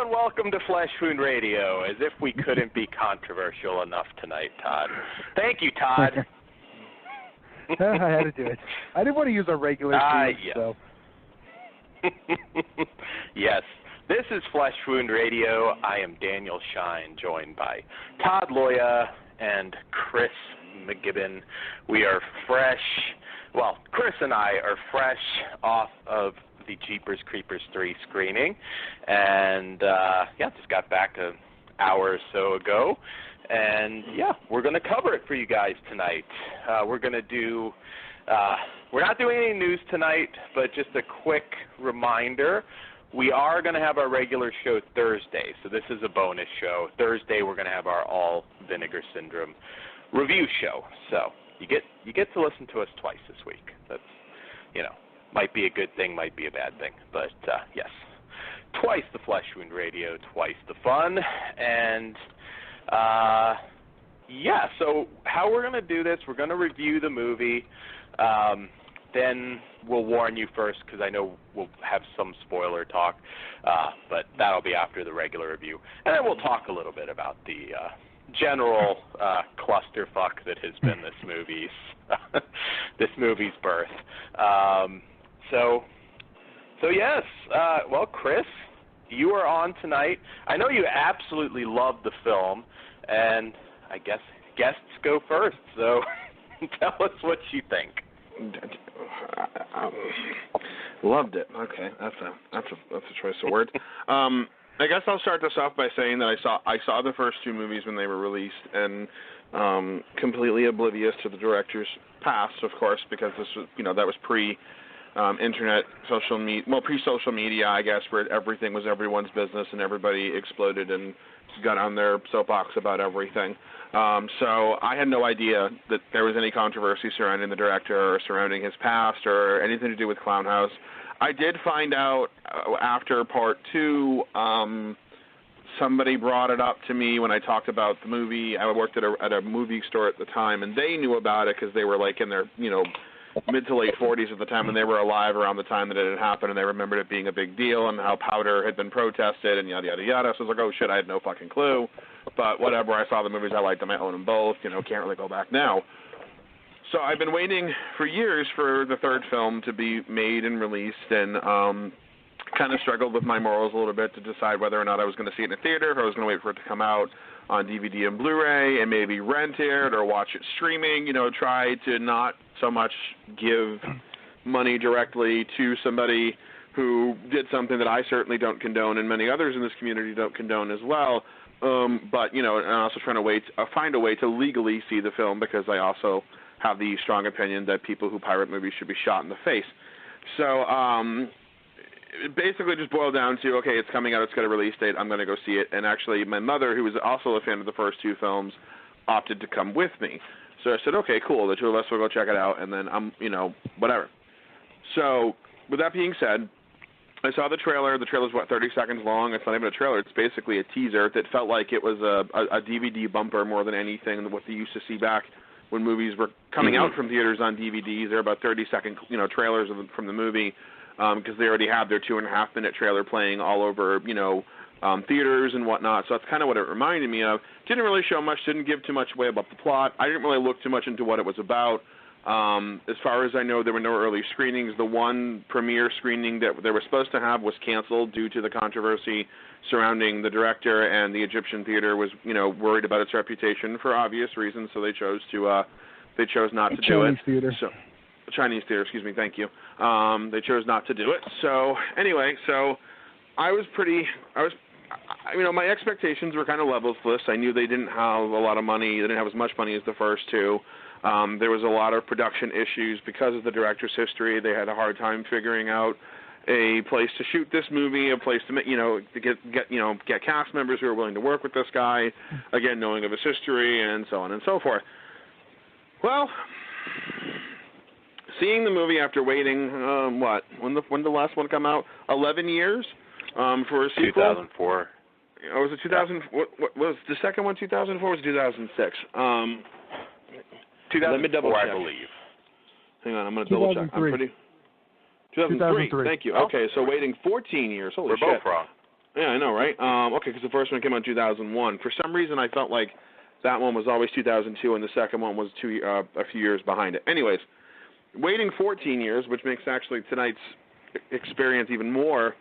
and welcome to Flesh Wound Radio, as if we couldn't be controversial enough tonight, Todd. Thank you, Todd. I had to do it. I didn't want to use our regular yes. so. Yes. This is Flesh Wound Radio. I am Daniel Shine, joined by Todd Loya and Chris McGibbon. We are fresh. Well, Chris and I are fresh off of the Jeepers Creepers 3 screening, and just got back an hour or so ago, and we're going to cover it for you guys tonight. We're going to do, we're not doing any news tonight, but just a quick reminder, we are going to have our regular show Thursday, so this is a bonus show. Thursday we're going to have our All Vinegar Syndrome review show, so you get to listen to us twice this week. That's, might be a good thing, might be a bad thing, but yes, twice the Flesh Wound Radio, twice the fun, and so how we're going to do this, we're going to review the movie, then we'll warn you first because I know we'll have some spoiler talk, but that'll be after the regular review, and then we'll talk a little bit about the general clusterfuck that has been this movie's birth. So yes, well, Chris, you are on tonight. I know you absolutely love the film, and I guess guests go first. So tell us what you think. Loved it. Okay, that's a choice of word. I guess I'll start this off by saying that I saw the first two movies when they were released, and completely oblivious to the director's past, of course, because this was that was internet, social media, pre-social media, I guess, where everything was everyone's business and everybody exploded and got on their soapbox about everything. So I had no idea that there was any controversy surrounding the director or surrounding his past or anything to do with Clown House. I did find out after part two, somebody brought it up to me when I talked about the movie. I worked at a movie store at the time, and they knew about it because they were like in their, mid to late 40s at the time, and they were alive around the time that it had happened, and they remembered it being a big deal and how Powder had been protested and yada, yada, yada. So I was like, oh, shit, I had no fucking clue. But whatever, I saw the movies, I liked them, I own them both, can't really go back now. So I've been waiting for years for the third film to be made and released, and kind of struggled with my morals a little bit to decide whether or not I was going to see it in a theater, or I was going to wait for it to come out on DVD and Blu-ray and maybe rent it or watch it streaming, try to not so much give money directly to somebody who did something that I certainly don't condone and many others in this community don't condone as well. But, and also trying to find a way to legally see the film, because I also have the strong opinion that people who pirate movies should be shot in the face. So it basically just boiled down to, okay, it's coming out, it's got a release date, I'm going to go see it. And actually my mother, who was also a fan of the first two films, opted to come with me. So I said, okay, cool, the two of us will go check it out, and then whatever. So with that being said, I saw the trailer. The trailer's, 30 seconds long? It's not even a trailer. It's basically a teaser that felt like it was a DVD bumper more than anything than what they used to see back when movies were coming out from theaters on DVDs. They're about 30-second, trailers from the movie, because they already have their 2.5-minute trailer playing all over, theaters and whatnot. So that's kind of what it reminded me of. Didn't really show much, didn't give too much away about the plot. I didn't really look too much into what it was about. As far as I know, there were no early screenings. The one premiere screening that they were supposed to have was canceled due to the controversy surrounding the director, and the Egyptian Theater was, worried about its reputation for obvious reasons, so they chose not to do it. Chinese Theater, excuse me, thank you. They chose not to do it. So anyway, my expectations were kind of levelsless. I knew they didn't have a lot of money. They didn't have as much money as the first two. There was a lot of production issues because of the director's history. They had a hard time figuring out a place to shoot this movie, a place to get cast members who are willing to work with this guy, again, knowing of his history and so on and so forth. Well, seeing the movie after waiting, when did the last one come out? 11 years for a sequel? 2004. Oh, was it 2000? What was the second one? 2004 or was it 2006? 2004, let me double check. I believe. Hang on, I'm going to double check. 2003. 2003. 2003. Thank you. Okay, so waiting 14 years. Holy shit. We're both wrong. Yeah, I know, right? Okay, because the first one came out in 2001. For some reason, I felt like that one was always 2002, and the second one was a few years behind it. Anyways, waiting 14 years, which makes actually tonight's experience even more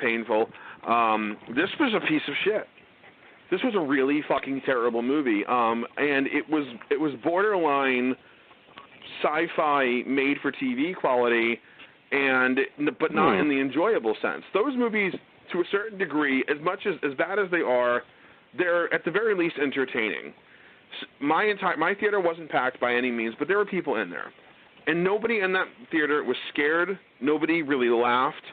painful. This was a piece of shit. This was a really fucking terrible movie, and it was borderline sci-fi made-for-TV quality, but not in the enjoyable sense. Those movies, to a certain degree, as bad as they are, they're at the very least entertaining. My theater wasn't packed by any means, but there were people in there, and nobody in that theater was scared. Nobody really laughed.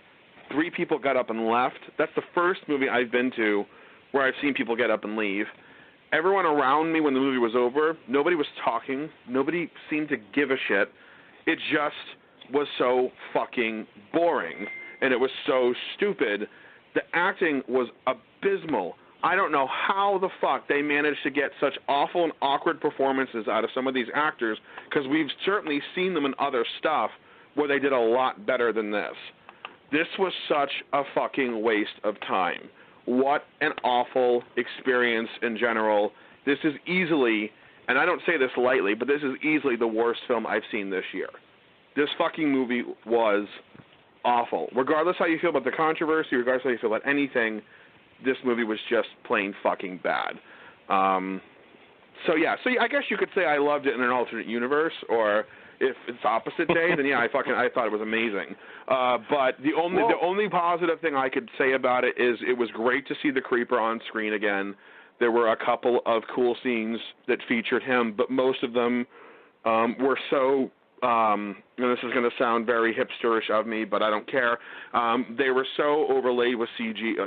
3 people got up and left. That's the first movie I've been to where I've seen people get up and leave. Everyone around me when the movie was over, nobody was talking. Nobody seemed to give a shit. It just was so fucking boring, and it was so stupid. The acting was abysmal. I don't know how the fuck they managed to get such awful and awkward performances out of some of these actors, because we've certainly seen them in other stuff where they did a lot better than this. This was such a fucking waste of time. What an awful experience in general. This is easily, and I don't say this lightly, but this is easily the worst film I've seen this year. This fucking movie was awful. Regardless how you feel about the controversy, regardless how you feel about anything, this movie was just plain fucking bad. So I guess you could say I loved it in an alternate universe, or if it's opposite day, then yeah, I thought it was amazing. But the only positive thing I could say about it is it was great to see the Creeper on screen again. There were a couple of cool scenes that featured him, but most of them were so. This is going to sound very hipsterish of me, but I don't care. They were so overlaid with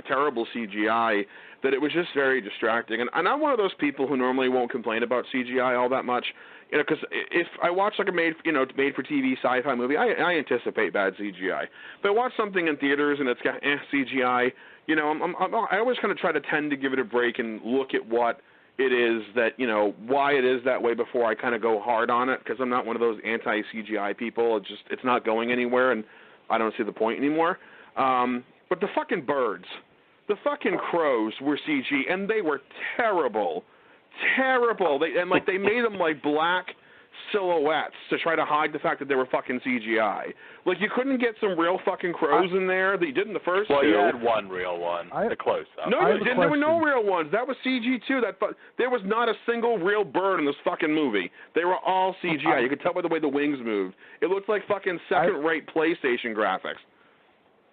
terrible CGI, that it was just very distracting. And I'm one of those people who normally won't complain about CGI all that much, because if I watch like a made-for-TV sci-fi movie, I anticipate bad CGI. If I watch something in theaters and it's got CGI, I always kind of try to tend to give it a break and look at what it is that, why it is that way before I kind of go hard on it, because I'm not one of those anti-CGI people. It's not going anywhere, and I don't see the point anymore. But the fucking birds, the fucking crows were CG, and they were terrible. Terrible. They made them like black silhouettes to try to hide the fact that they were fucking CGI. Like, you couldn't get some real fucking crows in there that you did in the first two. Well, you had one real one, the close-up. No, you didn't. There were no real ones. That was CG too. There was not a single real bird in this fucking movie. They were all CGI. You could tell by the way the wings moved. It looked like fucking second-rate PlayStation graphics.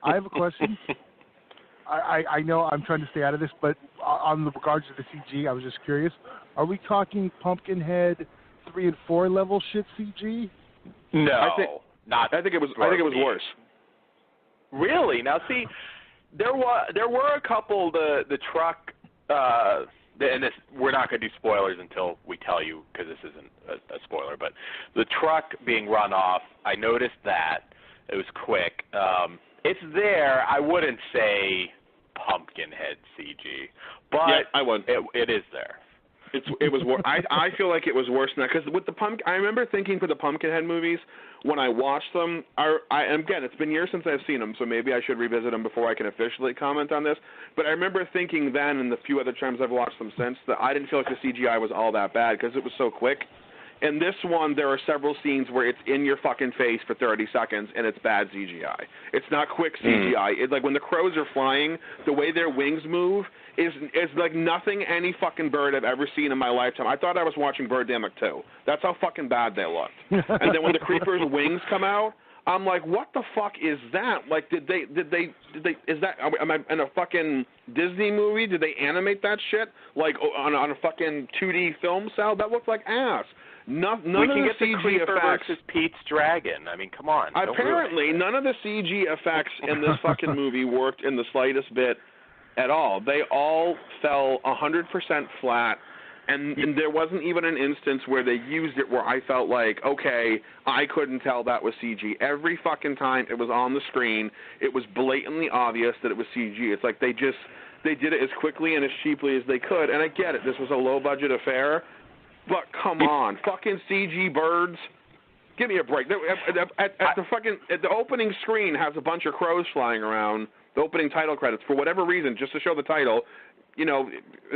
I have a question. I know I'm trying to stay out of this, but on the regards to the CG, I was just curious. Are we talking Pumpkinhead 3 and 4 level shit CG? No, I think it was worse. Really? Now, see, there were a couple. The truck, and this, we're not going to do spoilers until we tell you, because this isn't a spoiler. But the truck being run off, I noticed that it was quick. It's there. I wouldn't say Pumpkinhead CG, but yeah, I would. It is there. It was. I feel like it was worse than that, because with I remember thinking for the Pumpkinhead movies when I watched them. Again, it's been years since I've seen them, so maybe I should revisit them before I can officially comment on this. But I remember thinking then, and the few other times I've watched them since, that I didn't feel like the CGI was all that bad because it was so quick. In this one, there are several scenes where it's in your fucking face for 30 seconds, and it's bad CGI. It's not quick CGI. It's like when the crows are flying, the way their wings move is like nothing any fucking bird I've ever seen in my lifetime. I thought I was watching Birdemic 2. That's how fucking bad they looked. And then when the creeper's wings come out, I'm like, what the fuck is that? Like, did they, is that, am I in a fucking Disney movie? Did they animate that shit? Like, on a fucking 2D film cell? That looked like ass. None we of can the get CG the Creeper effects. versus Pete's Dragon. I mean, come on. Apparently, none of the CG effects in this fucking movie worked in the slightest bit at all. They all fell 100% flat, and there wasn't even an instance where they used it where I felt like, okay, I couldn't tell that was CG. Every fucking time it was on the screen, it was blatantly obvious that it was CG. It's like they did it as quickly and as cheaply as they could, and I get it. This was a low-budget affair. But come on, fucking CG birds, give me a break. At the opening screen has a bunch of crows flying around. the opening title credits, for whatever reason, just to show the title. You know,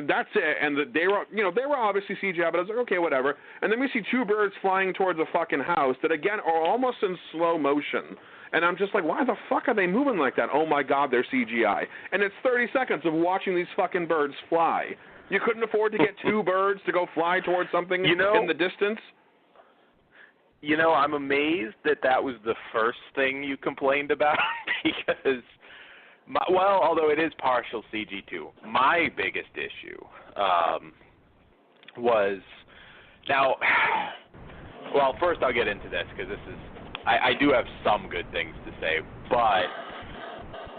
that's it. And they were obviously CGI, but I was like, okay, whatever. And then we see two birds flying towards a fucking house that, again, are almost in slow motion. And I'm just like, why the fuck are they moving like that? Oh, my God, they're CGI. And it's 30 seconds of watching these fucking birds fly. You couldn't afford to get two birds to go fly towards something in the distance? You know, I'm amazed that was the first thing you complained about because, although it is partial CG too, my biggest issue was, now, well, first I'll get into this because this is, I do have some good things to say, but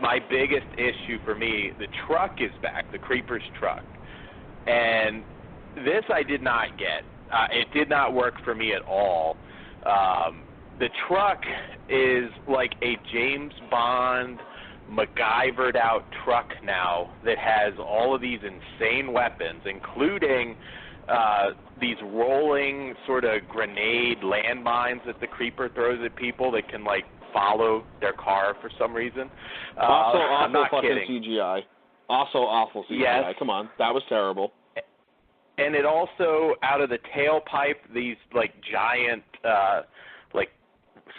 my biggest issue for me, the truck is back, the Creeper's truck, and this I did not get. It did not work for me at all. The truck is like a James Bond MacGyvered out truck now that has all of these insane weapons, including these rolling sort of grenade landmines that the Creeper throws at people that can like follow their car for some reason. Also I'm not fucking kidding. CGI. Also awful CGI. Yes. Come on, that was terrible. And it also, out of the tailpipe, these like giant like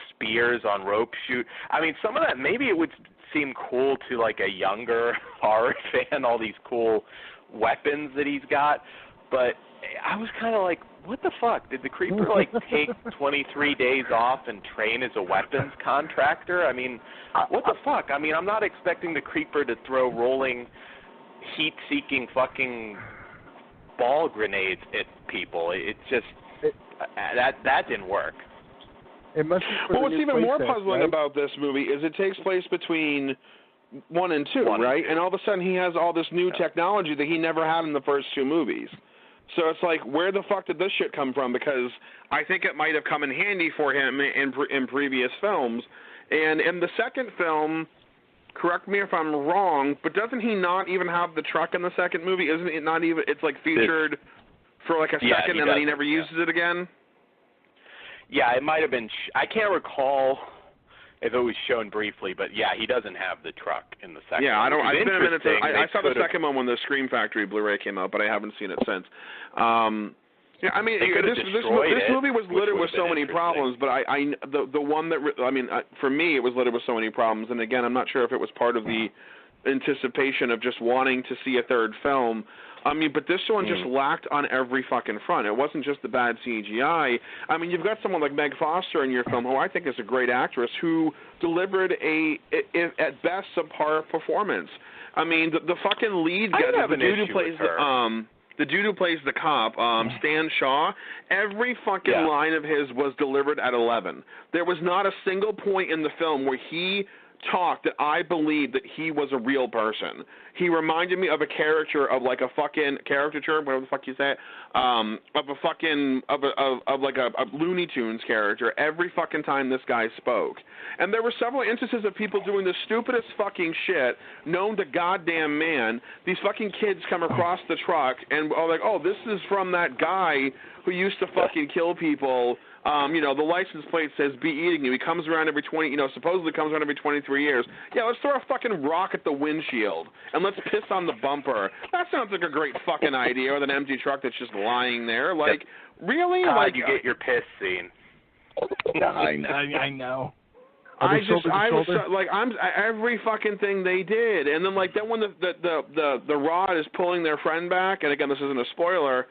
spears on rope shoot. I mean, some of that, maybe it would seem cool to like a younger horror fan, all these cool weapons that he's got, but I was kind of like, what the fuck? Did the Creeper like take 23 days off and train as a weapons contractor? I mean, what the fuck? I mean, I'm not expecting the Creeper to throw rolling, heat-seeking fucking ball grenades at people. It's just that didn't work. It must be for what's even more puzzling right? about this movie is it takes place between 1 and 2, right? And all of a sudden he has all this new technology that he never had in the first two movies. So it's like, where the fuck did this shit come from? Because I think it might have come in handy for him in previous films. And in the second film, correct me if I'm wrong, but doesn't he not even have the truck in the second movie? Isn't it not even, it's like featured for like a second and then he never uses it again? Yeah, it might have been, I can't recall if it was shown briefly, but yeah, he doesn't have the truck in the second. Yeah, it's been a minute since I saw the second one when the Scream Factory Blu-ray came out, but I haven't seen it since. Yeah, I mean, this movie was littered with so many problems, but the one that, for me, it was littered with so many problems, and again, I'm not sure if it was part of the anticipation of just wanting to see a third film. I mean, but this one just lacked on every fucking front. It wasn't just the bad CGI. I mean, you've got someone like Meg Foster in your film, who I think is a great actress, who delivered at best, subpar performance. I mean, the fucking lead guy, the dude who plays the cop, Stan Shaw, every fucking line of his was delivered at 11. There was not a single point in the film where he talked that I believed that he was a real person. He reminded me of a character of like a fucking caricature, whatever the fuck you say, of like a Looney Tunes character every fucking time this guy spoke. And there were several instances of people doing the stupidest fucking shit known to goddamn man. These fucking kids come across the truck and are like, oh, this is from that guy who used to fucking kill people. The license plate says "be eating you." He comes around every supposedly comes around every 23 years. Yeah, let's throw a fucking rock at the windshield and let's piss on the bumper. That sounds like a great fucking idea. With an empty truck that's just lying there. Like, really? Like you get your piss scene. I know. Every fucking thing they did, and then when the Rod is pulling their friend back, and again, this isn't a spoiler.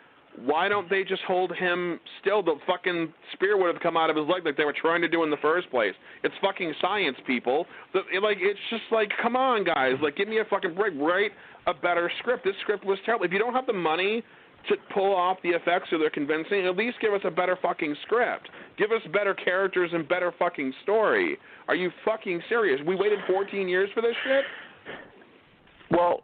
Why don't they just hold him still? The fucking spear would have come out of his leg like they were trying to do in the first place. It's fucking science, people. It's just like, come on, guys. Like, give me a fucking break. Write a better script. This script was terrible. If you don't have the money to pull off the effects so they're convincing, at least give us a better fucking script. Give us better characters and better fucking story. Are you fucking serious? We waited 14 years for this shit? Well,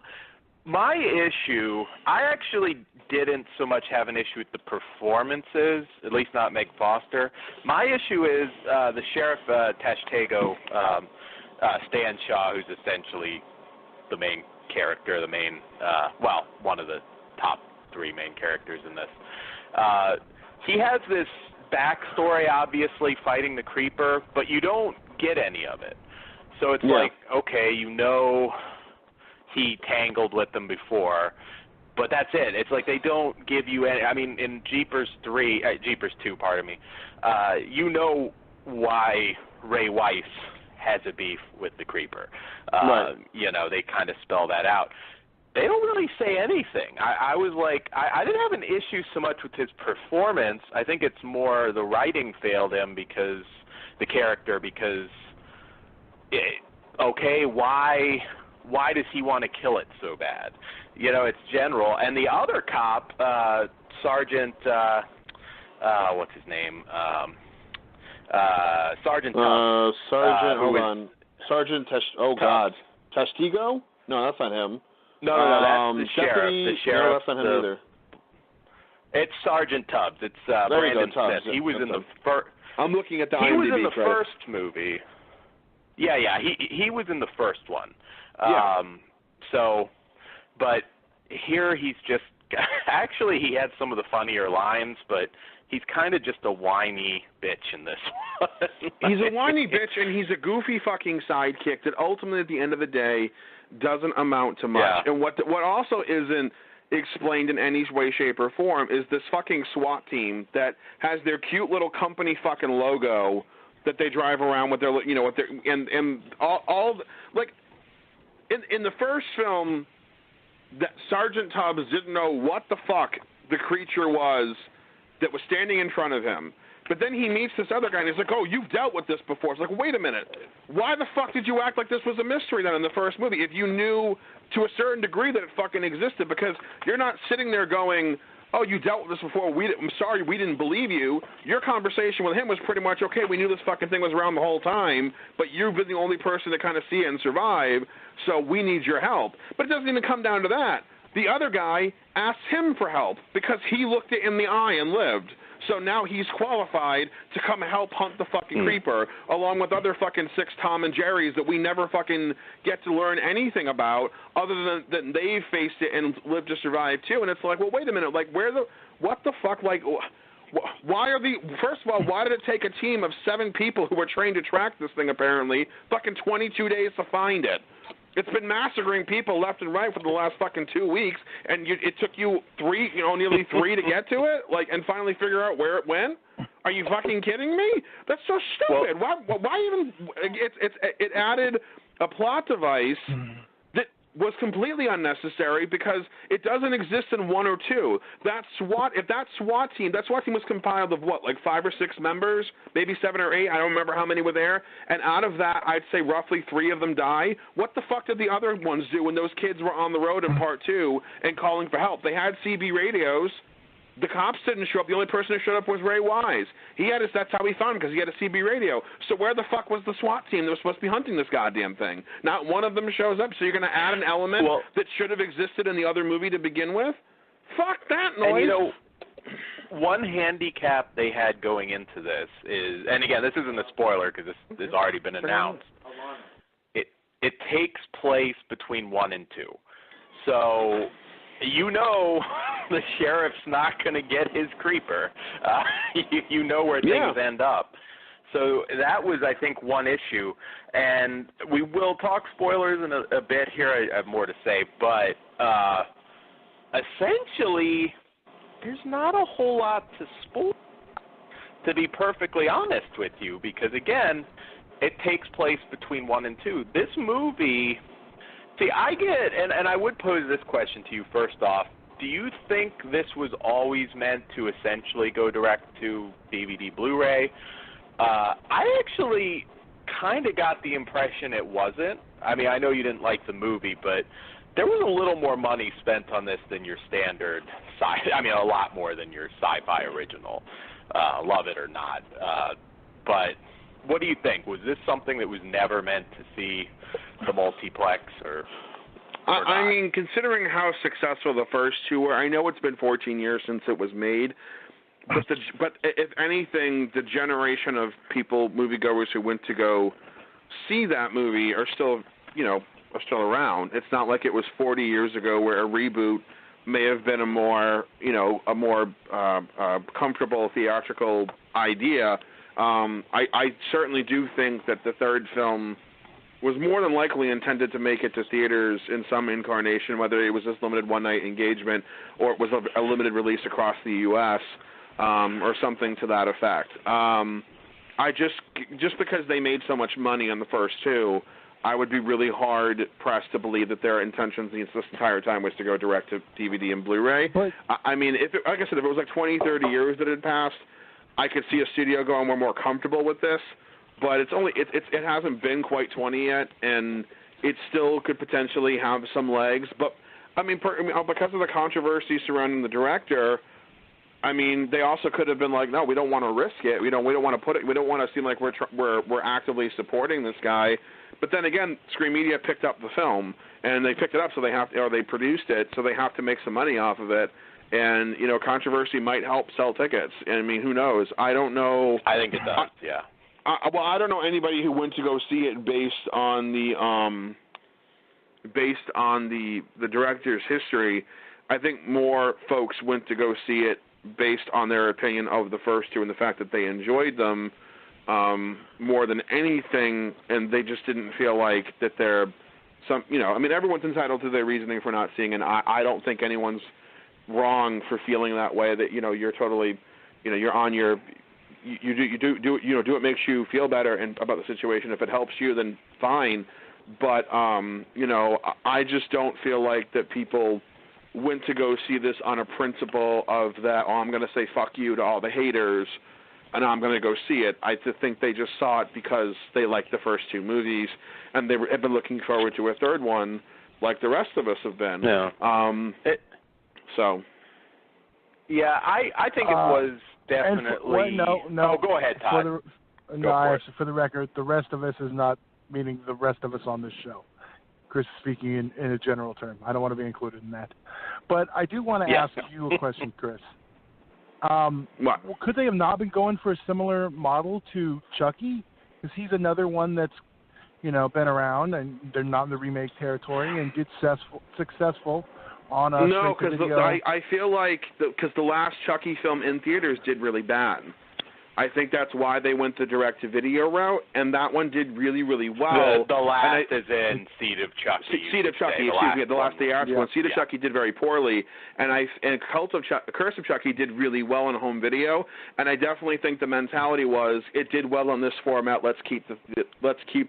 my issue, I actually didn't so much have an issue with the performances, at least not Meg Foster. My issue is the Sheriff Tashtego, Stan Shaw, who's essentially the main character, one of the top 3 main characters in this. He has this backstory, obviously, fighting the Creeper, but you don't get any of it. So it's like, okay, you know he tangled with them before, but that's it. It's like they don't give you any. I mean, in Jeepers 2, you know why Ray Weiss has a beef with the Creeper. Right. You know, they kind of spell that out. They don't really say anything. I was like, I didn't have an issue so much with his performance. I think it's more the writing failed him because the character, because, okay, why does he want to kill it so bad? You know, it's general. And the other cop, Sergeant, what's his name? Sergeant Tubbs. Hold on. Sergeant Testigo? No, that's not him. No, that's the sheriff. The sheriff. No, that's not him either. It's Sergeant Tubbs. It's Brandon Smith. He was in the first. I'm looking at the IMDb. He was in the first movie. Yeah. He was in the first one. So, but here he's just actually he had some of the funnier lines, but he's kind of just a whiny bitch in this one. He's a whiny bitch, and he's a goofy fucking sidekick that ultimately, at the end of the day, doesn't amount to much. Yeah. And what also isn't explained in any way, shape, or form is this fucking SWAT team that has their cute little company fucking logo that they drive around with their, you know, with their and all like in the first film, that Sergeant Tubbs didn't know what the fuck the creature was that was standing in front of him. But then he meets this other guy, and he's like, oh, you've dealt with this before. It's like, wait a minute. Why the fuck did you act like this was a mystery then in the first movie if you knew to a certain degree that it fucking existed? Because you're not sitting there going, oh, you dealt with this before. I'm sorry we didn't believe you. Your conversation with him was pretty much, okay, we knew this fucking thing was around the whole time, but you've been the only person to kind of see it and survive, so we need your help. But it doesn't even come down to that. The other guy asked him for help because he looked it in the eye and lived. So now he's qualified to come help hunt the fucking creeper, along with other fucking 6 Tom and Jerrys that we never fucking get to learn anything about, other than that they've faced it and lived to survive too. And it's like, well, wait a minute, like what the fuck, like, why are first of all, why did it take a team of 7 people who were trained to track this thing apparently fucking 22 days to find it? It's been massacring people left and right for the last fucking 2 weeks, and it took you nearly 3 to get to it, like, and finally figure out where it went. Are you fucking kidding me? That's so stupid. Why even? It added a plot device that was completely unnecessary because it doesn't exist in 1 or 2. That SWAT team was compiled of what, like 5 or 6 members, maybe 7 or 8. I don't remember how many were there. And out of that, I'd say roughly 3 of them die. What the fuck did the other ones do when those kids were on the road in part 2 and calling for help? They had CB radios. The cops didn't show up. The only person who showed up was Ray Wise. That's how he found him, because he had a CB radio. So where the fuck was the SWAT team that was supposed to be hunting this goddamn thing? Not one of them shows up. So you're going to add an element that should have existed in the other movie to begin with? Fuck that noise. And one handicap they had going into this is, and again, this isn't a spoiler because this has already been announced. It takes place between 1 and 2. So the sheriff's not going to get his creeper. You know where things end up. So that was, I think, one issue. And we will talk spoilers in a bit here. I have more to say. But essentially, there's not a whole lot to spoil, to be perfectly honest with you. Because, again, it takes place between 1 and 2. This movie... See, I get, and I would pose this question to you first off. Do you think this was always meant to essentially go direct to DVD Blu-ray? I actually kind of got the impression it wasn't. I mean, I know you didn't like the movie, but there was a little more money spent on this than your standard a lot more than your sci-fi original, love it or not. But what do you think? Was this something that was never meant to see the multiplex or I mean, considering how successful the first 2 were, I know it's been 14 years since it was made, but if anything, the generation of moviegoers who went to go see that movie are still around. It's not like it was 40 years ago where a reboot may have been a more comfortable theatrical idea. I certainly do think that the third film was more than likely intended to make it to theaters in some incarnation, whether it was this limited one-night engagement or it was a limited release across the U.S. Or something to that effect. I just because they made so much money on the first two, I would be really hard pressed to believe that their intentions this entire time was to go direct to DVD and Blu-ray. But, I mean, like I said, if it was like 20, 30 years that had passed, I could see a studio going, we're more comfortable with this. But it hasn't been quite 20 yet, and it still could potentially have some legs. But I mean, because of the controversy surrounding the director, I mean, they also could have been like, no, we don't want to risk it. We don't want to put it. We don't want to seem like we're actively supporting this guy. But then again, Screen Media picked up the film, and they picked it up, so they produced it, so they have to make some money off of it. And controversy might help sell tickets. And I mean, who knows? I don't know. I think it does. Yeah. Well, I don't know anybody who went to go see it based on the director's history. I think more folks went to go see it based on their opinion of the first two and the fact that they enjoyed them more than anything, and they just didn't feel like that they're some. I mean, everyone's entitled to their reasoning for not seeing, and I don't think anyone's wrong for feeling that way. That you're totally, you're on your. You do what makes you feel better and about the situation. If it helps you, then fine. But I just don't feel like that people went to go see this on a principle of that. Oh, I'm going to say fuck you to all the haters, and I'm going to go see it. I think they just saw it because they liked the first two movies, and they have been looking forward to a third one, like the rest of us have been. Yeah. So. Yeah, I think it was. Definitely. No. Oh, go ahead, Todd. For the record, the rest of us is not meaning the rest of us on this show. Chris is speaking in a general term. I don't want to be included in that. But I do want to ask you a question, Chris. What? Could they have not been going for a similar model to Chucky? Because he's another one that's, been around, and they're not in the remake territory, and did successful on a no, because I feel like because the last Chucky film in theaters did really bad. I think that's why they went the direct-to-video route, and that one did really, really well. The last is in Seed of Chucky. Seed of Chucky, excuse me, the last one. Seed of Chucky did very poorly, and Curse of Chucky did really well on home video, and I definitely think the mentality was it did well on this format. Let's keep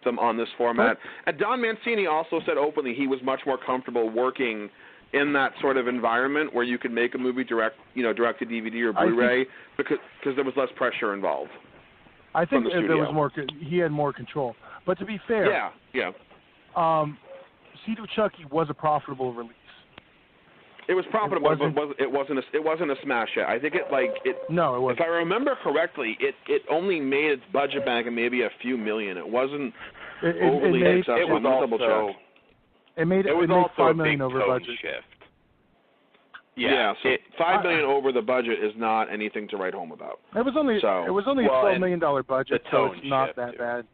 them on this format. And Don Mancini also said openly he was much more comfortable working in that sort of environment where you could make a movie direct to DVD or Blu-ray because there was less pressure involved. I think there was more. He had more control. But to be fair, yeah. Seed of Chucky was a profitable release. It was profitable, but it wasn't a smash hit. I think No, it wasn't. If I remember correctly, it only made its budget back in maybe a few million. It wasn't overly successful. It made $5 million over budget. Shift. Yeah, so $5 million over the budget is not anything to write home about. It was only a $12 million budget, so it's not that bad.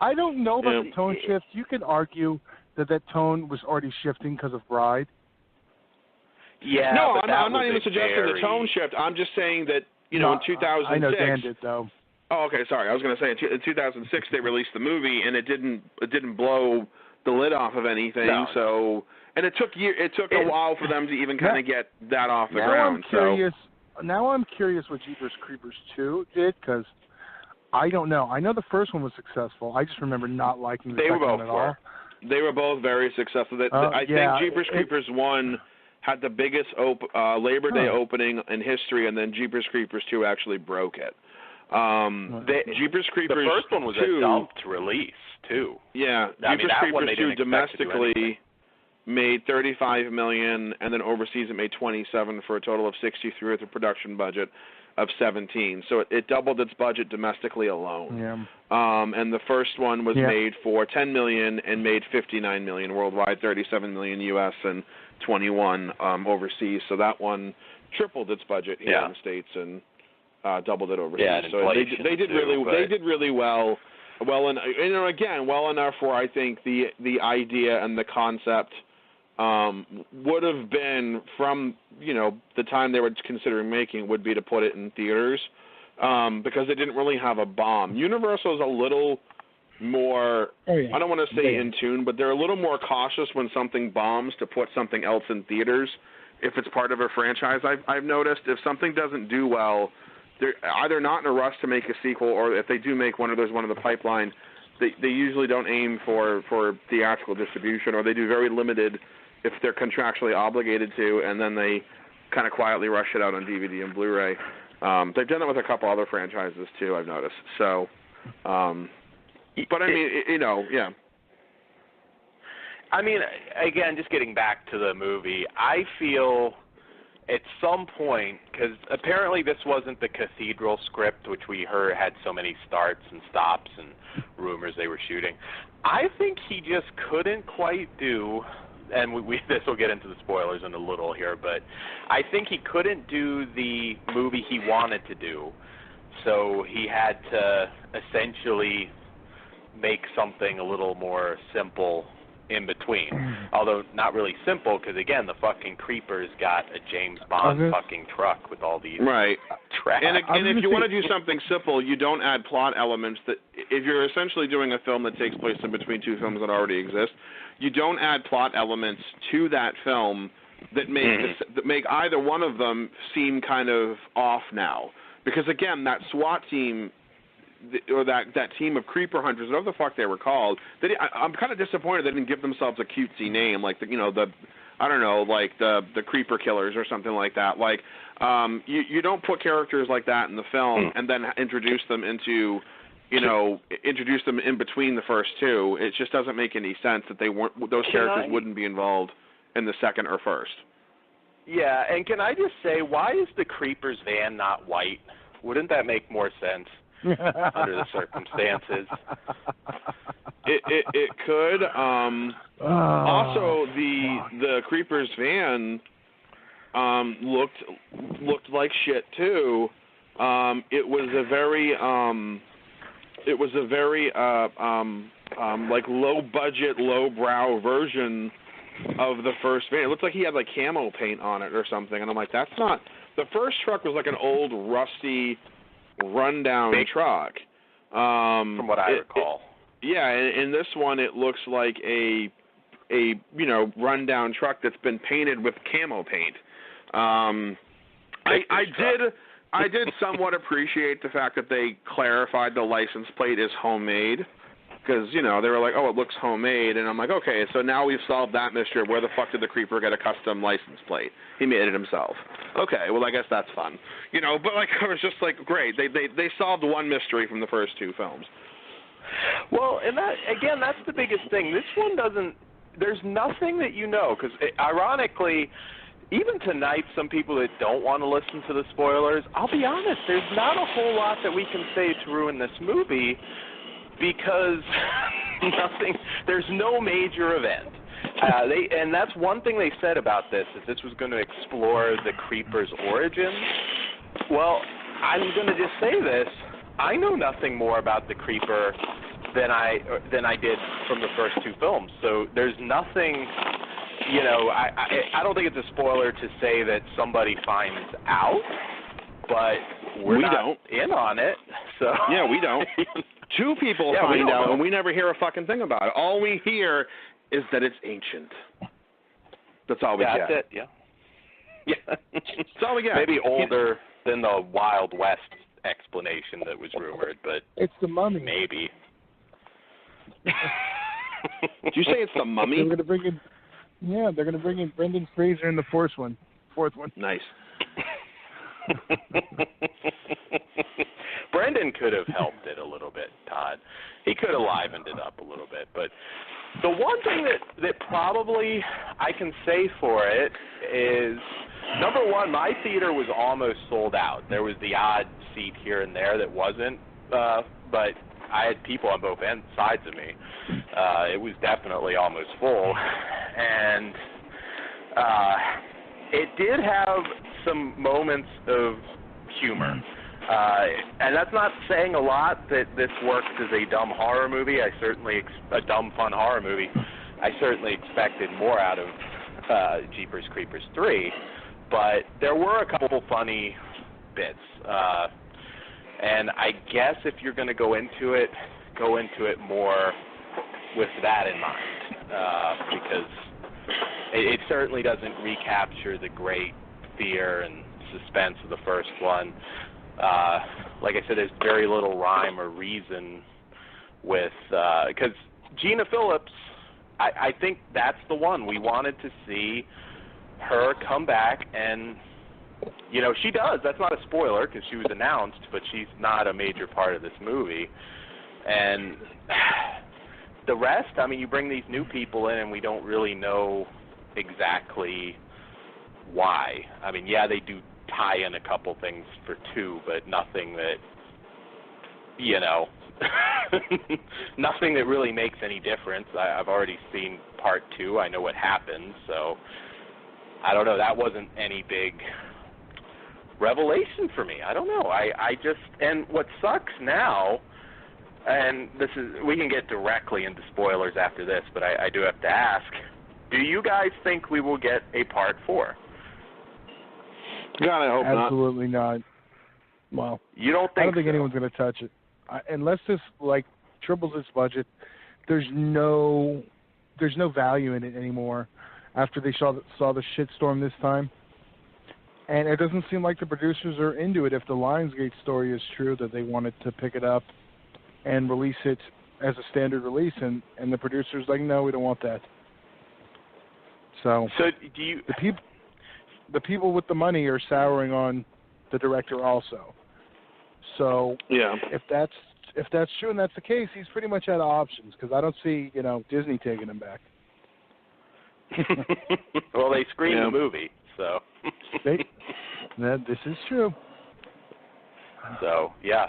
I don't know about the tone shift. You could argue that tone was already shifting because of Bride. Yeah, no, I'm not even suggesting the tone shift. I'm just saying that in 2006. I know Dan did though. Oh, okay, sorry. I was going to say in 2006 they released the movie and it didn't blow the lid off of anything. No. So, and it took a while for them to even kind of get that off the ground. Now I'm curious what Jeepers Creepers 2 did, because I don't know. I know the first one was successful. I just remember not liking the second one at all. They were both very successful. I think Jeepers Creepers 1 had the biggest Labor Day opening in history, and then Jeepers Creepers 2 actually broke it. Jeepers Creepers the first one was 2, a dumped release too. Yeah, Jeepers Creepers 2 domestically made $35 million, and then overseas it made $27 for a total of $63 with a production budget of $17. So it doubled its budget domestically alone. Yeah. And the first one was made for $10 million and made $59 million worldwide, $37 million U.S. and $21 overseas. So that one tripled its budget here in the States and doubled it overseas. Yeah, so they did really well. Well, and again, well enough where I think the idea and the concept would have been from the time they were considering making would be to put it in theaters because they didn't really have a bomb. Universal is a little more, Oh, yeah. I don't want to say Yeah. in tune, but they're a little more cautious when something bombs to put something else in theaters if it's part of a franchise. I've noticed if something doesn't do well, they're either not in a rush to make a sequel, or if they do make one or there's one in the pipeline, they usually don't aim for theatrical distribution, or they do very limited if they're contractually obligated to, and then they kind of quietly rush it out on DVD and Blu-ray. They've done that with a couple other franchises too, I've noticed. So, but I mean, yeah. I mean, again, just getting back to the movie, I feel at some point, because apparently this wasn't the Cathedral script, which we heard had so many starts and stops and rumors they were shooting. I think he just couldn't quite do, and this will get into the spoilers in a little here, but I think he couldn't do the movie he wanted to do, so he had to essentially make something a little more simple in between. Although not really simple, because again, the fucking Creepers got a James Bond fucking truck with all these tracks. And if you want to do something simple, you don't add plot elements. That if you're essentially doing a film that takes place in between two films that already exist, you don't add plot elements to that film that make either one of them seem kind of off now. Because again, that SWAT team, or that team of creeper hunters, whatever the fuck they were called, I'm kind of disappointed they didn't give themselves a cutesy name, like the creeper killers or something like that. Like, you don't put characters like that in the film and then introduce them in between the first two. It just doesn't make any sense that those characters wouldn't be involved in the second or first. Yeah, and can I just say, why is the Creeper's van not white? Wouldn't that make more sense under the circumstances? It could. Also, the Creeper's van looked like shit too. It was a very like low budget, low brow version of the first van. It looked like he had like camo paint on it or something, and I'm like, that's not. The first truck was like an old rusty, rundown truck. From what I recall. In this one it looks like a rundown truck that's been painted with camo paint. I did somewhat appreciate the fact that they clarified the license plate is homemade, because they were like, oh, it looks homemade, and I'm like, okay, so now we've solved that mystery. Where the fuck did the Creeper get a custom license plate? He made it himself. Okay, well, I guess that's fun, But like, I was just like, great, they solved one mystery from the first two films. Well, and that's the biggest thing. This one doesn't. There's nothing that because ironically, even tonight, some people that don't want to listen to the spoilers, I'll be honest, there's not a whole lot that we can say to ruin this movie, because there's no major event. And that's one thing they said about this, is this was going to explore the Creeper's origins. Well, I'm going to just say this. I know nothing more about the Creeper than I did from the first two films. So there's nothing, I don't think it's a spoiler to say that somebody finds out, but we don't in on it. So yeah, we don't. Two people find out, and we never hear a fucking thing about it. All we hear is that it's ancient. That's all we get. That's it, yeah. That's all we get. Maybe older than the Wild West explanation that was rumored, but it's the Mummy. Maybe. Did you say it's the Mummy? They're going to bring in Brendan Fraser in the fourth one. Nice. Brendan could have helped it a little bit, Todd. He could have livened it up a little bit. But the one thing that probably I can say for it is, number one, my theater was almost sold out. There was the odd seat here and there that wasn't, but I had people on both sides of me. It was definitely almost full. And it did have some moments of humor. And that's not saying a lot that this works as a dumb horror movie. A dumb, fun horror movie. I certainly expected more out of Jeepers Creepers 3, but there were a couple funny bits. And I guess if you're going to go into it go into it more with that in mind, because it certainly doesn't recapture the great fear and suspense of the first one. Like I said, there's very little rhyme or reason with, because Gina Phillips, I think that's the one. We wanted to see her come back, and, she does. That's not a spoiler because she was announced, but she's not a major part of this movie. And the rest, you bring these new people in, and we don't really know exactly why. They do tie in a couple things for 2, but nothing that, nothing that really makes any difference. I've already seen part 2. I know what happens, so I don't know. That wasn't any big revelation for me. I don't know. I just, and what sucks now, and we can get directly into spoilers after this, but I do have to ask, do you guys think we will get a part 4? God, I hope Absolutely not. Well, you don't think I don't think so? anyone's going to touch it. Unless this, triples its budget, there's no value in it anymore after they saw the shitstorm this time. And it doesn't seem like the producers are into it if the Lionsgate story is true, that they wanted to pick it up and release it as a standard release, and the producer's like, no, we don't want that. So do you... The people with the money are souring on the director also. So yeah, if that's true and that's the case, he's pretty much out of options because I don't see Disney taking him back. Well, they screened the movie, so this is true. So yeah,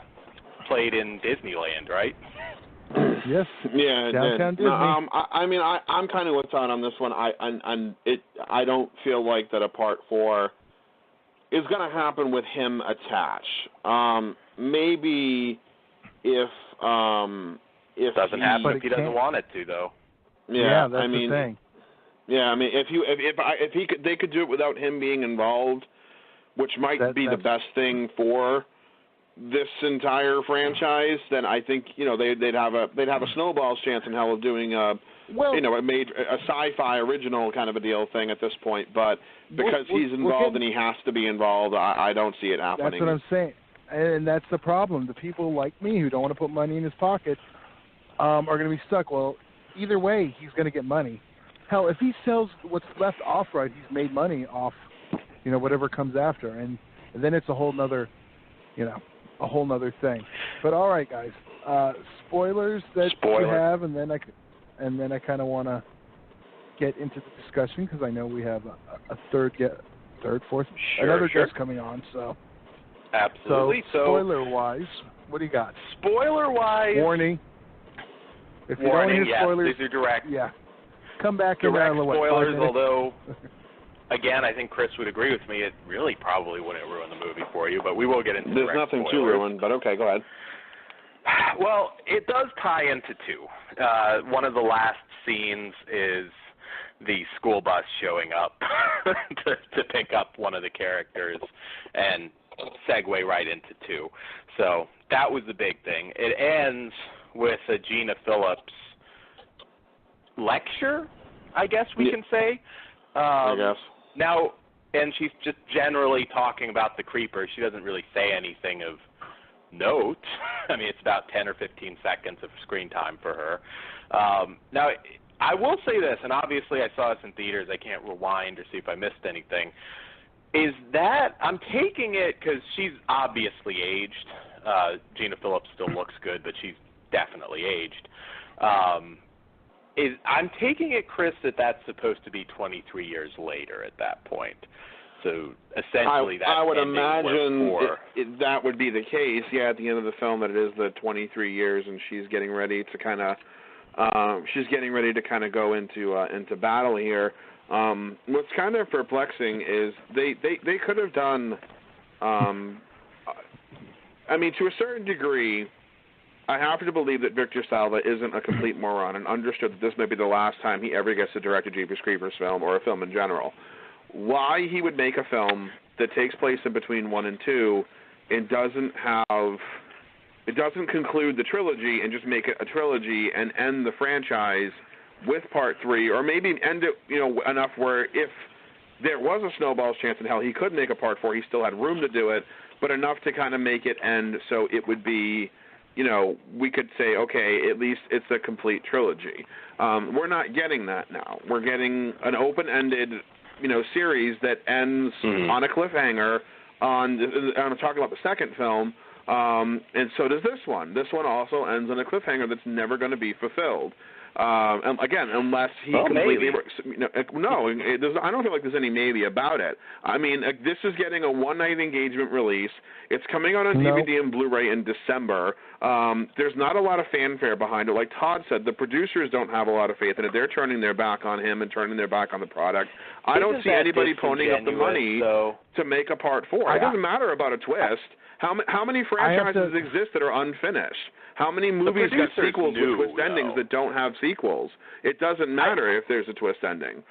played in Disneyland, right? Yes. Yeah, downtown Disney. No, I'm kind of with Todd on this one. I don't feel like that a part 4 is going to happen with him attached. Maybe if doesn't happen if he doesn't want it to, though. Yeah, that's the thing. Yeah, if they could do it without him being involved, which might be the best thing for this entire franchise, then I think they'd have a snowball's chance in hell of doing a sci-fi original kind of a deal thing at this point. But because he's involved and he has to be involved, I don't see it happening. That's what I'm saying, and that's the problem. The people like me who don't want to put money in his pocket are going to be stuck. Well, either way, he's going to get money. Hell, if he sells what's left off right, he's made money off, whatever comes after, and then it's a whole nother thing. But all right, guys, spoilers that you have, and then I kind of want to get into the discussion because I know we have a fourth, another guest coming on. So absolutely. So spoiler-wise, what do you got? Spoiler-wise, warning. If you warning, don't hear spoilers, these are direct. Yeah, come back direct in spoilers. Although, again, I think Chris would agree with me. It really probably wouldn't ruin the movie for you, but we will get into. There's nothing to ruin, but okay, go ahead. Well, it does tie into 2. One of the last scenes is the school bus showing up to pick up one of the characters and segue right into 2. So that was the big thing. It ends with a Gina Phillips lecture, I guess we can say. I guess. Now, and she's just generally talking about the creeper. She doesn't really say anything of note. It's about 10 or 15 seconds of screen time for her. Now, I will say this, and obviously I saw this in theaters. I can't rewind or see if I missed anything. Is that I'm taking it because she's obviously aged. Gina Phillips still looks good, but she's definitely aged. I'm taking it, Chris, that that's supposed to be 23 years later at that point. So essentially, that's I would imagine that would be the case. Yeah, at the end of the film, that it is the 23 years, and she's getting ready to kind of go into battle here. What's kind of perplexing is they could have done. To a certain degree, I have to believe that Victor Salva isn't a complete moron and understood that this may be the last time he ever gets to direct a Jeepers Creepers film or a film in general. Why he would make a film that takes place in between 1 and 2 and doesn't have it doesn't conclude the trilogy and just make it a trilogy and end the franchise with Part 3, or maybe end it, enough where if there was a snowball's chance in hell, he could make a Part 4. He still had room to do it, but enough to kind of make it end so it would be, we could say, okay, at least it's a complete trilogy. We're not getting that now. We're getting an open-ended, series that ends on a cliffhanger. I'm talking about the second film, and so does this one. This one also ends on a cliffhanger that's never going to be fulfilled. And again, unless he completely I don't feel like there's any maybe about it. I mean, this is getting a one-night engagement release. It's coming out on DVD and Blu-ray in December. There's not a lot of fanfare behind it. Like Todd said, the producers don't have a lot of faith in it. They're turning their back on him and turning their back on the product. I don't see anybody ponying up the money to make a Part 4. It doesn't matter about a twist. How many franchises exist that are unfinished? How many movies got sequels with twist endings that don't have sequels? It doesn't matter if there's a twist ending.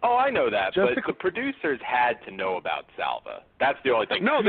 Oh, I know that, but the producers had to know about Salva. That's the only thing. No,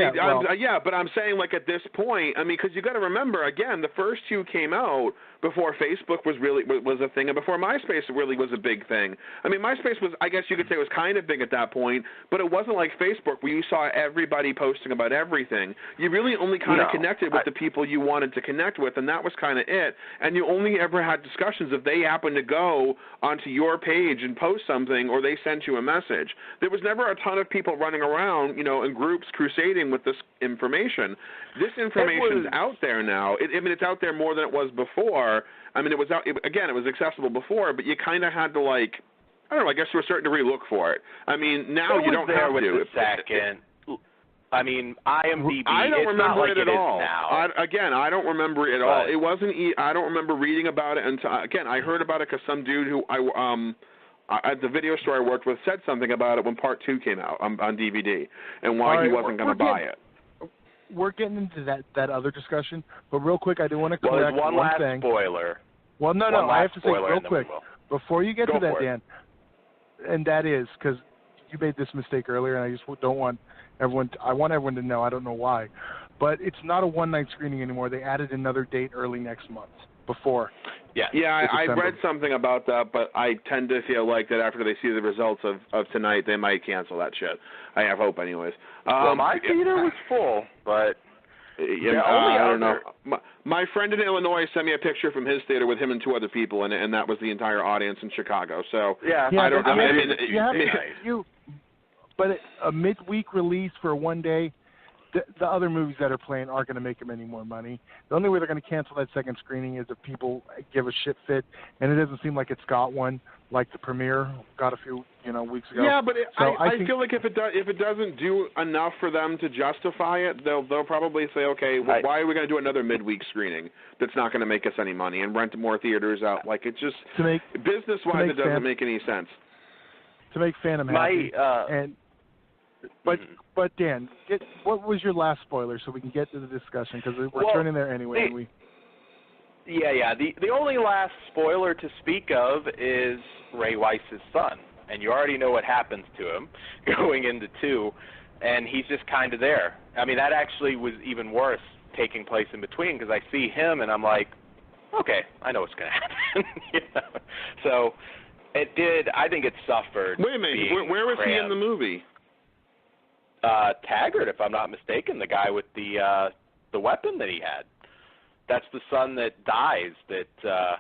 but I'm saying, like, at this point, I mean, because you got to remember, again, the first two came out before Facebook was a thing, and before MySpace really was a big thing. I mean, MySpace was, I guess you could say, was kind of big at that point, but it wasn't like Facebook where you saw everybody posting about everything. You really only kind of connected with the people you wanted to connect with, and that was kind of it. And you only ever had discussions if they happened to go onto your page and post something, or they sent you a message. There was never a ton of people running around, in groups crusading with this information. This information's out there now. It's out there more than it was before. I mean, it was accessible before, but you kind of had to, I don't know, I guess to a certain degree look for it. I mean, now you don't have to. Second. I mean, IMDb. I don't remember it at all. I don't remember it at all. It wasn't. I don't remember reading about it until I heard about it because some dude who at the video store I worked with said something about it when Part 2 came out on DVD and why he wasn't going to buy it. We're getting into that other discussion, but real quick, I do want to correct one last thing. Spoiler. Well, no, I have to say real quick before you get to that, Dan, and that is because you made this mistake earlier, and I just don't want everyone. I want everyone to know. I don't know why, but it's not a one-night screening anymore. They added another date early next month. Before. Yeah, I read something about that, but I tend to feel like that after they see the results of tonight, they might cancel that shit. I have hope, anyways. Well, my theater was full, but I don't know. My friend in Illinois sent me a picture from his theater with him and two other people in it, and that was the entire audience in Chicago. So I don't know. But a midweek release for one day. The other movies that are playing aren't going to make them any more money. The only way they're going to cancel that second screening is if people give a shit fit, and it doesn't seem like it's got one, like the premiere got a few weeks ago. Yeah, but I feel like if it doesn't do enough for them to justify it, they'll probably say, okay, why are we going to do another midweek screening that's not going to make us any money and rent more theaters out? Like, it just business-wise, it doesn't make any sense. To make Phantom happy, But Dan, what was your last spoiler so we can get to the discussion because we're turning there anyway. The only last spoiler to speak of is Ray Wise's son, and you already know what happens to him going into 2, and he's just kind of there. I mean, that actually was even worse taking place in between because I see him and I'm like, okay, I know what's going to happen. So it did. I think it suffered. Wait a minute, where was he in the movie? Taggart, if I'm not mistaken, the guy with the weapon that he had. That's the son that dies. That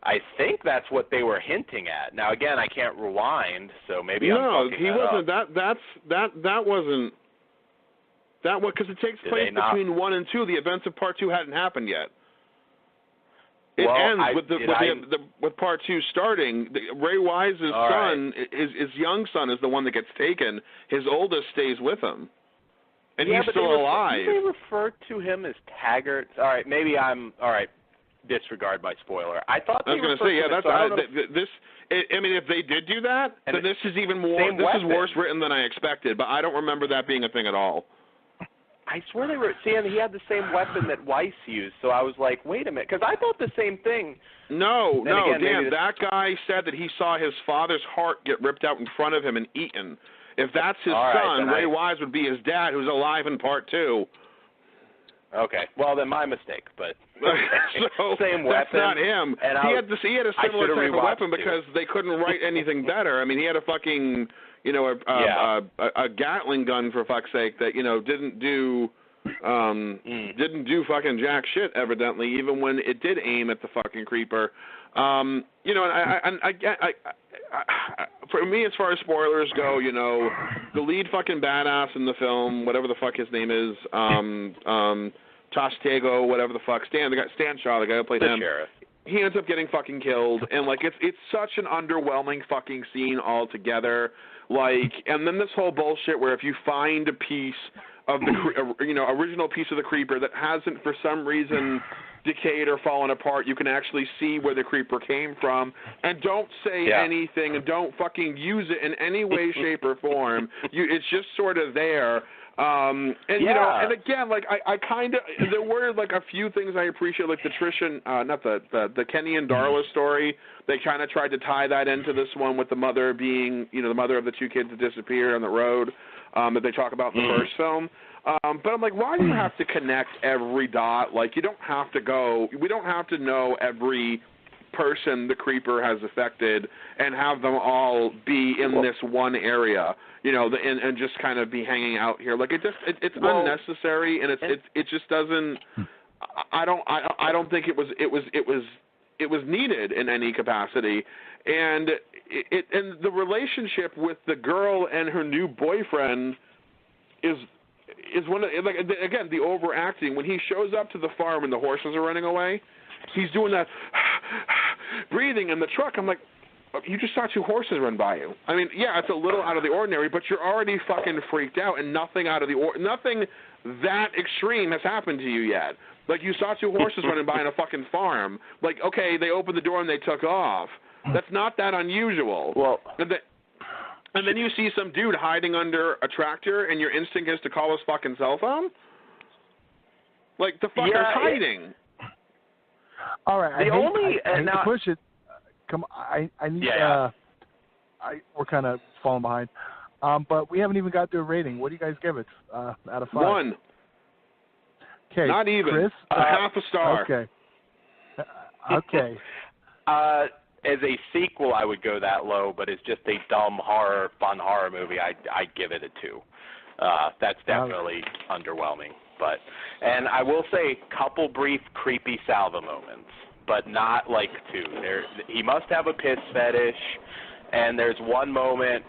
I think that's what they were hinting at. Now again, I can't rewind, so maybe I'm fucking he wasn't. Up. That wasn't. That was because it takes place between 1 and 2. The events of Part 2 hadn't happened yet. It ends with Part 2 starting. Ray Wise's son, his young son, is the one that gets taken. His oldest stays with him, and he's still alive. They refer to him as Taggart. All right, maybe I'm all right. Disregard my spoiler. I thought they was going to say, that's this. I mean, if they did do that, then this is even more. This is worse written than I expected. But I don't remember that being a thing at all. I swear they were. See, and he had the same weapon that Weiss used, so I was like, wait a minute, because I thought the same thing. No, Dan, that guy said that he saw his father's heart get ripped out in front of him and eaten. If that's his son, Ray Wise would be his dad, who's alive in Part 2. Okay. Well, then my mistake, but So same that's weapon. not him. And He had a similar type of weapon too. because they couldn't write anything better. I mean, he had a fucking, a Gatling gun, for fuck's sake, that, didn't do fucking jack shit, evidently, even when it did aim at the fucking creeper. And for me, as far as spoilers go, the lead fucking badass in the film, whatever the fuck his name is, Tostego, whatever the fuck, Stan Shaw, the guy who played him, sheriff. he ends up getting fucking killed, and it's such an underwhelming fucking scene altogether. And then this whole bullshit where if you find a piece of the original piece of the creeper that hasn't for some reason decayed or fallen apart, you can actually see where the creeper came from, and don't say anything and don't fucking use it in any way, shape, or form. It's just sort of there. And again, I kind of, there were a few things I appreciate, like the Trish and not the Kenny and Darla story. They kind of tried to tie that into this one with the mother being, the mother of the two kids that disappeared on the road that they talk about in the first film. But I'm like, why do you have to connect every dot? You don't have to we don't have to know every person the creeper has affected and have them all be in this one area, and just kind of be hanging out here. It's unnecessary, and it just doesn't. I don't think it was needed in any capacity, and and the relationship with the girl and her new boyfriend is one of, again, the overacting. When he shows up to the farm and the horses are running away, he's doing that breathing in the truck. I'm like, you just saw two horses run by you. I mean, yeah, it's a little out of the ordinary, but you're already fucking freaked out, and nothing that extreme has happened to you yet. You saw two horses running by in a fucking farm. Okay, they opened the door and they took off. That's not that unusual. Well, and then you see some dude hiding under a tractor, and your instinct is to call his fucking cell phone? The fucker's hiding. All right, I hate to push it. Come on, I need. We're kind of falling behind, but we haven't even got to a rating. What do you guys give it out of 5? 1. Okay, not even. Chris, half a star. Okay. Okay. As a sequel, I would go that low, but it's just a dumb fun horror movie. I'd give it a 2. That's definitely underwhelming. And I will say, couple brief creepy Salva moments, but not 2. He must have a piss fetish, and there's one moment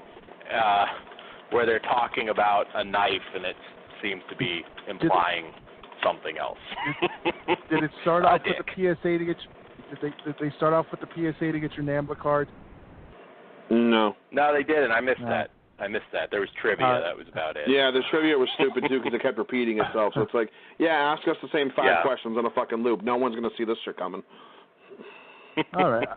where they're talking about a knife, and it seems to be implying something else. Did it start off with the PSA to get? Did they start off with the PSA to get your NAMBLA card? No. No, they didn't. I missed that. There was trivia. That was about it. Yeah, the trivia was stupid, too, because it kept repeating itself. So it's ask us the same 5 questions on a fucking loop. No one's going to see this shit coming. All right.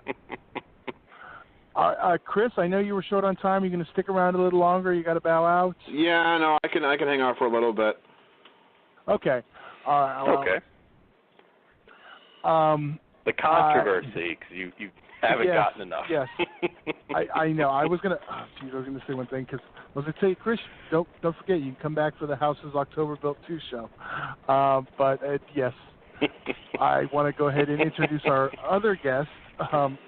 Chris, I know you were short on time. Are you going to stick around a little longer? You got to bow out? Yeah, no, I can hang out for a little bit. Okay. All right. Okay. The controversy, because you haven't gotten enough. Yes, I know. I was gonna say one thing, because I was gonna say, Chris, don't forget, you can come back for the House's October Built 2 show. But yes, I want to go ahead and introduce our other guest, and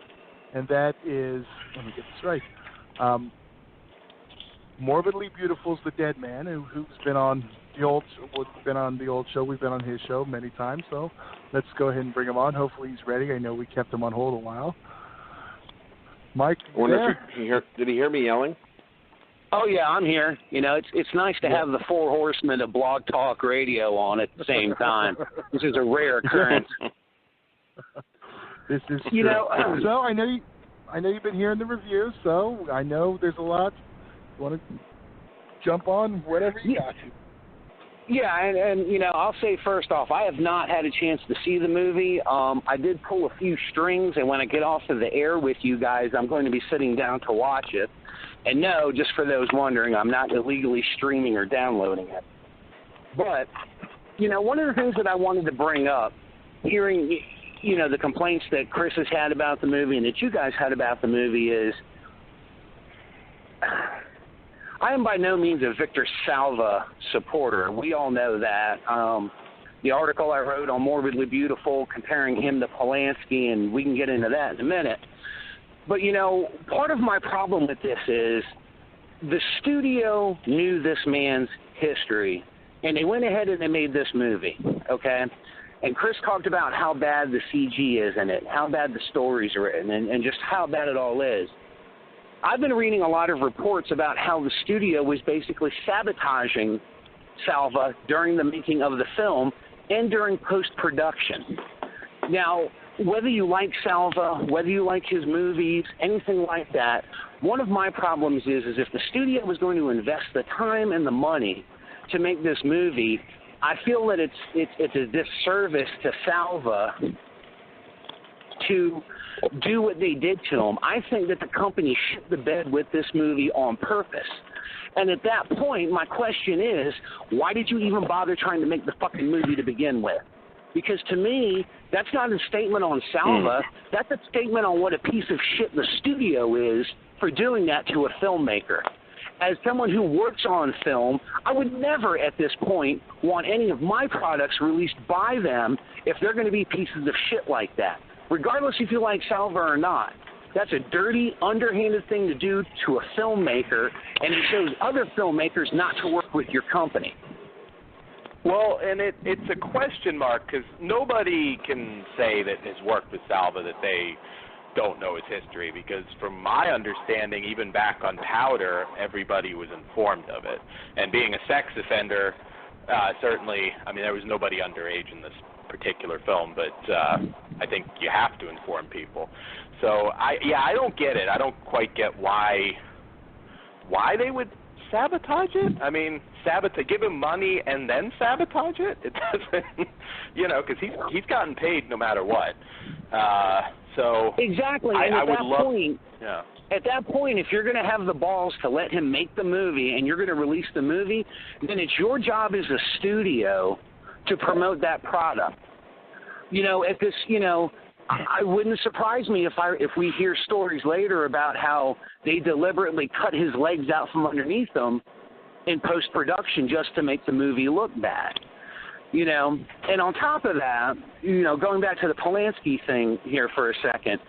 that is, let me get this right. Morbidly Beautiful's the Dead Man, who's been on the old show. We've been on his show many times, so let's go ahead and bring him on. Hopefully he's ready. I know we kept him on hold a while. Mike, did he hear me yelling? Oh yeah, I'm here. It's nice to have the 4 horsemen of Blog Talk Radio on at the same time. This is a rare occurrence. This is true. So I know you've been hearing the reviews, so I know there's a lot. You want to jump on whatever you got to. Yeah, and I'll say first off, I have not had a chance to see the movie. I did pull a few strings, and when I get off of the air with you guys, I'm going to be sitting down to watch it. And no, just for those wondering, I'm not illegally streaming or downloading it. But, one of the things that I wanted to bring up, hearing, the complaints that Chris has had about the movie and that you guys had about the movie is, I am by no means a Victor Salva supporter. We all know that. the article I wrote on Morbidly Beautiful comparing him to Polanski, and we can get into that in a minute. But, you know, part of my problem with this is the studio knew this man's history, and they went ahead and they made this movie, okay? And Chris talked about how bad the CG is in it, how bad the story's written, and just how bad it all is. I've been reading a lot of reports about how the studio was basically sabotaging Salva during the making of the film and during post-production. Now, whether you like Salva, whether you like his movies, anything like that, one of my problems is if the studio was going to invest the time and the money to make this movie, I feel that it's a disservice to Salva to do what they did to him. I think that the company shit the bed with this movie on purpose. And at that point, my question is, why did you even bother trying to make the fucking movie to begin with? Because to me, that's not a statement on Salva. That's a statement on what a piece of shit the studio is for doing that to a filmmaker. As someone who works on film, I would never at this point want any of my products released by them if they're going to be pieces of shit like that, regardless if you like Salva or not. That's a dirty, underhanded thing to do to a filmmaker, and it shows other filmmakers not to work with your company. Well, and it's a question mark because nobody can say that has worked with Salva that they don't know his history, because from my understanding, even back on Powder, everybody was informed of it. And being a sex offender, certainly, I mean, there was nobody underage in this particular film, but I think you have to inform people. So, I don't get it. I don't quite get why they would sabotage it. I mean, give him money and then sabotage it? It doesn't, because he's gotten paid no matter what. So exactly. And at that point, if you're going to have the balls to let him make the movie and you're going to release the movie, then it's your job as a studio to promote that product. I wouldn't surprise me if we hear stories later about how they deliberately cut his legs out from underneath him in post-production just to make the movie look bad. And on top of that, going back to the Polanski thing here for a second,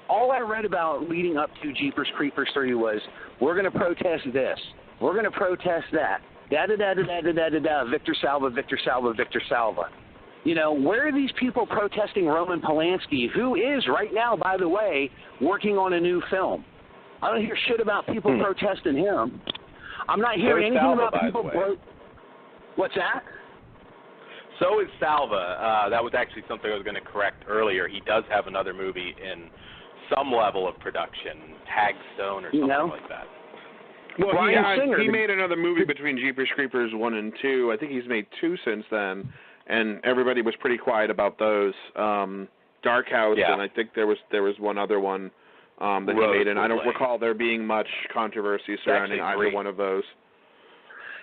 all I read about leading up to Jeepers Creepers 3 was, we're going to protest this, we're going to protest that, da-da-da-da-da-da-da-da, Victor Salva, Victor Salva, Victor Salva. Where are these people protesting Roman Polanski, who is right now, by the way, working on a new film? I don't hear shit about people protesting him. I'm not hearing anything Salva, about people. What's that? So is Salva. That was actually something I was going to correct earlier. He does have another movie in some level of production, Hagstone or something like that. Well, he made another movie between Jeepers Creepers 1 and 2. I think he's made 2 since then, and everybody was pretty quiet about those. Dark House, and I think there was one other one that he made, and I don't recall there being much controversy surrounding either one of those.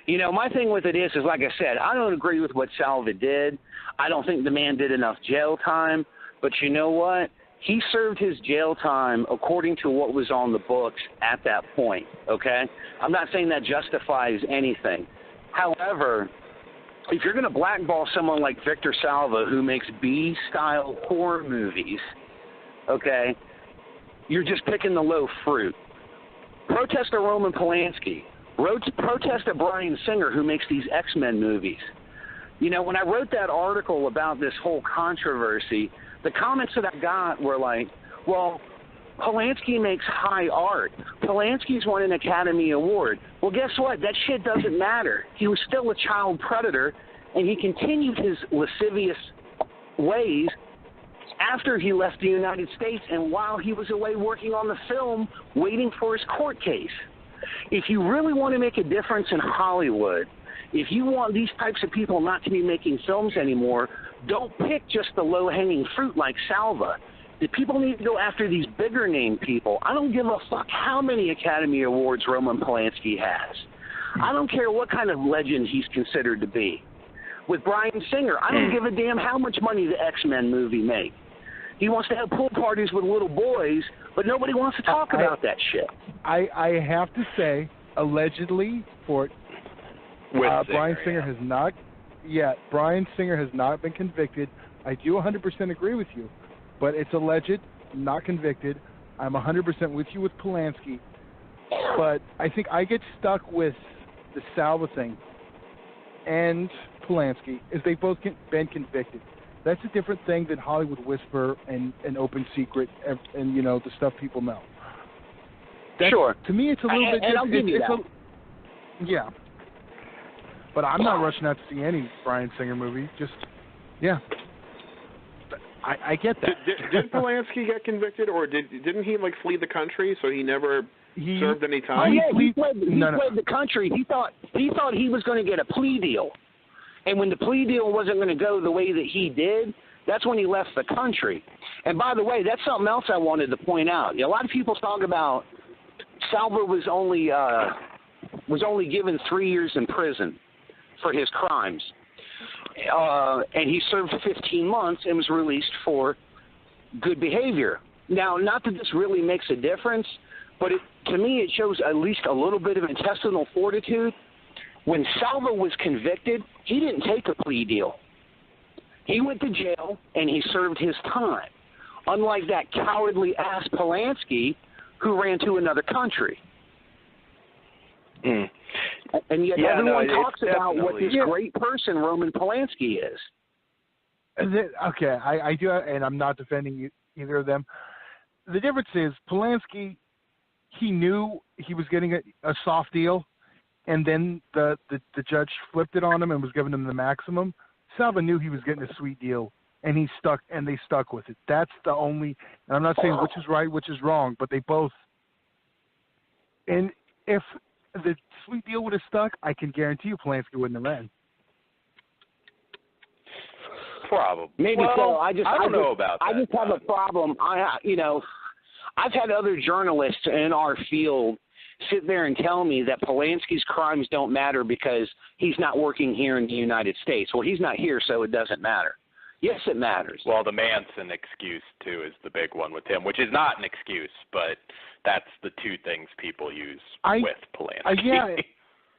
My thing with it is like I said, I don't agree with what Salva did. I don't think the man did enough jail time. But you know what? He served his jail time according to what was on the books at that point, okay? I'm not saying that justifies anything. However, if you're going to blackball someone like Victor Salva, who makes B-style horror movies, okay, you're just picking the low fruit. Protest a Roman Polanski. Protest a Bryan Singer, who makes these X-Men movies. When I wrote that article about this whole controversy, the comments that I got were like, well, Polanski makes high art. Polanski's won an Academy Award. Well, guess what? That shit doesn't matter. He was still a child predator, and he continued his lascivious ways after he left the United States and while he was away working on the film, waiting for his court case. If you really want to make a difference in Hollywood, if you want these types of people not to be making films anymore, don't pick just the low-hanging fruit like Salva. The people need to go after these bigger-name people. I don't give a fuck how many Academy Awards Roman Polanski has. I don't care what kind of legend he's considered to be. With Bryan Singer, I don't give a damn how much money the X-Men movie made. He wants to have pool parties with little boys, but nobody wants to talk about that shit. I have to say, allegedly, Bryan Singer has not Yeah, Bryan Singer has not been convicted. I do 100% agree with you, but it's alleged, not convicted. I'm 100% with you with Polanski, but I think I get stuck with the Salva thing and Polanski, is they both been convicted. That's a different thing than Hollywood Whisper and Open Secret and the stuff people know. Sure. To me, it's a little bit different. And I'll give you that. Yeah. But I'm not rushing out to see any Bryan Singer movie. Just, yeah. I get that. Did Polanski get convicted, or didn't he flee the country, so he never served any time? Oh yeah, he fled the country. He thought he was going to get a plea deal, and when the plea deal wasn't going to go the way that he did, that's when he left the country. And by the way, that's something else I wanted to point out. A lot of people talk about Salva was only given 3 years in prison for his crimes. And he served 15 months and was released for good behavior. Now, not that this really makes a difference, but to me it shows at least a little bit of intestinal fortitude. When Salva was convicted, he didn't take a plea deal. He went to jail and he served his time, unlike that cowardly-ass Polanski who ran to another country. Mm. And yet everyone talks about what this great person Roman Polanski is. Okay, I do, and I'm not defending either of them. The difference is Polanski, he knew he was getting a soft deal, and then the judge flipped it on him and was giving him the maximum. Salva knew he was getting a sweet deal, and they stuck with it. That's the only, and I'm not saying which is right, which is wrong, but they both. And if the sweet deal would have stuck, I can guarantee you Polanski wouldn't have ran. Probably. Maybe well, so. I don't know about that. I just have a problem. I've had other journalists in our field sit there and tell me that Polanski's crimes don't matter because he's not working here in the United States. Well, he's not here, so it doesn't matter. Yes, it matters. Well, the Manson excuse, too, is the big one with him, which is not an excuse, but that's the two things people use with Polanski. Yeah,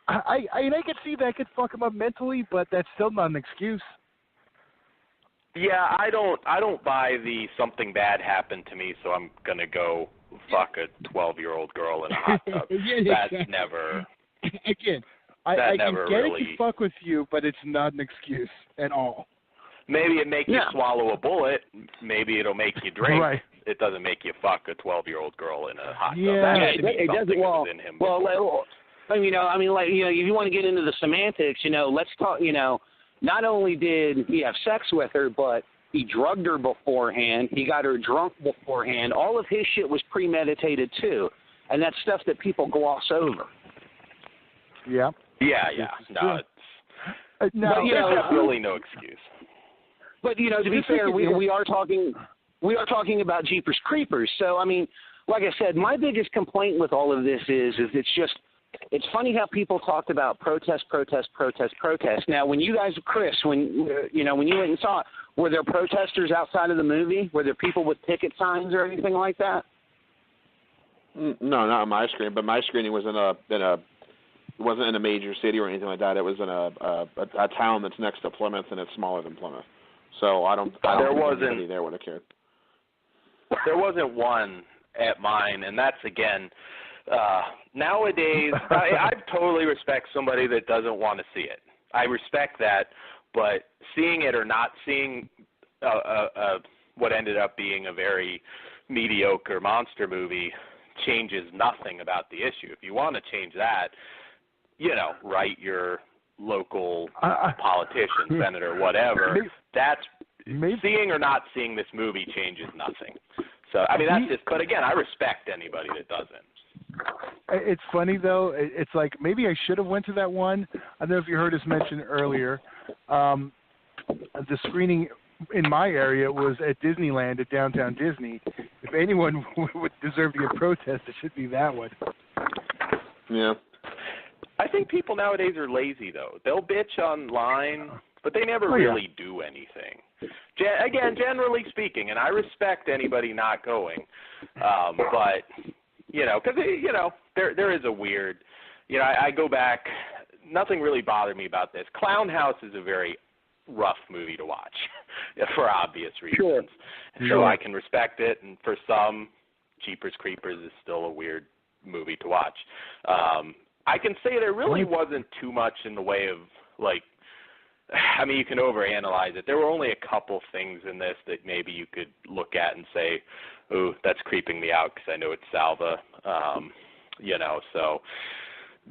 I can see that could fuck him up mentally, but that's still not an excuse. Yeah, I don't buy the something bad happened to me, so I'm gonna go fuck a 12-year-old girl in a hot tub. That's never. Again, I can get it to fuck with you, but it's not an excuse at all. Maybe it make you swallow a bullet. Maybe it'll make you drink. Right. It doesn't make you fuck a 12-year-old girl in a hot tub. It doesn't. Well, if you want to get into the semantics, let's talk. Not only did he have sex with her, but he drugged her beforehand. He got her drunk beforehand. All of his shit was premeditated too, and that's stuff that people gloss over. Yeah. Yeah. No, it's there's really no excuse. But to be fair, we are talking about Jeepers Creepers. So like I said, my biggest complaint with all of this is it's funny how people talked about protest. Now, when you guys, Chris, when you went and saw it, were there protesters outside of the movie? Were there people with picket signs or anything like that? No, not on my screen. But my screening was it wasn't in a major city or anything like that. It was in a town that's next to Plymouth, and it's smaller than Plymouth. So I don't think anybody there would have cared. There wasn't one at mine, and that's again. Nowadays, I totally respect somebody that doesn't want to see it. I respect that, but seeing it or not seeing what ended up being a very mediocre monster movie changes nothing about the issue. If you want to change that, write your local politician, senator, whatever. Seeing or not seeing this movie changes nothing. So, that's just, but again, I respect anybody that doesn't. It's funny though. It's like maybe I should have went to that one. I don't know if you heard us mention earlier. The screening in my area was at Disneyland at Downtown Disney. If anyone would deserve to get protest, it should be that one. Yeah. I think people nowadays are lazy though. They'll bitch online, but they never really do anything. Again, generally speaking, and I respect anybody not going, but. Because there is a weird. I go back nothing really bothered me about this. Clown House is a very rough movie to watch for obvious reasons. So I can respect it, and for some, Jeepers Creepers is still a weird movie to watch. I can say there really wasn't too much in the way of, like, I mean, you can overanalyze it. There were only a couple things in this that maybe you could look at and say, "Ooh, that's creeping me out," because I know it's Salva, you know. So,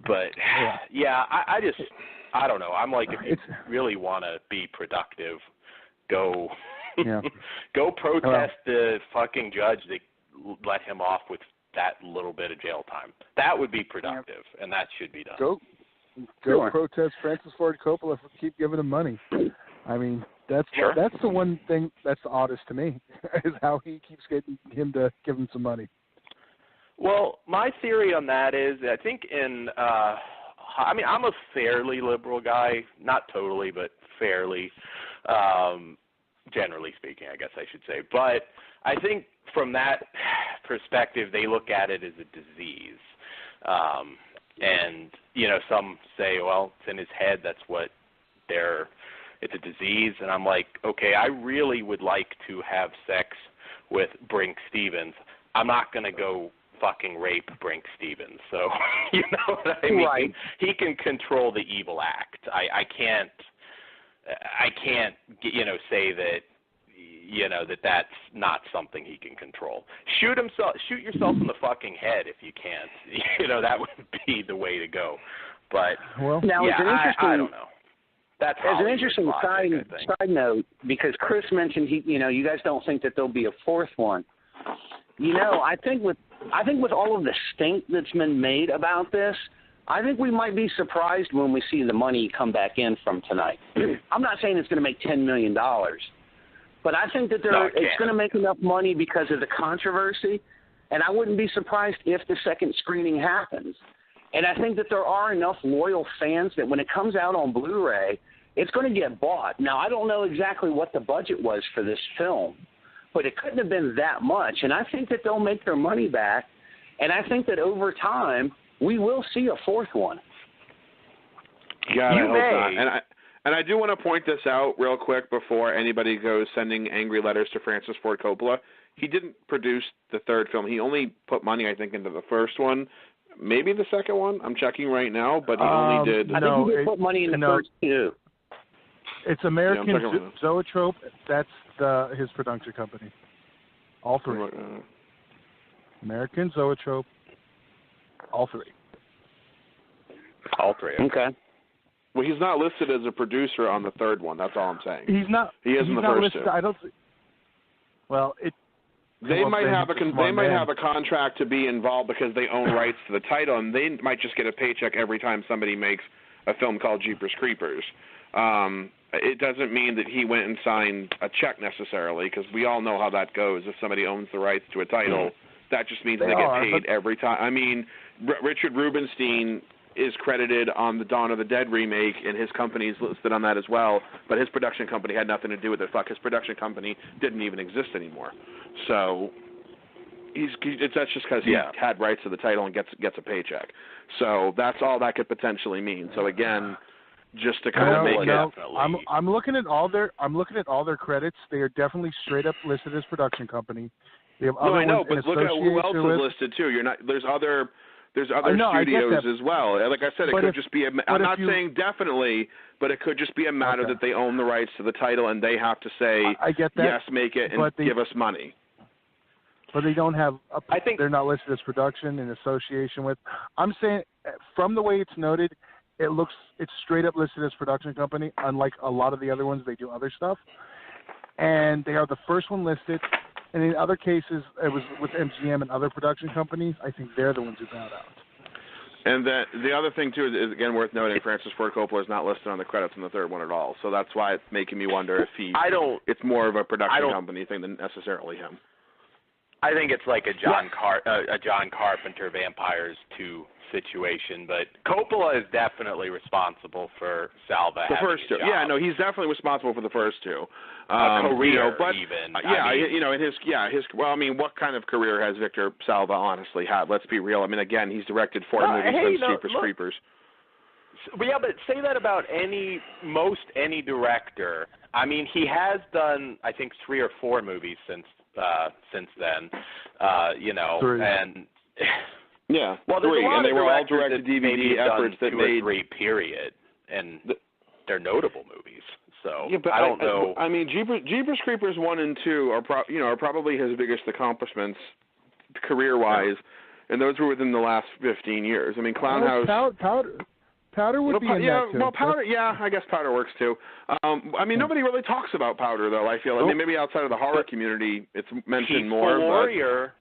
but yeah, I don't know. I'm like, if you really want to be productive, go go protest the fucking judge that let him off with that little bit of jail time. That would be productive, and that should be done. Go protest Francis Ford Coppola for keep giving him money. I mean, that's the one thing that's the oddest to me is how he keeps getting him to give him some money. Well, my theory on that is, I think I mean, I'm a fairly liberal guy, not totally, but fairly, generally speaking, I guess I should say. But I think from that perspective, they look at it as a disease. And, you know, some say, well, it's in his head, that's what it's a disease. And I'm like, okay, I really would like to have sex with Brink Stevens. I'm not going to go fucking rape Brink Stevens. So, you know what I mean? Right. He can control the evil act. I can't, you know, say that, you know, that's not something he can control. Shoot yourself in the fucking head if you can't. You know, that would be the way to go. But now, yeah, I don't know. That's as an interesting logic, side note, because Chris mentioned you guys don't think that there'll be a fourth one. You know, I think with all of the stink that's been made about this, I think we might be surprised when we see the money come back in from tonight. I'm not saying it's going to make $10 million, but I think that it's going to make enough money because of the controversy, and I wouldn't be surprised if the second screening happens. And I think that there are enough loyal fans that when it comes out on Blu-ray, it's going to get bought. Now, I don't know exactly what the budget was for this film, but it couldn't have been that much. And I think that they'll make their money back, and I think that over time we will see a fourth one. Yeah, I hope not. And I do want to point this out real quick before anybody goes sending angry letters to Francis Ford Coppola. He didn't produce the third film. He only put money, I think, into the first one, maybe the second one. I'm checking right now, but he only did. I think he did put money in the first two. It's American Zoetrope. That's his production company. All three. American Zoetrope. All three. All three. Okay. Well, he's not listed as a producer on the third one. That's all I'm saying. He's not. He is in the not first listed, two. I don't. Well, They might have a contract to be involved because they own rights to the title, and they might just get a paycheck every time somebody makes a film called Jeepers Creepers. It doesn't mean that he went and signed a check necessarily, because we all know how that goes. If somebody owns the rights to a title, that just means they get paid every time. I mean, Richard Rubenstein is credited on the Dawn of the Dead remake, and his company is listed on that as well, but his production company had nothing to do with it. His production company didn't even exist anymore. So that's just because he had rights to the title and gets a paycheck. So that's all that could potentially mean. So again, just to kind of make it. I'm looking at all their credits. They are definitely straight up listed as production company. They have other I know, ones but look at who else is listed too. There's other studios as well. Like I said, it could just be I'm not saying definitely, but it could just be a matter that they own the rights to the title and they have to say, I get that, yes, make it, and give us money. But they don't have they're not listed as production in association with. I'm saying, from the way it's noted, it's straight up listed as production company, unlike a lot of the other ones. They do other stuff. And they are the first one listed. And in other cases, it was with MGM and other production companies. I think they're the ones who bowed out. And the other thing, too, is again worth noting, Francis Ford Coppola is not listed on the credits in the third one at all. So that's why it's making me wonder if it's more of a production company thing than necessarily him. I think it's like a John Carpenter Vampires 2 situation, but Coppola is definitely responsible for Salva. The first two, he's definitely responsible for the first two. Career, what kind of career has Victor Salva honestly had? Let's be real. I mean, again, he's directed 4 movies since Jeepers Creepers. but say that about most any director. I mean, he has done, I think, 3 or 4 movies since then. You know, 3. and yeah, well, there's 3, a lot and they of were all directors that direct-to-DVD maybe have efforts done that 2 or made 3 period, and they're notable movies. So yeah, but I don't know. I mean, Jeepers Creepers 1 and 2 are probably his biggest accomplishments career-wise, and those were within the last 15 years. I mean, Clownhouse. Powder would be in that too. Well, Powder, yeah, I guess Powder works too. I mean, nobody really talks about Powder, though, I feel. I mean, maybe outside of the horror community, it's mentioned more.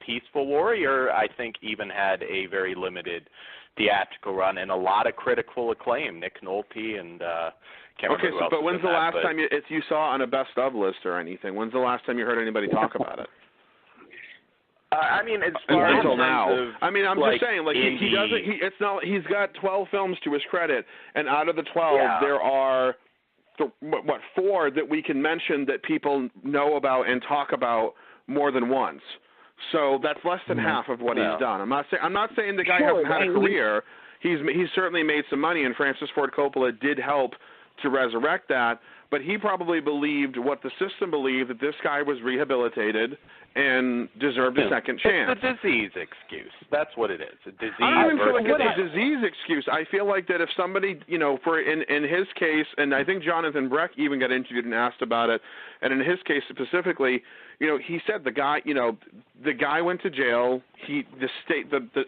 Peaceful Warrior, I think, even had a very limited theatrical run and a lot of critical acclaim. Nick Nolte and can't remember who else but was when's the last time you saw on a best of list or anything? When's the last time you heard anybody talk about it? I mean, as far until as now. I mean, I'm like, just saying, like he doesn't. It's not. He's got 12 films to his credit, and out of the 12, there are 4 that we can mention that people know about and talk about more than once. So that's less than half of what he's done. I'm not saying the guy hasn't had a career. He's certainly made some money, and Francis Ford Coppola did help to resurrect that. But he probably believed what the system believed, that this guy was rehabilitated and deserved a second chance. It's a disease excuse. That's what it is. A disease. I don't even feel like it's a disease excuse. I feel like that if somebody, you know, in his case, and I think Jonathan Breck even got interviewed and asked about it, and in his case specifically, you know, he said the guy went to jail.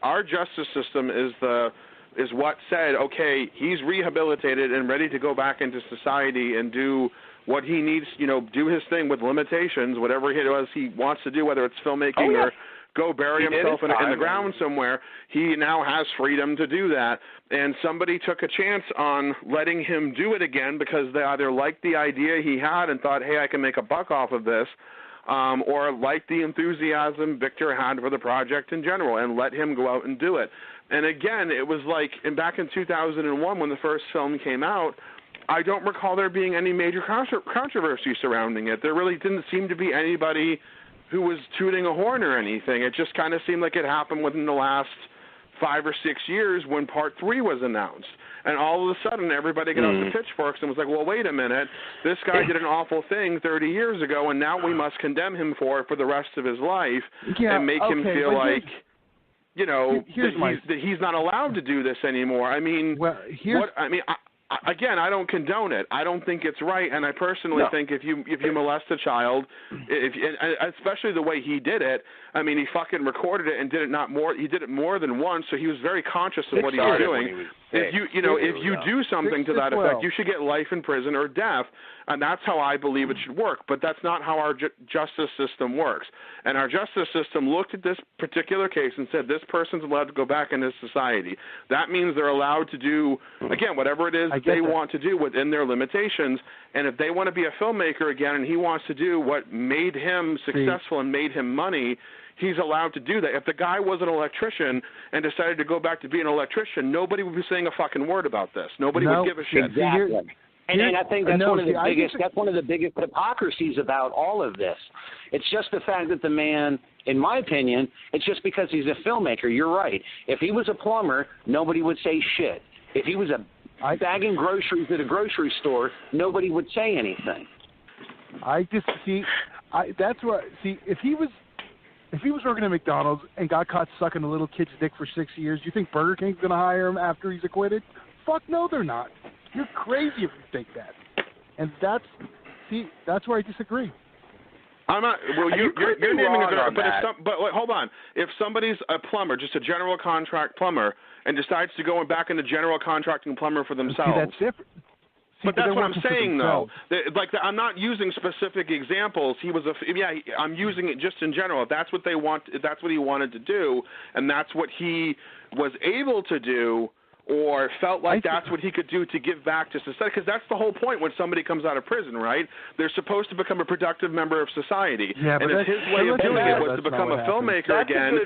Our justice system is what said, okay, he's rehabilitated and ready to go back into society and do what he needs, you know, do his thing with limitations, whatever it was he wants to do, whether it's filmmaking or go bury himself in the ground somewhere. He now has freedom to do that. And somebody took a chance on letting him do it again because they either liked the idea he had and thought, hey, I can make a buck off of this, or liked the enthusiasm Victor had for the project in general and let him go out and do it. And again, it was like, and back in 2001 when the first film came out, I don't recall there being any major controversy surrounding it. There really didn't seem to be anybody who was tooting a horn or anything. It just kind of seemed like it happened within the last 5 or 6 years when Part 3 was announced. And all of a sudden, everybody got out the pitchforks and was like, well, wait a minute. This guy did an awful thing 30 years ago, and now we must condemn him for it for the rest of his life and make him feel like, you know, that he's not allowed to do this anymore. I mean, again, I don't condone it. I don't think it's right, and I personally think if you molest a child, especially the way he did it, I mean, he fucking recorded it and did it He did it more than once, so he was very conscious of what he was doing. If you do something to that effect, you should get life in prison or death, and that's how I believe it should work. But that's not how our justice system works. And our justice system looked at this particular case and said this person's allowed to go back into society. That means they're allowed to do, again, whatever it is they want to do within their limitations. And if they want to be a filmmaker again and he wants to do what made him successful and made him money, he's allowed to do that. If the guy was an electrician and decided to go back to being an electrician, nobody would be saying a fucking word about this. Nobody would give a shit. Exactly. And I think that's one of the biggest hypocrisies about all of this. It's just the fact that the man, in my opinion, it's just because he's a filmmaker. You're right. If he was a plumber, nobody would say shit. If he was bagging groceries at a grocery store, nobody would say anything. If he was working at McDonald's and got caught sucking a little kid's dick for 6 years, do you think Burger King's going to hire him after he's acquitted? Fuck no, they're not. You're crazy if you think that. And that's where I disagree. I'm not. Well, you're naming a very. But hold on. If somebody's a plumber, just a general contract plumber, and decides to go back into general contracting plumber for themselves, that's different. But that's what I'm saying, though. I'm not using specific examples. I'm using it just in general. If that's what they want, if that's what he wanted to do, and that's what he was able to do, or felt like that's what he could do to give back to society, because that's the whole point when somebody comes out of prison, right? They're supposed to become a productive member of society. Yeah, and if his way of doing it was to become a filmmaker again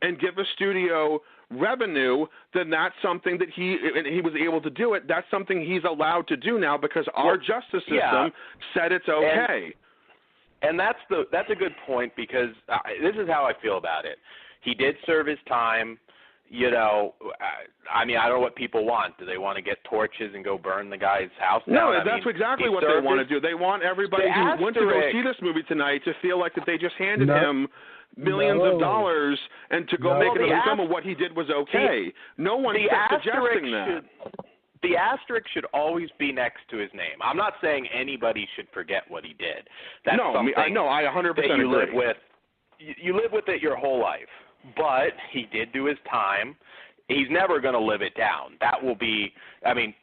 and give a studio revenue, then that's something that he was able to do it. That's something he's allowed to do now because our justice system said it's okay. And that's a good point because this is how I feel about it. He did serve his time. you know, I mean, I don't know what people want. Do they want to get torches and go burn the guy's house down? No, I that's mean, exactly what they want to do. They want everybody who went to go see this movie tonight to feel like that they just handed him millions of dollars and to go make another film of what he did was okay. No one's suggesting that. The asterisk should always be next to his name. I'm not saying anybody should forget what he did. That's something I 100% that you agree. live with. You live with it your whole life. But he did do his time. He's never going to live it down. That will be, I mean,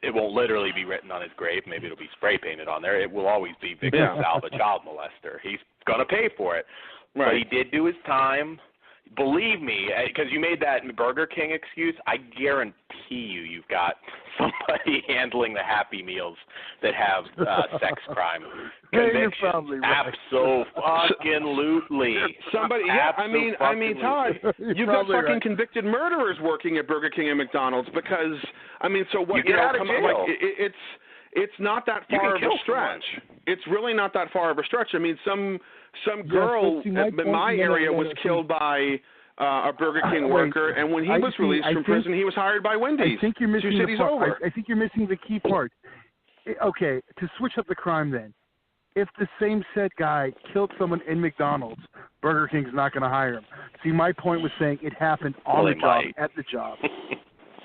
it won't literally be written on his grave. Maybe it'll be spray painted on there. It will always be Victor Salva, child molester. He's going to pay for it. Right. But he did do his time. Believe me, because you made that Burger King excuse, I guarantee you've got somebody handling the Happy Meals that have sex crime convictions. You're probably right. Absolutely. Somebody, I mean, Todd, you've got fucking convicted murderers working at Burger King and McDonald's because, I mean, so what? It's not that far of a stretch. It's really not that far of a stretch. I mean, some girl in my area was killed by a Burger King worker, and when he was released from prison, he was hired by Wendy's. I think you're missing 2 cities over. I think you're missing the key part. Okay, to switch up the crime then, if the same said guy killed someone in McDonald's, Burger King's not going to hire him. See, my point was saying it happened on the job, at the job.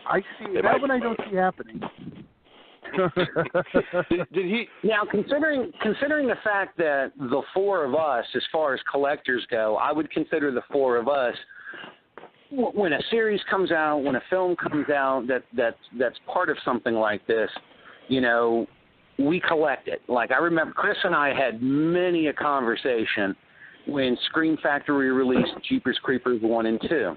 I see that one I don't see happening. Did he? Now, considering the fact that the four of us, as far as collectors go, I would consider the four of us. When a series comes out, when a film comes out that's part of something like this, you know, we collect it. Like I remember, Chris and I had many a conversation when Scream Factory released Jeepers Creepers 1 and 2.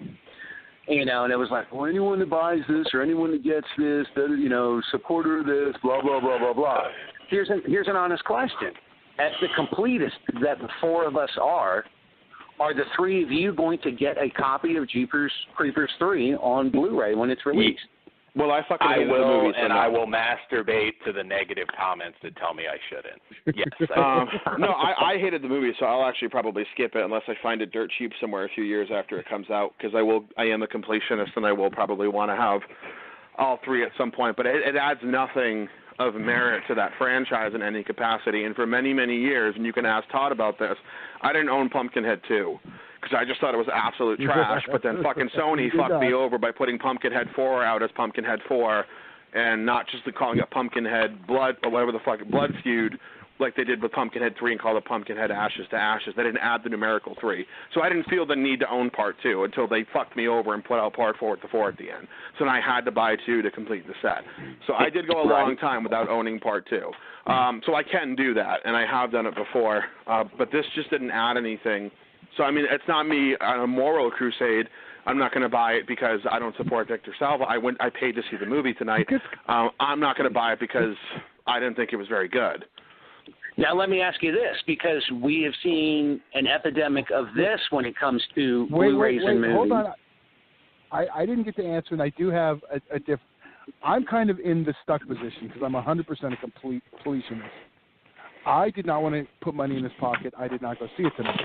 You know, and it was like, well, anyone that buys this or anyone that gets this, you know, supporter of this, blah, blah, blah, blah, blah. Here's an honest question. As the completest that the four of us are the three of you going to get a copy of Jeepers Creepers 3 on Blu-ray when it's released? Well, I will, the movie, and I will masturbate to the negative comments that tell me I shouldn't. Yes. No, I hated the movie, so I'll actually probably skip it unless I find it dirt cheap somewhere a few years after it comes out, because I am a completionist, and I will probably want to have all three at some point. But it adds nothing of merit to that franchise in any capacity. And for many, many years, and you can ask Todd about this, I didn't own Pumpkinhead 2. Because I just thought it was absolute trash, but then fucking Sony fucked me over by putting Pumpkinhead 4 out as Pumpkinhead 4, and not just calling it Pumpkinhead Blood, or whatever the fuck, Blood Feud, like they did with Pumpkinhead 3 and called it Pumpkinhead Ashes to Ashes. They didn't add the numerical 3. So I didn't feel the need to own Part 2 until they fucked me over and put out Part 4 with the 4 at the end. So then I had to buy 2 to complete the set. So I did go a long time without owning Part 2. So I can do that, and I have done it before, but this just didn't add anything. So, I mean, it's not me on a moral crusade. I'm not going to buy it because I don't support Victor Salva. I paid to see the movie tonight. I'm not going to buy it because I didn't think it was very good. Now, let me ask you this, because we have seen an epidemic of this when it comes to Blu-rays and movies. Hold on. I didn't get to answer, and I do have a different – I'm kind of in the stuck position because I'm 100% a complete completionist. I did not want to put money in his pocket. I did not go see it tonight.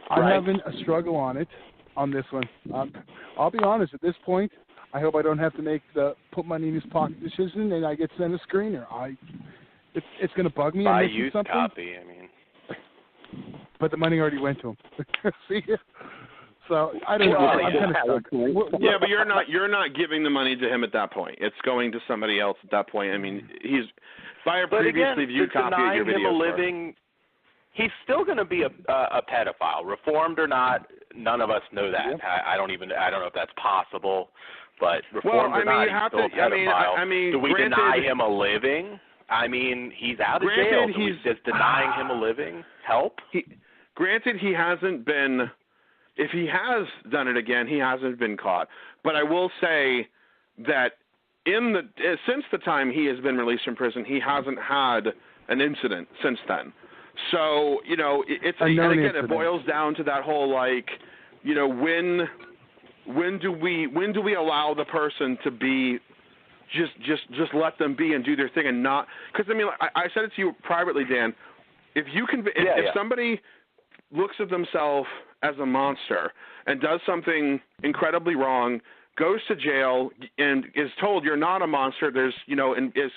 I'm having a struggle on this one. I'll be honest, at this point, I hope I don't have to make the put money in his pocket decision and I get sent a screener. It's going to bug me. Buy I'm missing something. Copy, I mean. But the money already went to him. See? So I don't know. I'm kind of stuck. Yeah, but you're not giving the money to him at that point. It's going to somebody else at that point. I mean, buy a previously viewed copy of your video. He's still going to be a pedophile, reformed or not. None of us know that. Yep. I don't know if that's possible, but reformed or not, he's still a pedophile. Do we deny him a living? I mean, he's out of jail. Does denying him a living help? Granted, he hasn't been. If he has done it again, he hasn't been caught. But I will say that since the time he has been released from prison, he hasn't had an incident since then. So, you know, it boils down to that whole, like, you know, when do we allow the person to be just let them be and do their thing and not, because I mean, I said it to you privately, Dan. If somebody looks at themselves as a monster and does something incredibly wrong, goes to jail, and is told you're not a monster. There's, and is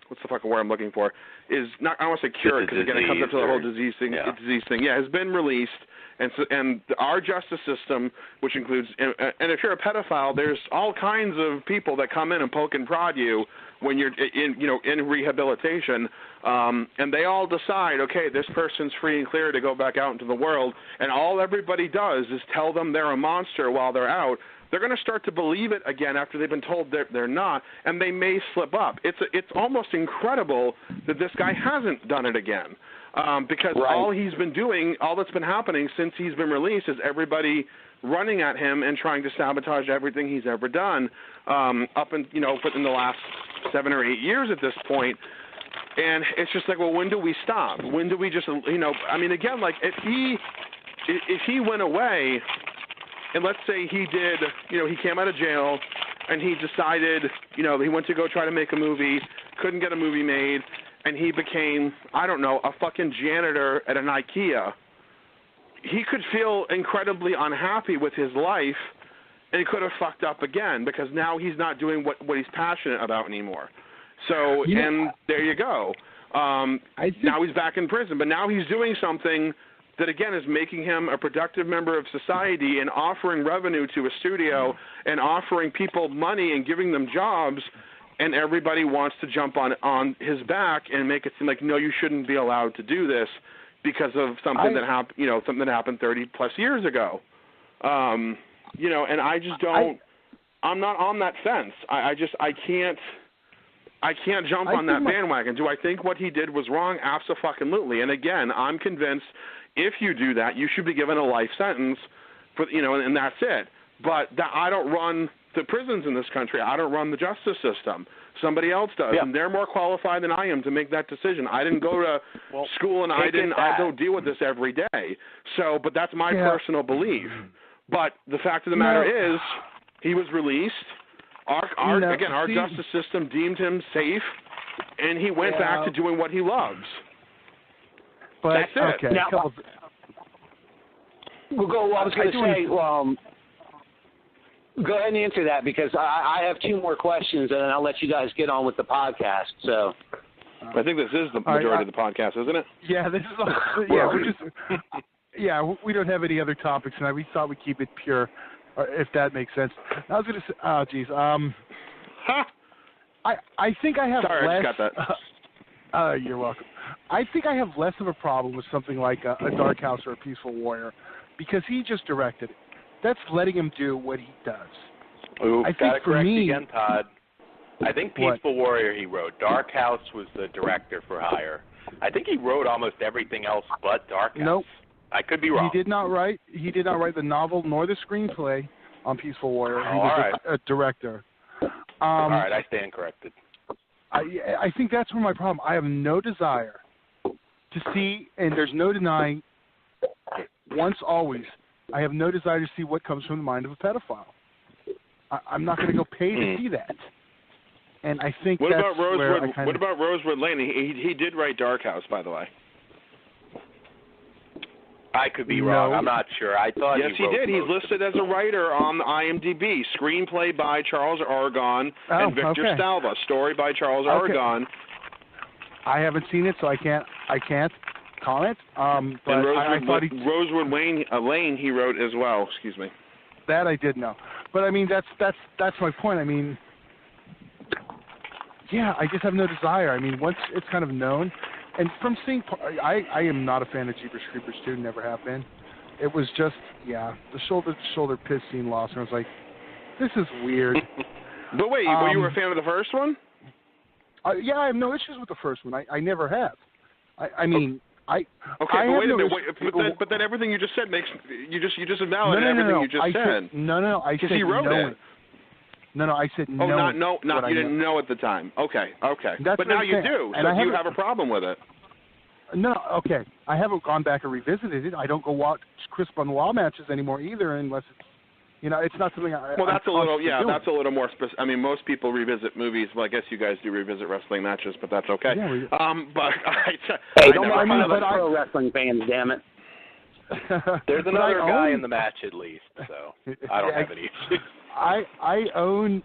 what's the fucking word I'm looking for? Is not, I don't want to say cured, because again it comes up to the whole disease thing. Yeah. Disease thing. Yeah, has been released, and our justice system, which includes, and if you're a pedophile, there's all kinds of people that come in and poke and prod you when you're in rehabilitation, and they all decide, okay, this person's free and clear to go back out into the world, and all everybody does is tell them they're a monster while they're out. They're going to start to believe it again after they've been told they're not, and they may slip up. It's almost incredible that this guy hasn't done it again, because all he's been doing, all that's been happening since he's been released, is everybody running at him and trying to sabotage everything he's ever done, up in within the last 7 or 8 years at this point. And it's just like, well, when do we stop? When do we just, I mean, again, like if he went away. And let's say he did, he came out of jail and he decided, he went to go try to make a movie, couldn't get a movie made, and he became, I don't know, a fucking janitor at an IKEA. He could feel incredibly unhappy with his life, and he could have fucked up again because now he's not doing what he's passionate about anymore. So, and there you go. Now he's back in prison, but now he's doing something that, again, is making him a productive member of society and offering revenue to a studio and offering people money and giving them jobs, and everybody wants to jump on his back and make it seem like, no, you shouldn't be allowed to do this because of something that happened, something that happened 30-plus years ago. And I just don't – I'm not on that fence. I can't jump on that bandwagon. Do I think what he did was wrong? Abso-fucking-lutely. And, again, I'm convinced – if you do that, you should be given a life sentence, and that's it. But I don't run the prisons in this country. I don't run the justice system. Somebody else does, and they're more qualified than I am to make that decision. I didn't go to school, and I don't deal with this every day. So, but that's my personal belief. But the fact of the matter is, he was released. Our justice system deemed him safe, and he went back to doing what he loves. But, that's it. Okay. Now, I was going to say, go ahead and answer that, because I have 2 more questions, and then I'll let you guys get on with the podcast. So, I think this is the majority of the podcast, isn't it? Yeah, this is. We don't have any other topics tonight. We thought we'd keep it pure, if that makes sense. I was going to say, I think I have Sorry, less. I just got that. You're welcome. I think I have less of a problem with something like a Dark House or a Peaceful Warrior, because he just directed it. That's letting him do what he does. Ooh, I think gotta for correct me, again, Todd. I think Peaceful Warrior he wrote. Dark House was the director for hire. I think he wrote almost everything else but Dark House. Nope. I could be wrong. He did not write the novel nor the screenplay on Peaceful Warrior. He was a director. All right, I stand corrected. I think that's where my problem. I have no desire to see, and there's no denying, once, always, I have no desire to see what comes from the mind of a pedophile. I'm not going to go pay to see that. And I think what that's about Rosewood? where What about Rosewood Lane? He did write Dark House, by the way. I could be wrong. I'm not sure. I thought yes, he did. He's listed as a writer on the IMDb. Screenplay by Charles Aragon and Victor Stalva. Story by Charles Aragon. I haven't seen it, so I can't comment. But and Rosewood Lane he wrote as well. Excuse me. That I did know. But I mean, that's my point. I mean, yeah, I just have no desire. I mean, once it's kind of known. And from seeing, I am not a fan of Jeepers Creepers 2, never have been. It was just, the shoulder piss scene lost, and I was like, this is weird. But wait, were you a fan of the first one? Yeah, I have no issues with the first one. I never have. I mean, Okay, but wait a minute. But then everything you just said makes you just invalidated everything you just said. I said he wrote it. No, I said no. You didn't know at the time. Okay. But now you do. So do you have a problem with it? No, okay. I haven't gone back and revisited it. I don't go watch Crisp on the Wall matches anymore either, unless it's, it's not something I. Well, that's I'm a little, doing. that's a little more specific. I mean, most people revisit movies. Well, I guess you guys do revisit wrestling matches, but that's okay. Yeah, but don't make fun of us pro wrestling fans, damn it. There's another guy in the match at least, so I don't have any issues. I own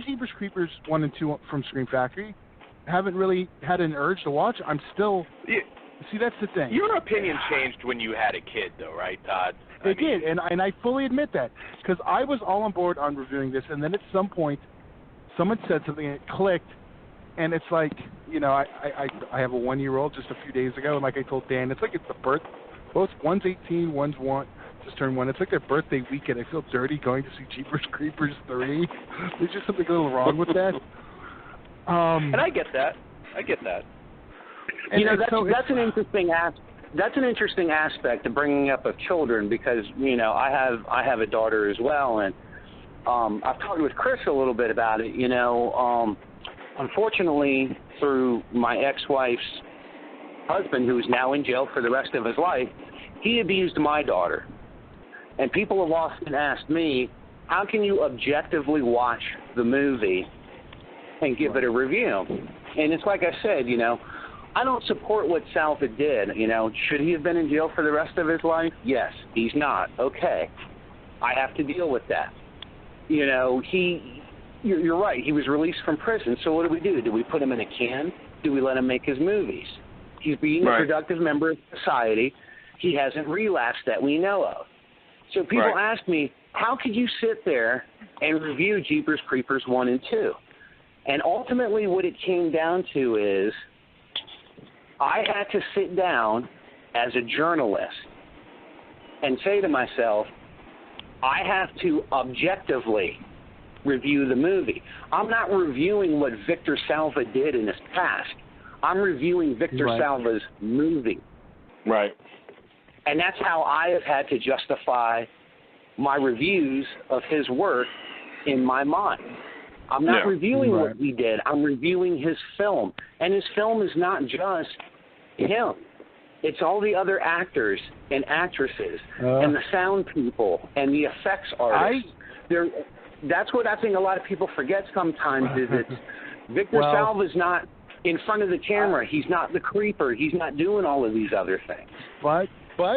Jeepers Creepers 1 and 2 from Scream Factory. Haven't really had an urge to watch. I'm still. See, that's the thing. Your opinion changed when you had a kid, though, right, Todd? It did, and I fully admit that, because I was all on board on reviewing this, and then at some point, someone said something, and it clicked, and it's like, you know, I have a 1-year-old just a few days ago, and like I told Dan, it's like it's the birth. Both one's 18, one's just turned 1. It's like their birthday weekend. I feel dirty going to see Jeepers Creepers 3. There's just something a little wrong with that. And I get that. You know, that's an interesting That's an interesting aspect of bringing up of children, because you know I have a daughter as well, and I've talked with Chris a little bit about it. You know, unfortunately, through my ex-wife's husband, who is now in jail for the rest of his life, he abused my daughter, and people have often asked me, how can you objectively watch the movie and give it a review? And it's like I said, you know, I don't support what Salva did. You know, should he have been in jail for the rest of his life? Yes. He's not. Okay. I have to deal with that. You know, you're right. He was released from prison. So what do? Do we put him in a can? Do we let him make his movies? He's being a productive member of society. He hasn't relapsed that we know of. So people ask me, how could you sit there and review Jeepers Creepers 1 and 2? And ultimately what it came down to is, I had to sit down as a journalist and say to myself, I have to objectively review the movie. I'm not reviewing what Victor Salva did in his past. I'm reviewing Victor Salva's movie. Right. And that's how I have had to justify my reviews of his work in my mind. I'm not reviewing what he did. I'm reviewing his film. And his film is not just him. It's all the other actors and actresses and the sound people and the effects artists. That's what I think a lot of people forget sometimes is it's Victor Salva's not in front of the camera. He's not the creeper. He's not doing all of these other things. But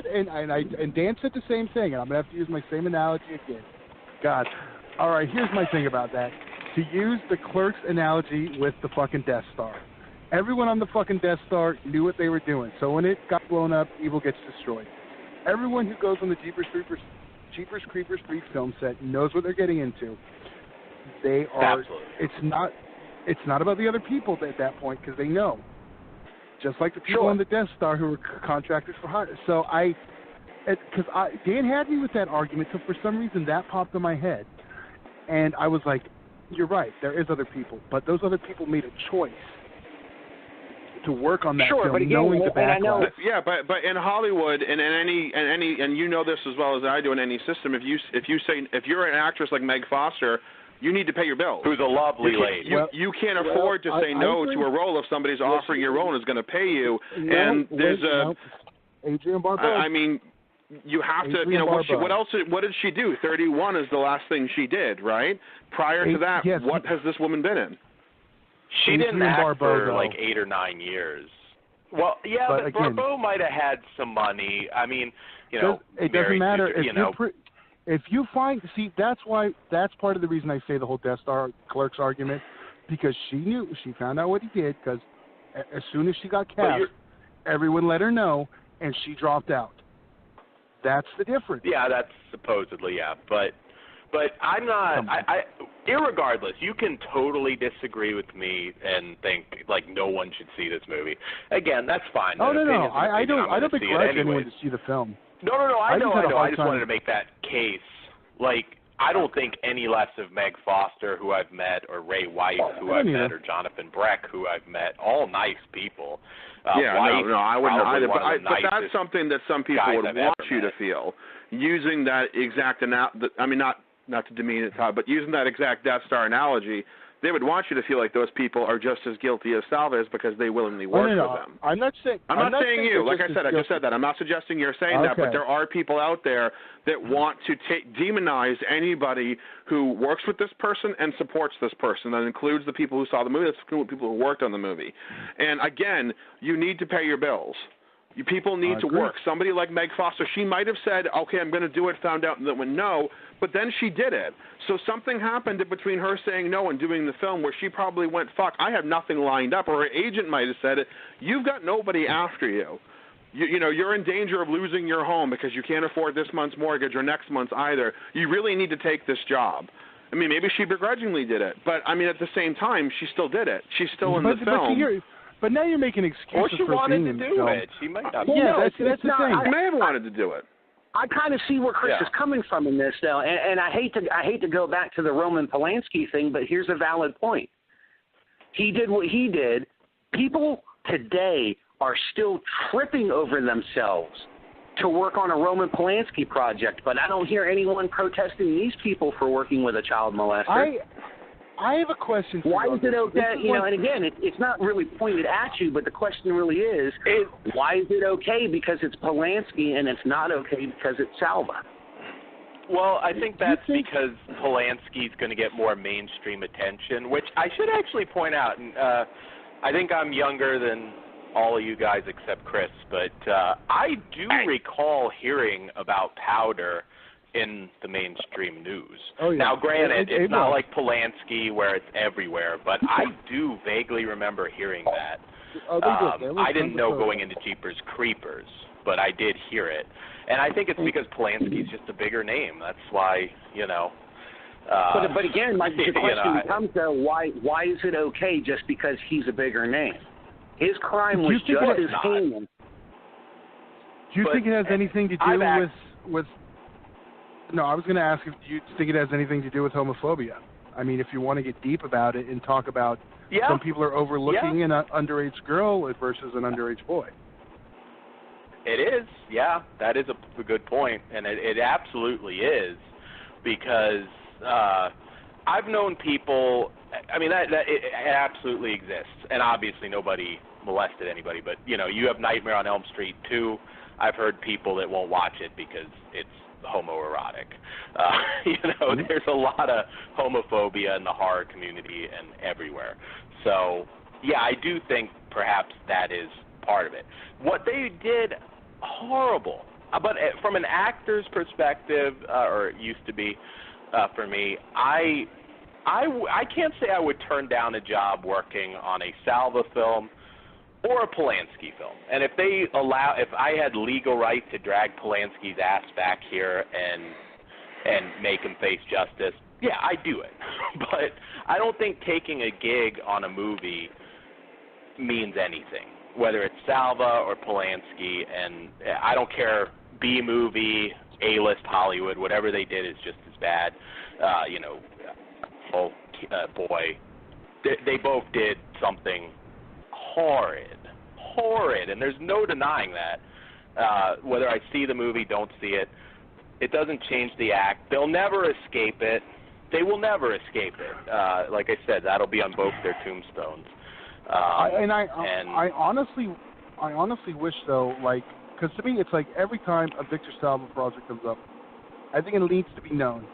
Dan said the same thing, and I'm going to have to use my same analogy again. God. All right, here's my thing about that. To use the Clerks analogy with the fucking Death Star. Everyone on the fucking Death Star knew what they were doing. So when it got blown up, evil gets destroyed. Everyone who goes on the Jeepers Creepers 3 film set knows what they're getting into. They are. Absolutely. It's not about the other people at that point, because they know. Just like the people on the Death Star who were contractors for hire. So Dan had me with that argument. So for some reason that popped in my head, and I was like, you're right. There is other people, but those other people made a choice to work on that film, but again, knowing the backlash. But in Hollywood and and you know this as well as I do in any system, if you're an actress like Meg Foster, you need to pay your bills. Who's a lovely lady. You can't afford to say no to a role if somebody's offering your role and is going to pay you. Adrienne Barbeau. I mean, you have to. You know what did she do? 31 is the last thing she did, right? Prior to that, what has this woman been in? She didn't act for like 8 or 9 years. Well, yeah, but Barbeau might have had some money. I mean, you know, it doesn't matter if you find. See, that's part of the reason I say the whole Death Star Clerks argument, because she found out what he did, because as soon as she got cast, everyone let her know, and she dropped out. That's the difference. Yeah, that's supposedly, but I'm not. Irregardless, you can totally disagree with me and think like no one should see this movie. Again, that's fine. Oh no, I don't begrudge anyone to see the film. No. I know. I just wanted to make that case. Like, I don't think any less of Meg Foster, who I've met, or Ray Weiss, who I've met, or Jonathan Breck, who I've met. All nice people. I wouldn't either. But that's something that some people would want you to feel. Using that exact not to demean it, Todd, but using that exact Death Star analogy, they would want you to feel like those people are just as guilty as Salva is because they willingly work with them. I'm not saying you. Like I said, I just said that. I'm not suggesting you're saying that, but there are people out there that want to demonize anybody who works with this person and supports this person. That includes the people who saw the movie. That's includes people who worked on the movie. And again, you need to pay your bills. People need to work. Somebody like Meg Foster, she might have said, okay, I'm going to do it, found out that went no, but then she did it. So something happened between her saying no and doing the film where she probably went, fuck, I have nothing lined up. Or her agent might have said it, you've got nobody after you. You know, you're in danger of losing your home because you can't afford this month's mortgage or next month's either. You really need to take this job. I mean, maybe she begrudgingly did it, but, I mean, at the same time, she still did it. She's still in the film. But now you're making excuses for Or she wanted to do it. She might not. That's the thing. She may have wanted to do it. I kind of see where Chris is coming from in this, though, and I hate to go back to the Roman Polanski thing, but here's a valid point. He did what he did. People today are still tripping over themselves to work on a Roman Polanski project, but I don't hear anyone protesting these people for working with a child molester. I have a question for you. Why is it okay? You know, and again, it's not really pointed at you, but the question really is, why is it okay because it's Polanski and it's not okay because it's Salva? Well, I think that's because Polanski's going to get more mainstream attention, which I should actually point out. And I think I'm younger than all of you guys except Chris, but I do recall hearing about Powder in the mainstream news. Oh, yeah. Now, granted, it's not like Polanski where it's everywhere, but I do vaguely remember hearing that. I didn't know going into Jeepers Creepers, but I did hear it. And I think it's because Polanski's just a bigger name. That's why, you know. But again, the question becomes, though, why is it okay just because he's a bigger name? His crime was just as heinous. Do you think it has anything to do with No, I was going to ask if you think it has anything to do with homophobia. I mean, if you want to get deep about it and talk about some people are overlooking an underage girl versus an underage boy. It is, yeah. That is a good point, and it absolutely is, because I've known people. I mean, it absolutely exists, and obviously nobody molested anybody. But you know, you have Nightmare on Elm Street 2. I've heard people that won't watch it because it's homoerotic. You know, there's a lot of homophobia in the horror community and everywhere. So, yeah, I do think perhaps that is part of it. What they did, horrible. But from an actor's perspective, or it used to be for me, I can't say I would turn down a job working on a Salva film or a Polanski film. And if I had legal right to drag Polanski's ass back here and make him face justice, yeah, I'd do it. But I don't think taking a gig on a movie means anything, whether it's Salva or Polanski, and I don't care, B-movie, A-list Hollywood, whatever they did is just as bad. You know, boy, they both did something horrid, and there's no denying that. Whether I see the movie, don't see it, it doesn't change the act. They'll never escape it. They will never escape it. Like I said, that'll be on both their tombstones. I honestly wish, though, like, because to me it's like every time a Victor Salva project comes up, I think it needs to be known.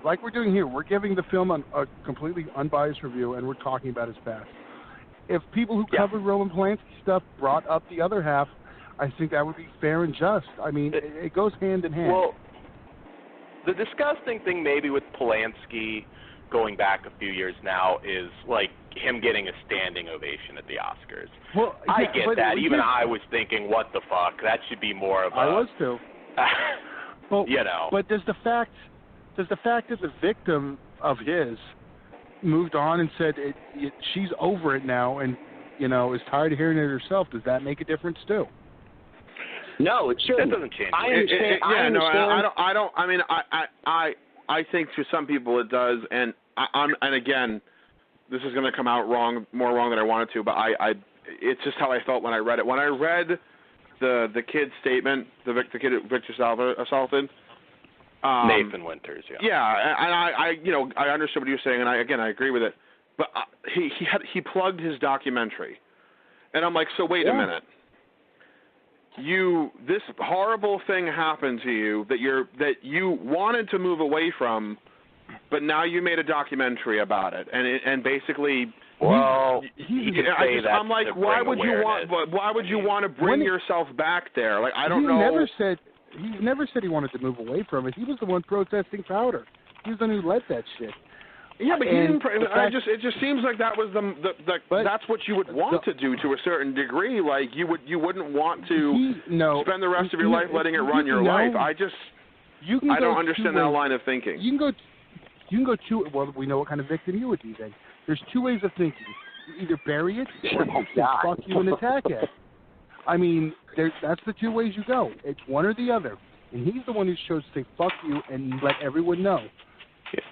Like we're doing here, we're giving the film a completely unbiased review, and we're talking about his past. If people who covered Roman Polanski stuff brought up the other half, I think that would be fair and just. I mean, it goes hand in hand. Well, the disgusting thing maybe with Polanski going back a few years now is like him getting a standing ovation at the Oscars. Well, I get that. Even I was thinking, what the fuck? That should be more of a... I was too. Well, you know. But does the fact that the victim of his moved on and said she's over it now and, you know, is tired of hearing it herself, does that make a difference too? No, it shouldn't. That doesn't change. I understand. I don't. I mean, I think to some people it does, and and again, this is going to come out more wrong than I wanted to, but it's just how I felt when I read it. When I read the kid's statement, the kid Victor Salva assaulted. Nathan Winters, yeah. Yeah, and I understood what he was saying, and I agree with it. But he plugged his documentary, and I'm like, so wait a minute. This horrible thing happened to you that you wanted to move away from, but now you made a documentary about it, and basically. Well, I'm like, why would you want to bring yourself back there? Like, I don't know. He never said he wanted to move away from it. He was the one protesting powder. He was the one who led that shit. Yeah, but he didn't. It just seems like that was that's what you would want to do to a certain degree. Like you wouldn't want to spend the rest of your life letting it run your life. I don't understand that line of thinking. You can go two. Well, we know what kind of victim you would be then. There's two ways of thinking. You either bury it or fuck you and attack it. I mean, that's the two ways you go. It's one or the other. And he's the one who chose to say fuck you and let everyone know.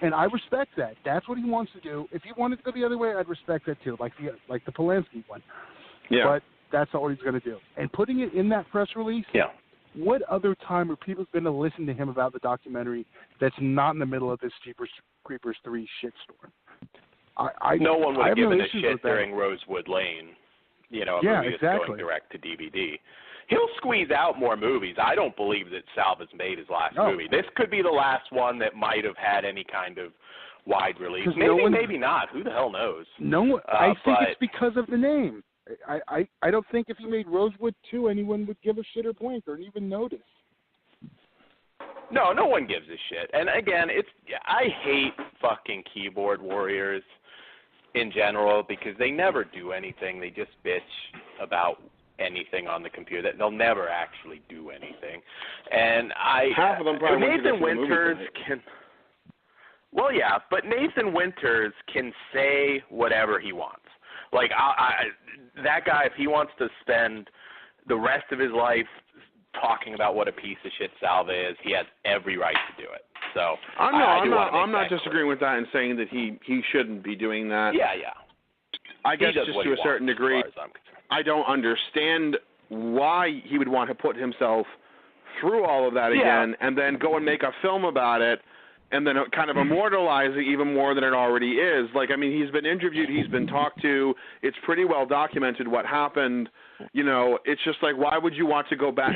And I respect that. That's what he wants to do. If he wanted to go the other way, I'd respect that too, like the Polanski one. Yeah. But that's not what he's going to do. And putting it in that press release, what other time are people going to listen to him about the documentary that's not in the middle of this Jeepers Creepers 3 shitstorm? No one would have given a shit during Rosewood Lane. You know, a movie that's going direct to DVD. He'll squeeze out more movies. I don't believe that Salva's made his last movie. This could be the last one that might have had any kind of wide release. Maybe not. Who the hell knows? I think it's because of the name. I don't think if he made Rosewood 2, anyone would give a shit or blink or even notice. No one gives a shit. And again, I hate fucking keyboard warriors in general because they never do anything. They just bitch about anything on the computer. They'll never actually do anything. And half of them probably Nathan Winters can. Well, yeah, but Nathan Winters can say whatever he wants. Like that guy, if he wants to spend the rest of his life talking about what a piece of shit Salva is, he has every right to do it. So I'm not disagreeing with that and saying that he shouldn't be doing that. Yeah. I guess just to a certain degree, I don't understand why he would want to put himself through all of that again and then go and make a film about it and then kind of immortalize it even more than it already is. Like, I mean, he's been interviewed, he's been talked to, it's pretty well documented what happened. You know, it's just like, why would you want to go back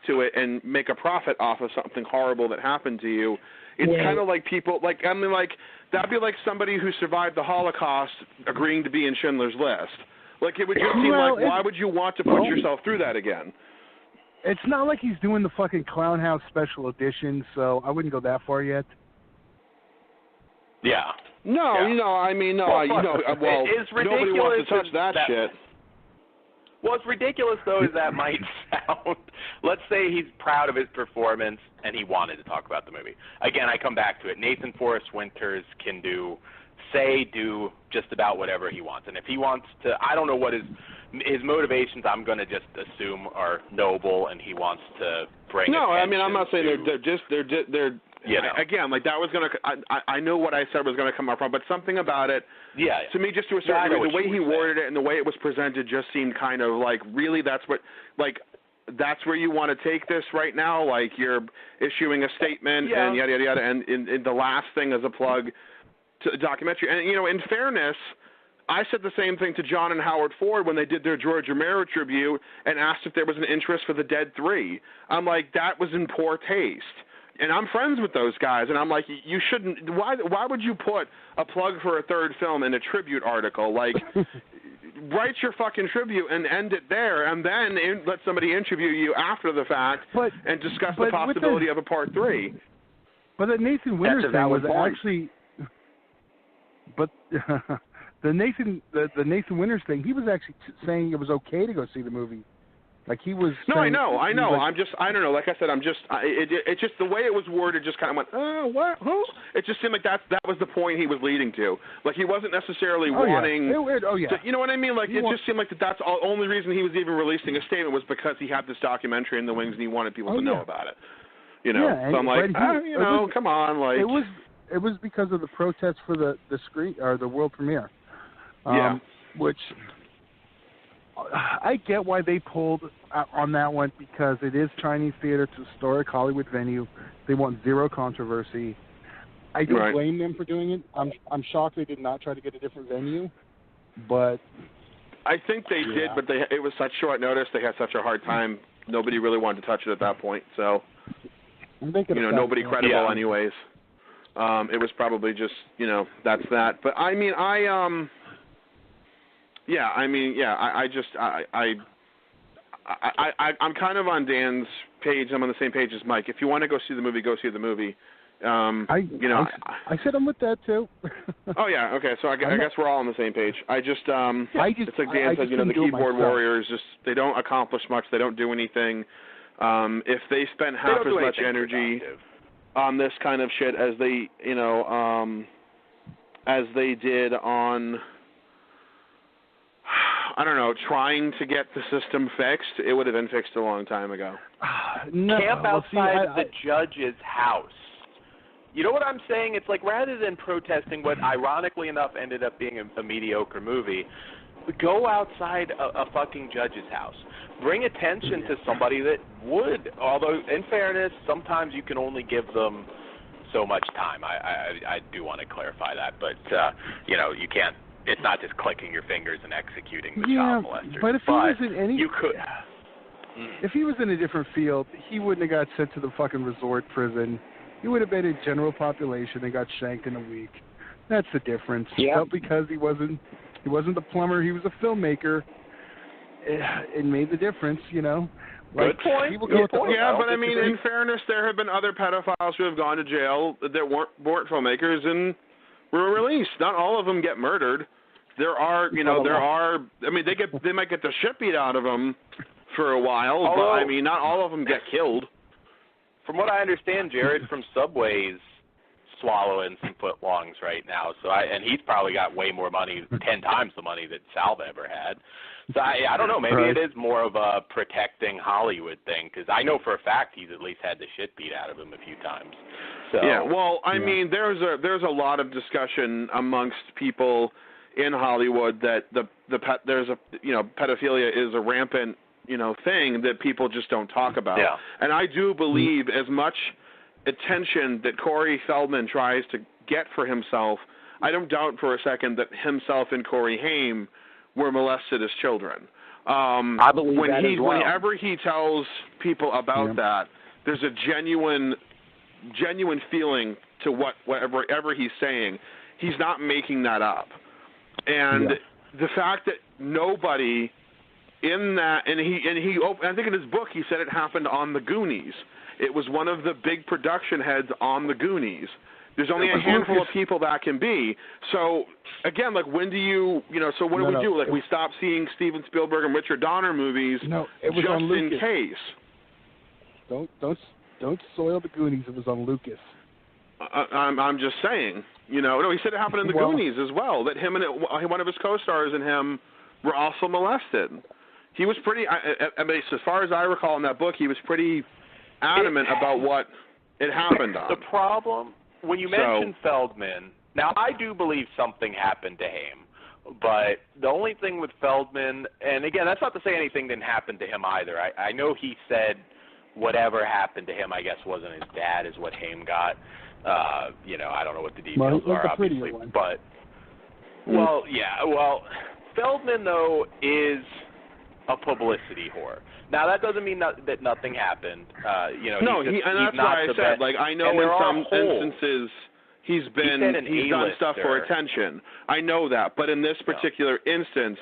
to it and make a profit off of something horrible that happened to you? It's kind of like people, that'd be like somebody who survived the Holocaust agreeing to be in Schindler's List. Like, it would just seem like, why would you want to put yourself through that again? It's not like he's doing the fucking Clown House special edition, so I wouldn't go that far yet. Yeah. No, I mean, nobody wants to touch that shit. Well, as ridiculous, though, as that might sound, let's say he's proud of his performance and he wanted to talk about the movie. Again, I come back to it. Nathan Forrest Winters can do just about whatever he wants. And if he wants to, I don't know what his motivations, I'm going to just assume are noble, and he wants to bring No, I mean, I'm not saying they're you know. Again, like that was going to, I know what I said was going to come up wrong, but something about it, to me, just to a certain degree, the way he worded it and the way it was presented just seemed kind of like, really, that's where you want to take this right now? Like, you're issuing a statement and yada, yada, yada, and in the last thing as a plug to the documentary. And, you know, in fairness, I said the same thing to John and Howard Ford when they did their George Romero tribute and asked if there was an interest for the Dead 3. I'm like, that was in poor taste. And I'm friends with those guys, and I'm like, you shouldn't. Why would you put a plug for a third film in a tribute article? Like, write your fucking tribute and end it there, and then let somebody interview you after the fact and discuss the possibility of a part 3. But the Nathan Winters thing was actually. But the Nathan Winters thing, he was actually saying it was okay to go see the movie. Like, he was. No, I know. I don't know. Like I said, it's just the way it was worded. Just kind of went, oh, what? Who? It just seemed like that was the point he was leading to. Like, he wasn't necessarily wanting. To, you know what I mean? Like, it just seemed like that's the only reason he was even releasing a statement was because he had this documentary in the wings and he wanted people to know about it. You know, so I'm like, come on, like. It was because of the protest for the screen or the world premiere. Which I get why they pulled on that one, because it is Chinese theater. It's a historic Hollywood venue. They want zero controversy. I don't blame them for doing it. I'm shocked they did not try to get a different venue, but I think they did. But it was such short notice. They had such a hard time. Nobody really wanted to touch it at that point. So nobody credible anyways. It was probably just, that's that. But I mean, I'm kind of on Dan's page. I'm on the same page as Mike. If you want to go see the movie, go see the movie. I said I'm with that too. Oh yeah, okay. So I guess we're all on the same page. It's like Dan said. The keyboard warriors they don't accomplish much. They don't do anything. If they spent half as much energy on this kind of shit as they did on, I don't know, trying to get the system fixed, it would have been fixed a long time ago. No, camp outside of the judge's house. You know what I'm saying? It's like, rather than protesting what ironically enough ended up being a mediocre movie, go outside a fucking judge's house. Bring attention to somebody that would. Although, in fairness, sometimes you can only give them so much time. I do want to clarify that. But, you can't. It's not just clicking your fingers and executing the child molesters. But if he was in any... You could... If he was in a different field, he wouldn't have got sent to the fucking resort prison. He would have been a general population and got shanked in a week. That's the difference. Yeah. But because he wasn't the plumber, he was a filmmaker. It made the difference, Good point. Yeah, but I mean, in fairness, there have been other pedophiles who have gone to jail that weren't filmmakers and were released. Not all of them get murdered. There are, I mean, they might get the shit beat out of them for a while, but I mean, not all of them get killed. From what I understand, Jared from Subway's swallowing some footlongs right now. And he's probably got way more money, 10 times the money that Salva ever had. So I don't know. Maybe it is more of a protecting Hollywood thing, because I know for a fact he's at least had the shit beat out of him a few times. So, yeah. Well, I mean, there's a lot of discussion amongst people in Hollywood that pedophilia is a rampant thing that people just don't talk about. Yeah. And I do believe as much attention that Corey Feldman tries to get for himself, I don't doubt for a second that himself and Corey Haim were molested as children. I believe that as well. Whenever he tells people about that, there's a genuine feeling to whatever he's saying. He's not making that up. And the fact that nobody in that, and I think in his book he said it happened on The Goonies. It was one of the big production heads on The Goonies. There's only a handful of people that can be. So, again, like, when do so what do we do? Like, we stop seeing Steven Spielberg and Richard Donner movies just in case. Don't soil The Goonies. It was on Lucas. I'm just saying. No, he said it happened in The Goonies as well, that him and one of his co-stars and him were also molested. He was pretty, I mean, as far as I recall in that book, he was pretty adamant about what it happened on. The problem, when you mention Feldman, now I do believe something happened to him, but the only thing with Feldman, and again, that's not to say anything didn't happen to him either. I know he said whatever happened to him, I guess, wasn't as bad as what Haim got. I don't know what the details are, obviously, but, Feldman, though, is a publicity whore. Now, that doesn't mean that nothing happened. And that's why I said, like, I know in some instances he's done stuff for attention. I know that, but in this particular instance,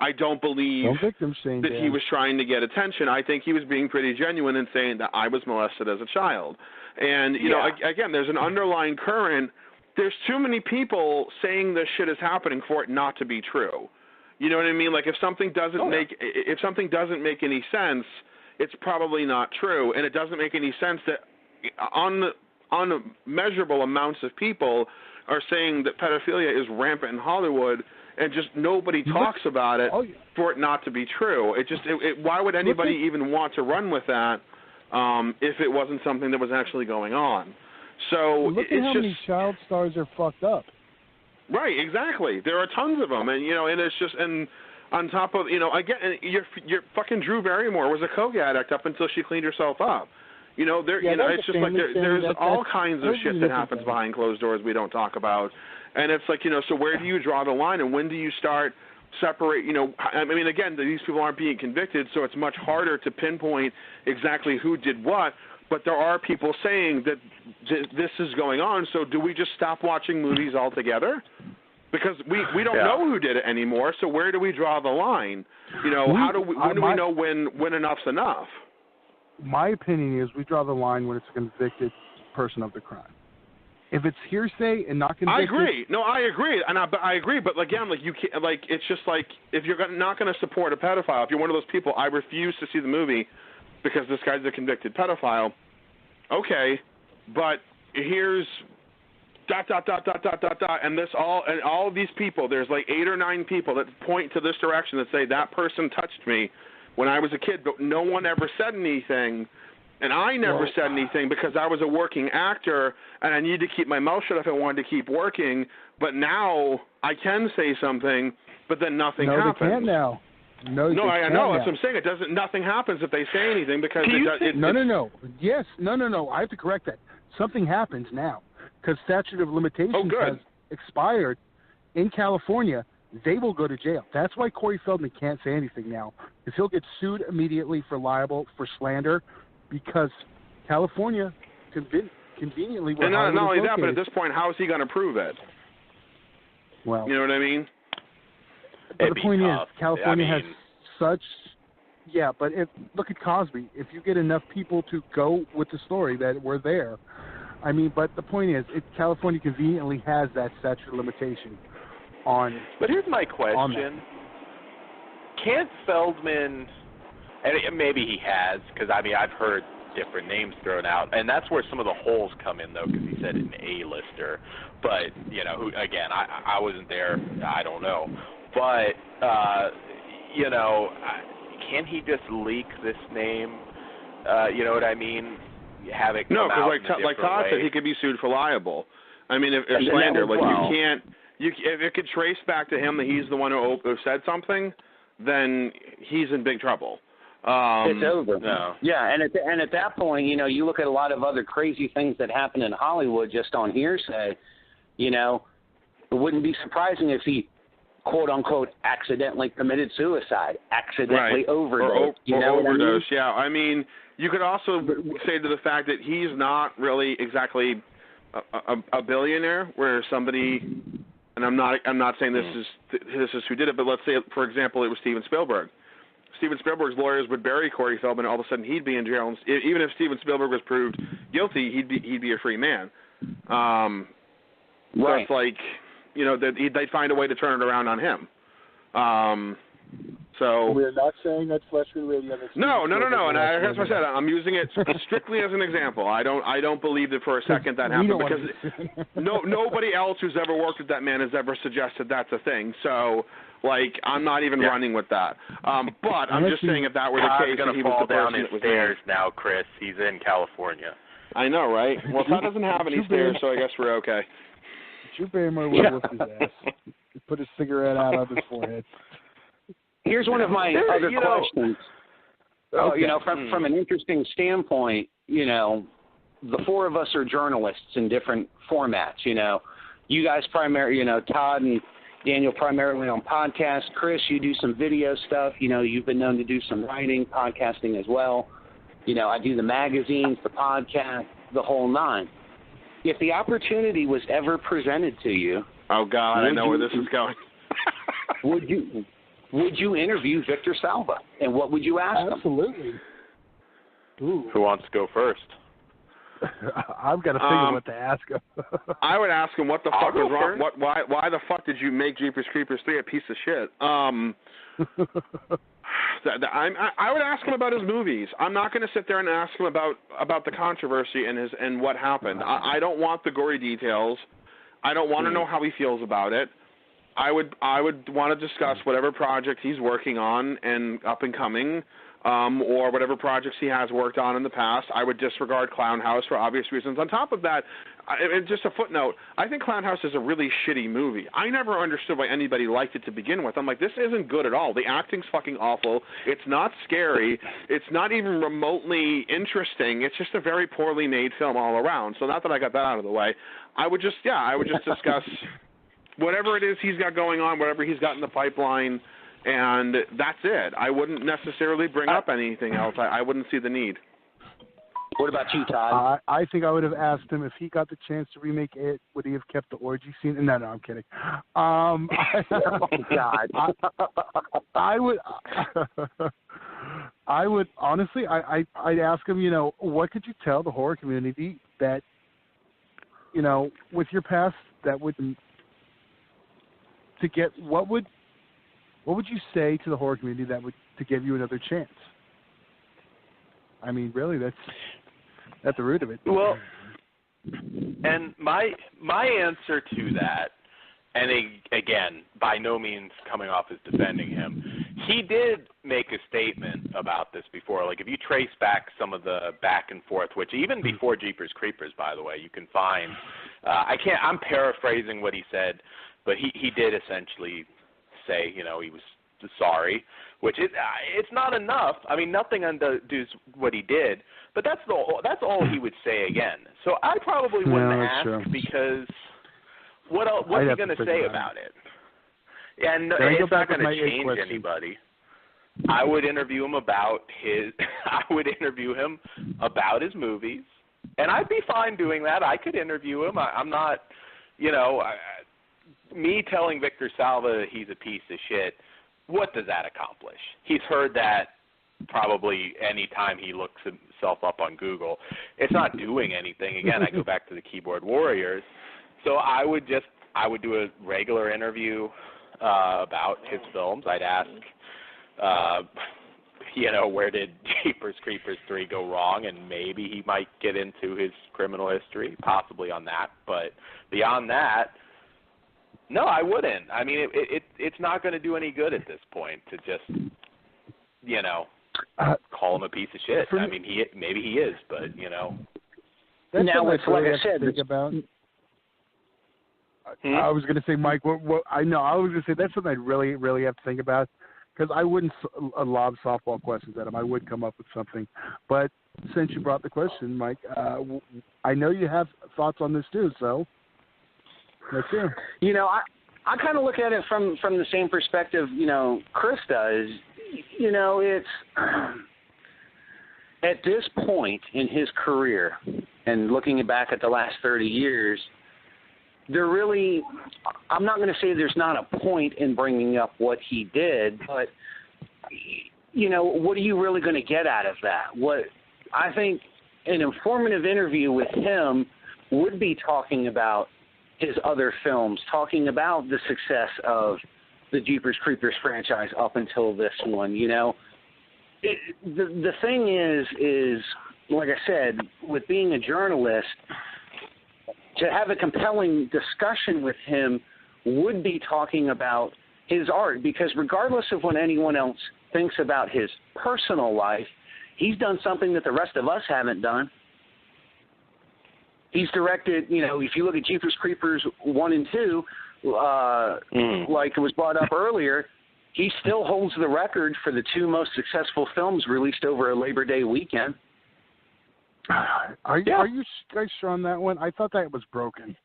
I don't believe that he was trying to get attention. I think he was being pretty genuine in saying that I was molested as a child. And, again, there's an underlying current. There's too many people saying this shit is happening for it not to be true. You know what I mean? Like, if something doesn't make any sense, it's probably not true. And it doesn't make any sense that unmeasurable amounts of people are saying that pedophilia is rampant in Hollywood, and just nobody talks about it for it not to be true. Why would anybody even want to run with that if it wasn't something that was actually going on? So look at how many child stars are fucked up. Right, exactly. There are tons of them, and it's just, and on top of, again, your fucking Drew Barrymore was a coke addict up until she cleaned herself up. It's just like there's all kinds of shit that happens behind closed doors we don't talk about, and it's like, so where do you draw the line, and when do you start separate? I mean, again, these people aren't being convicted, so it's much harder to pinpoint exactly who did what. but there are people saying that this is going on. So do we just stop watching movies altogether? Because we don't know who did it anymore. So where do we draw the line? You know, when do we know when enough's enough? My opinion is we draw the line when it's a convicted person of the crime. If it's hearsay and not convicted, I agree. No, I agree, and I agree. But again, like you can't, like it's just like if you're not going to support a pedophile, if you're one of those people, I refuse to see the movie because this guy's a convicted pedophile. Okay, but here's ... and all of these people. There's like 8 or 9 people that point to this direction that say that person touched me when I was a kid, but no one ever said anything. And I never said anything because I was a working actor and I needed to keep my mouth shut if I wanted to keep working. But now I can say something, but then nothing happens. No, they can't now. No, I know. That's what I'm saying. Nothing happens if they say anything because No. Yes, no. I have to correct that. Something happens now because statute of limitations has expired in California. They will go to jail. That's why Corey Feldman can't say anything now because he'll get sued immediately for slander. Because California conveniently will. And not only that, but at this point, how is he going to prove it? Well, you know what I mean? But the point is, California has such. Yeah, but look at Cosby. If you get enough people to go with the story that we're there, I mean. But the point is, California conveniently has that statute of limitation on. But here's my question: can't Feldman? And maybe he has, because, I mean, I've heard different names thrown out. And that's where some of the holes come in, though, because he said an A-lister. But, you know, again, I wasn't there. I don't know. But, you know, can he just leak this name? You know what I mean? Have it come out because like Todd said, he could be sued for libel. I mean, if slander, like you can't, if it could trace back to him that he's the one who said something, then he's in big trouble. It's over. No. Yeah, and at that point, you know, you look at a lot of other crazy things that happen in Hollywood just on hearsay. You know, it wouldn't be surprising if he, quote unquote, accidentally committed suicide, accidentally overdosed. Or overdose. I mean? Yeah, I mean, you could also say to the fact that he's not really exactly a billionaire, where somebody, and I'm not saying this is who did it, but let's say, for example, it was Steven Spielberg. Steven Spielberg's lawyers would bury Corey Feldman, and all of a sudden he'd be in jail. And even if Steven Spielberg was proved guilty, he'd be a free man. Right. So it's like, you know, they'd find a way to turn it around on him. So we're not saying that Flesh Wound Radio. No. And as I said, I'm using it strictly as an example. I don't believe that for a second that happened because nobody else who's ever worked with that man has ever suggested that's a thing. So. Like, I'm not even running with that. But I'm just saying if that were the case, Todd's going to fall down his stairs now, Chris. He's in California. I know, right? Well, Todd doesn't have any stairs, so I guess we're okay. Drew Barrymore would lift his ass. Put his cigarette out on his forehead. Here's one of my other questions. Okay. You know, from an interesting standpoint, you know, the four of us are journalists in different formats, you know. You guys primarily, you know, Todd and Daniel primarily on podcasts. Chris, you do some video stuff. You know, you've been known to do some writing, podcasting as well. You know, I do the magazines, the podcast, the whole nine. If the opportunity was ever presented to you, oh God, I know where this is going. would you interview Victor Salva, and what would you ask him? Absolutely. Ooh. Who wants to go first? I've got to figure what to ask him. I would ask him what the fuck was wrong. Why the fuck did you make Jeepers Creepers 3 a piece of shit? I would ask him about his movies. I'm not going to sit there and ask him about the controversy and what happened. I don't want the gory details. I don't want to know how he feels about it. I would want to discuss whatever project he's working on and up and coming. Or whatever projects he has worked on in the past. I would disregard Clown House for obvious reasons. On top of that, and just a footnote, I think Clown House is a really shitty movie. I never understood why anybody liked it to begin with. I'm like, this isn't good at all. The acting's fucking awful. It's not scary. It's not even remotely interesting. It's just a very poorly made film all around. So not that I got that out of the way. I would just discuss whatever it is he's got going on, whatever he's got in the pipeline. And that's it. I wouldn't necessarily bring up anything else. I wouldn't see the need. What about you, Todd? I think I would have asked him if he got the chance to remake it, would he have kept the orgy scene? No, I'm kidding. Oh, God. I would. I would honestly. I'd ask him. What could you tell the horror community that, with your past, that would to get what would you say to the horror community that would to give you another chance? I mean, really, that's at the root of it. Well, and my answer to that, and again, by no means coming off as defending him, he did make a statement about this before. Like, if you trace back some of the back and forth, which even before Jeepers Creepers, by the way, you can find. I'm paraphrasing what he said, but he did essentially say, he was sorry, which it's not enough. I mean, nothing undoes what he did, but that's all he would say again. So I probably wouldn't ask because what's he going to say about it? And it's not going to change anybody. I would interview him about his movies, and I'd be fine doing that. I could interview him. I'm not, me telling Victor Salva he's a piece of shit. What does that accomplish? He's heard that probably any time he looks himself up on Google. It's not doing anything. Again, I go back to the Keyboard Warriors. So I would do a regular interview about his films. I'd ask, where did Jeepers Creepers 3 go wrong, and maybe he might get into his criminal history, possibly on that. But beyond that, no, I wouldn't. I mean, it's not going to do any good at this point to just, call him a piece of shit. I mean, maybe he is, but That's now it's like I said. Think about. I was going to say, Mike. What I know. I was going to say that's something I really, really have to think about because I wouldn't lob softball questions at him. I would come up with something. But since you brought the question, Mike, I know you have thoughts on this too. So. Let's hear. I kind of look at it from the same perspective, Chris does. It's at this point in his career, and looking back at the last 30 years, I'm not going to say there's not a point in bringing up what he did, but, what are you really going to get out of that? What I think an informative interview with him would be talking about his other films, talking about the success of the Jeepers Creepers franchise up until this one. The thing is, like I said, with being a journalist, to have a compelling discussion with him would be talking about his art, because regardless of what anyone else thinks about his personal life, he's done something that the rest of us haven't done. He's directed, if you look at Jeepers Creepers 1 and 2, like it was brought up earlier, he still holds the record for the 2 most successful films released over a Labor Day weekend. Are you guys sure on that one? I thought that was broken.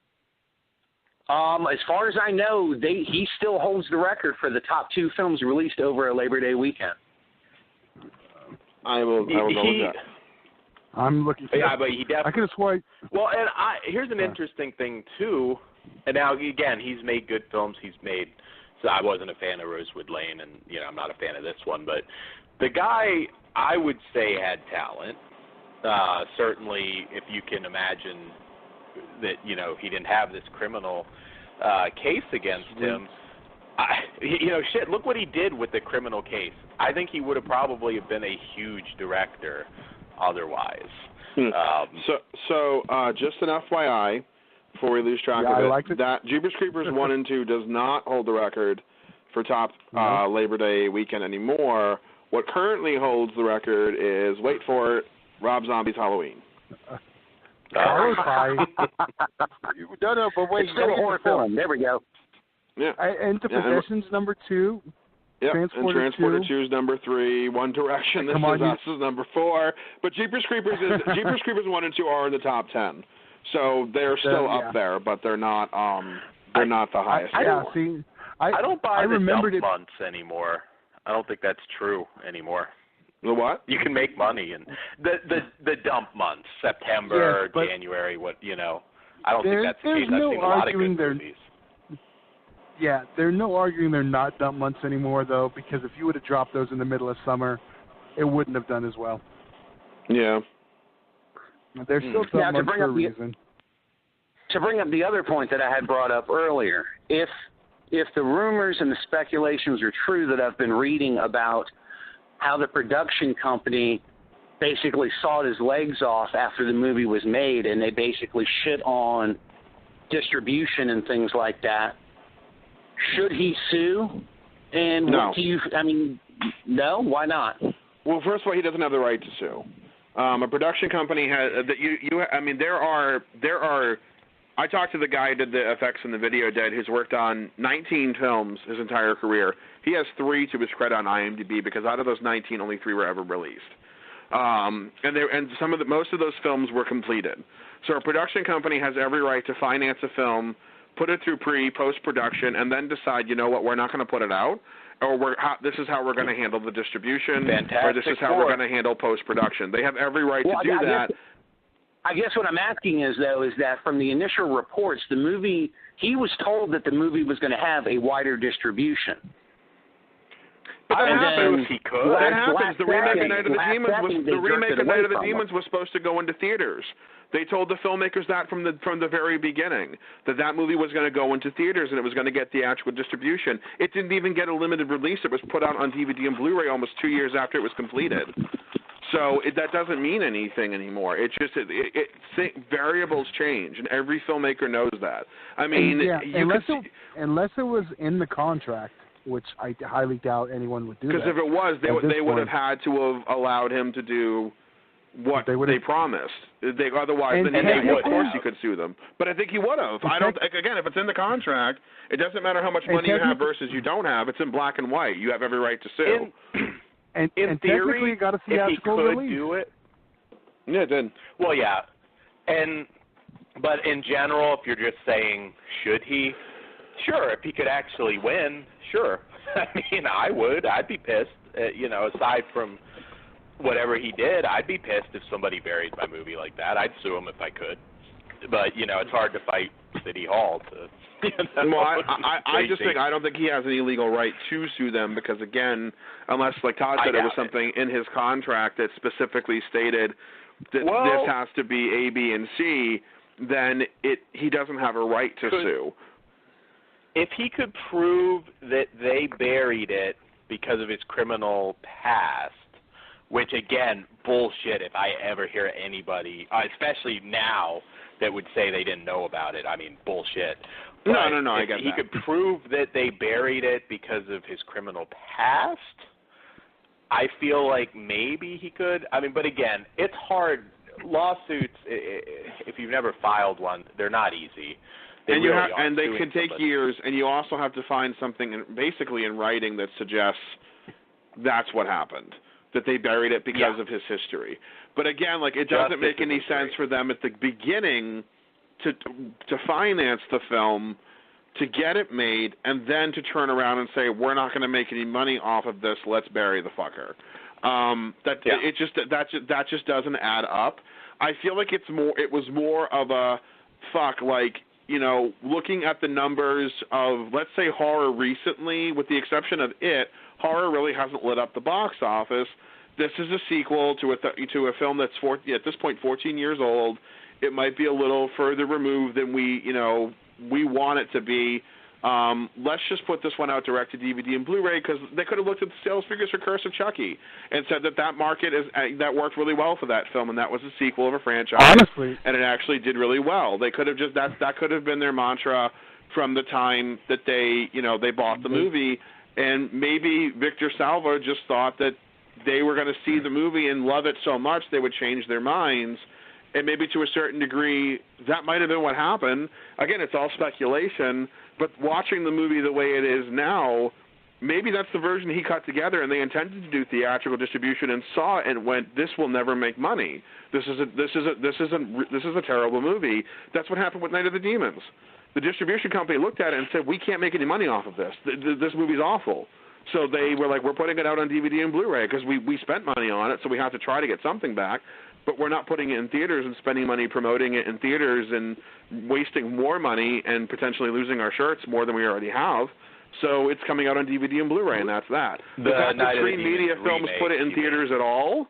As far as I know, he still holds the record for the top 2 films released over a Labor Day weekend. I will go with that. I'm looking for but he definitely. I could have sworn. Well, and here's an interesting thing too. And now again, he's made good films. So I wasn't a fan of Rosewood Lane, and I'm not a fan of this one. But the guy, I would say, had talent. Certainly, if you can imagine that he didn't have this criminal case against him. Look what he did with the criminal case. I think he would have probably been a huge director otherwise. So just an FYI, before we lose track of it, that Jeepers Creepers 1 and 2 does not hold the record for top Labor Day weekend anymore. What currently holds the record is, wait for it, Rob Zombie's Halloween. Followed by no, but wait, it's still a horror film. There we go. Yeah. Into Possession's number 2. Yep. Transporter 2 is number 3. One Direction, This Is Us is number 4. But Jeepers Creepers 1 and 2 are in the top 10. So they're still up there, but they're not the highest. I don't buy the dump months anymore. I don't think that's true anymore. The what? You can make money in the dump months, September, Yes, but January. I don't think that's the case. I've no seen a lot of good arguing movies. Yeah, there's no arguing they're not dump months anymore, though, because if you would have dropped those in the middle of summer, it wouldn't have done as well. Yeah. They're still dump months for a reason. To bring up the other point that I had brought up earlier, if the rumors and the speculations are true that I've been reading about how the production company basically sawed his legs off after the movie was made, and they basically shit on distribution and things like that, should he sue? And no. What do you? I mean, no. Why not? Well, first of all, he doesn't have the right to sue. A production company has that you. I mean, there are. I talked to the guy who did the effects in the video dead, who's worked on 19 films his entire career. He has 3 to his credit on IMDb because out of those 19, only 3 were ever released. Most of those films were completed. So a production company has every right to finance a film, put it through post-production, and then decide, you know what, we're not going to put it out, or this is how we're going to handle the distribution, or this is how we're going to handle post-production. They have every right to do that. I guess what I'm asking is that from the initial reports, the movie, he was told that the movie was going to have a wider distribution. But that happens. He could. That happens. The remake of Night of the Demons was supposed to go into theaters. They told the filmmakers that from the very beginning, that movie was going to go into theaters and it was going to get theatrical distribution. It didn't even get a limited release. It was put out on DVD and Blu-ray almost 2 years after it was completed. So that doesn't mean anything anymore. It's just variables change, and every filmmaker knows that. I mean, unless it was in the contract, which I highly doubt anyone would do. Because if it was, they would have had to have allowed him to do what they promised. Otherwise, of course, you could sue them. But I think he would have. Again, if it's in the contract, it doesn't matter how much money you have versus you don't have. It's in black and white. You have every right to sue. In theory, you got a theatrical if he could release. do it. Yeah, it did. Well, yeah. But in general, if you're just saying, should he? Sure, if he could actually win, sure. I mean, I would. I'd be pissed. Aside from whatever he did, I'd be pissed if somebody buried my movie like that. I'd sue him if I could. But, it's hard to fight City Hall to... Well, I don't think he has any legal right to sue them because, again, unless, like Todd said, it was something in his contract that specifically stated that this has to be A, B, and C, then he doesn't have a right to sue. If he could prove that they buried it because of his criminal past, which, again, bullshit if I ever hear anybody, especially now, that would say they didn't know about it. I mean, bullshit. But no, I get that. If he could prove that they buried it because of his criminal past, I feel like maybe he could. I mean, but again, it's hard. Lawsuits, if you've never filed one, they're not easy. They can take years, and you also have to find something basically in writing that suggests that's what happened, that they buried it because of his history. But again, it doesn't make any sense for them at the beginning to finance the film, to get it made, and then to turn around and say, we're not going to make any money off of this, let's bury the fucker. That just doesn't add up. I feel like it was more of a looking at the numbers of, let's say, horror recently, with the exception of it, horror really hasn't lit up the box office. This is a sequel to a film that's at this point 14 years old. It might be a little further removed than we want it to be. Let's just put this one out direct to DVD and Blu-ray, because they could have looked at the sales figures for Curse of Chucky and said that market that worked really well for that film, and that was a sequel of a franchise. Honestly, and it actually did really well. They could have just that could have been their mantra from the time that they bought the movie, and maybe Victor Salva just thought that they were going to see the movie and love it so much they would change their minds. And maybe to a certain degree, that might have been what happened. Again, it's all speculation, but watching the movie the way it is now, maybe that's the version he cut together, and they intended to do theatrical distribution and saw it and went, "This will never make money. This is a terrible movie." That's what happened with Night of the Demons. The distribution company looked at it and said, "We can't make any money off of this. This movie's awful." So they were like, we're putting it out on DVD and Blu-ray because we spent money on it, so we have to try to get something back. But we're not putting it in theaters and spending money promoting it in theaters and wasting more money and potentially losing our shirts more than we already have. So it's coming out on DVD and Blu-ray, and that's that. The fact that Screen Media Films put it in theaters at all,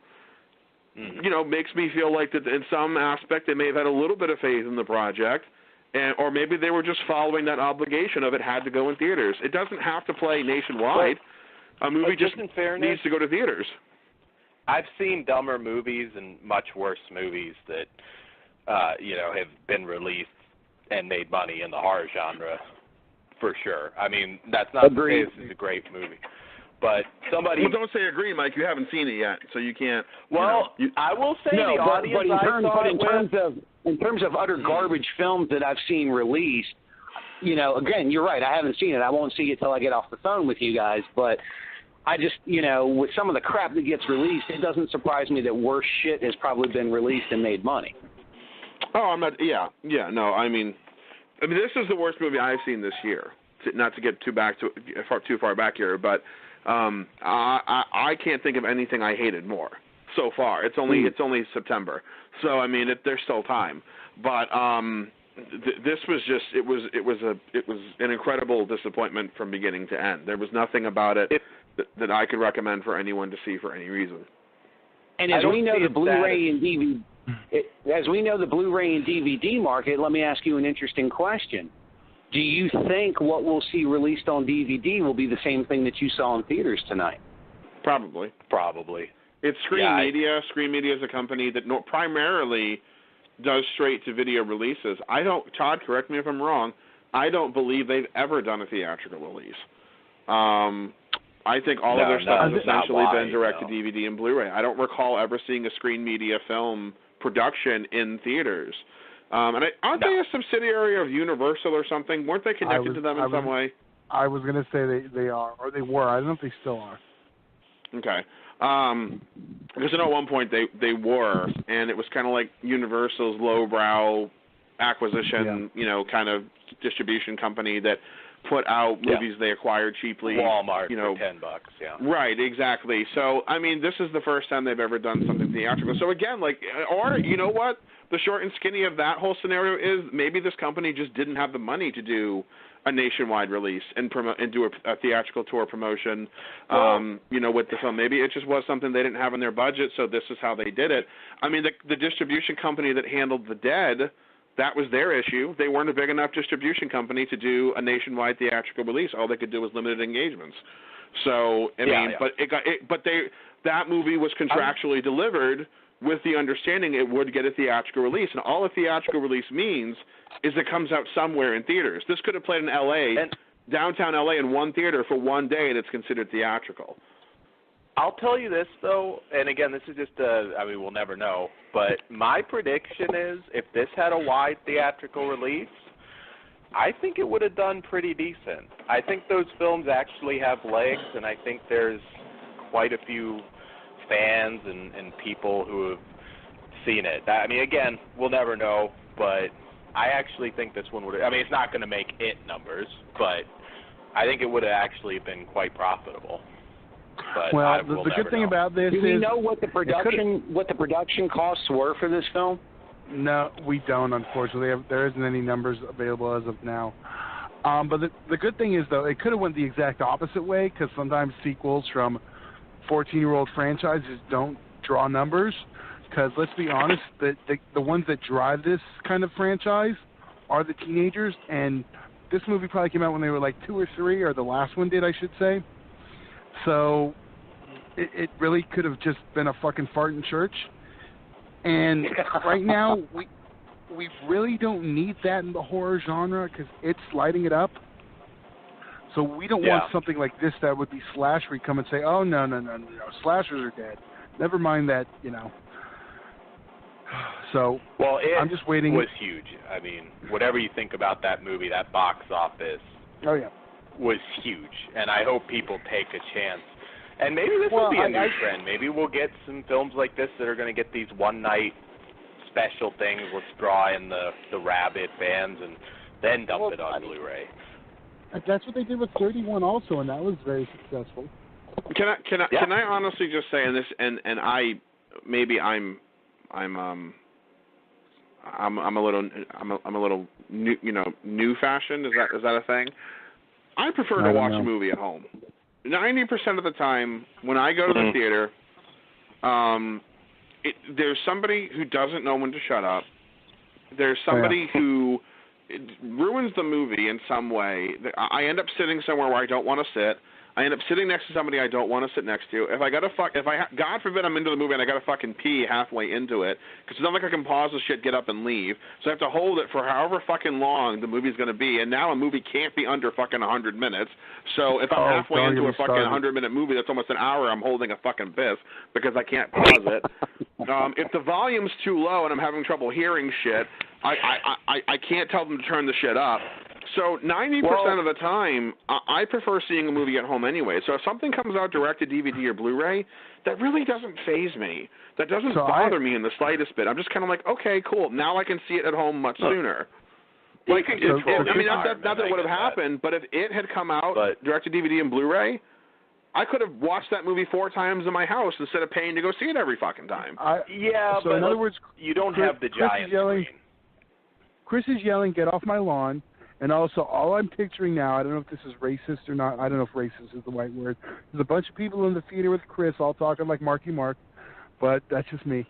makes me feel like that in some aspect they may have had a little bit of faith in the project, or maybe they were just following that obligation of it had to go in theaters. It doesn't have to play nationwide. A movie just in fairness, needs to go to theaters. I've seen dumber movies and much worse movies that, have been released and made money in the horror genre, for sure. I mean, that's not to say this is a great movie. But somebody... Well, don't say agree, Mike. You haven't seen it yet, so you can't... Well, I will say the audience in terms of utter garbage films that I've seen released, again, you're right. I haven't seen it. I won't see it till I get off the phone with you guys, but... I just, with some of the crap that gets released, it doesn't surprise me that worse shit has probably been released and made money. Oh, I'm not, no, I mean, this is the worst movie I've seen this year. Not to get too far back here, but I can't think of anything I hated more so far. It's only September, so I mean, there's still time. But this was just it was an incredible disappointment from beginning to end. There was nothing about it that I could recommend for anyone to see for any reason. And as we know the Blu-ray and DVD market, let me ask you an interesting question. Do you think what we'll see released on DVD will be the same thing that you saw in theaters tonight? Probably. It's Screen Media. Screen Media is a company that primarily does straight-to-video releases. Todd, correct me if I'm wrong, I don't believe they've ever done a theatrical release. I think all of their stuff has essentially been direct-to-DVD and Blu-ray. I don't recall ever seeing a Screen Media film production in theaters. Aren't they a subsidiary of Universal or something? Weren't they connected to them in some way? I was going to say they are, or they were. I don't know if they still are. Okay. Because I know at one point they were, and it was kind of like Universal's lowbrow acquisition, kind of distribution company that put out movies they acquired cheaply. Walmart for $10, Right, exactly. So, I mean, this is the first time they've ever done something theatrical. So, again, or you know what? The short and skinny of that whole scenario is maybe this company just didn't have the money to do a nationwide release and do a theatrical tour promotion, with the film. Maybe it just was something they didn't have in their budget, so this is how they did it. I mean, the distribution company that handled The Dead, that was their issue. They weren't a big enough distribution company to do a nationwide theatrical release. All they could do was limited engagements. So, that movie was contractually delivered with the understanding it would get a theatrical release. And all a theatrical release means is it comes out somewhere in theaters. This could have played in L.A., downtown L.A. in one theater for one day, and it's considered theatrical. I'll tell you this, though, and again, this is just we'll never know, but my prediction is if this had a wide theatrical release, I think it would have done pretty decent. I think those films actually have legs, and I think there's quite a few fans and people who have seen it. I mean, again, we'll never know, but I actually think this one would have, it's not going to make it numbers, but I think it would have actually been quite profitable. But the good thing about this is... Do we know what the production costs were for this film? No, we don't, unfortunately. There isn't any numbers available as of now. But the good thing is, though, it could have went the exact opposite way, because sometimes sequels from 14-year-old franchises don't draw numbers. Because let's be honest, the ones that drive this kind of franchise are the teenagers, and this movie probably came out when they were like 2 or 3, or the last one did, I should say. So it really could have just been a fucking fart in church. And right now, we really don't need that in the horror genre because it's lighting it up. So we don't want something like this that would be slashery come and say, oh, no, slashers are dead. Never mind that, So I'm just waiting. It was huge. I mean, whatever you think about that movie, that box office was huge. And I hope people take a chance. And maybe this will be a new trend. Maybe we'll get some films like this that are going to get these one-night special things. Let's draw in the rabid fans and then dump it on Blu-ray. That's what they did with 31 also, and that was very successful. Can I honestly just say, and this, and I, maybe I'm a little new fashioned. Is that a thing? I prefer to watch a movie at home. 90% of the time when I go to the theater, there's somebody who doesn't know when to shut up. There's somebody who ruins the movie in some way. I end up sitting somewhere where I don't want to sit. I end up sitting next to somebody I don't want to sit next to. God forbid I'm into the movie and I got to fucking pee halfway into it, because it's not like I can pause the shit, get up, and leave. So I have to hold it for however fucking long the movie's going to be. And now a movie can't be under fucking 100 minutes. So if I'm halfway into a fucking 100-minute movie that's almost an hour, I'm holding a fucking piss because I can't pause it. If the volume's too low and I'm having trouble hearing shit, I can't tell them to turn the shit up. So 90% of the time, I prefer seeing a movie at home anyway. So if something comes out direct to DVD or Blu-ray, that really doesn't faze me. That doesn't bother me in the slightest bit. I'm just kind of like, okay, cool. Now I can see it at home much sooner. Like, not that it would have happened, but if it had come out direct to DVD and Blu-ray, I could have watched that movie 4 times in my house instead of paying to go see it every fucking time. So in other words, you don't have the giant screen. Chris is yelling, "Get off my lawn!" And also, all I'm picturing now, I don't know if this is racist or not. I don't know if racist is the right word. There's a bunch of people in the theater with Chris all talking like Marky Mark, but that's just me.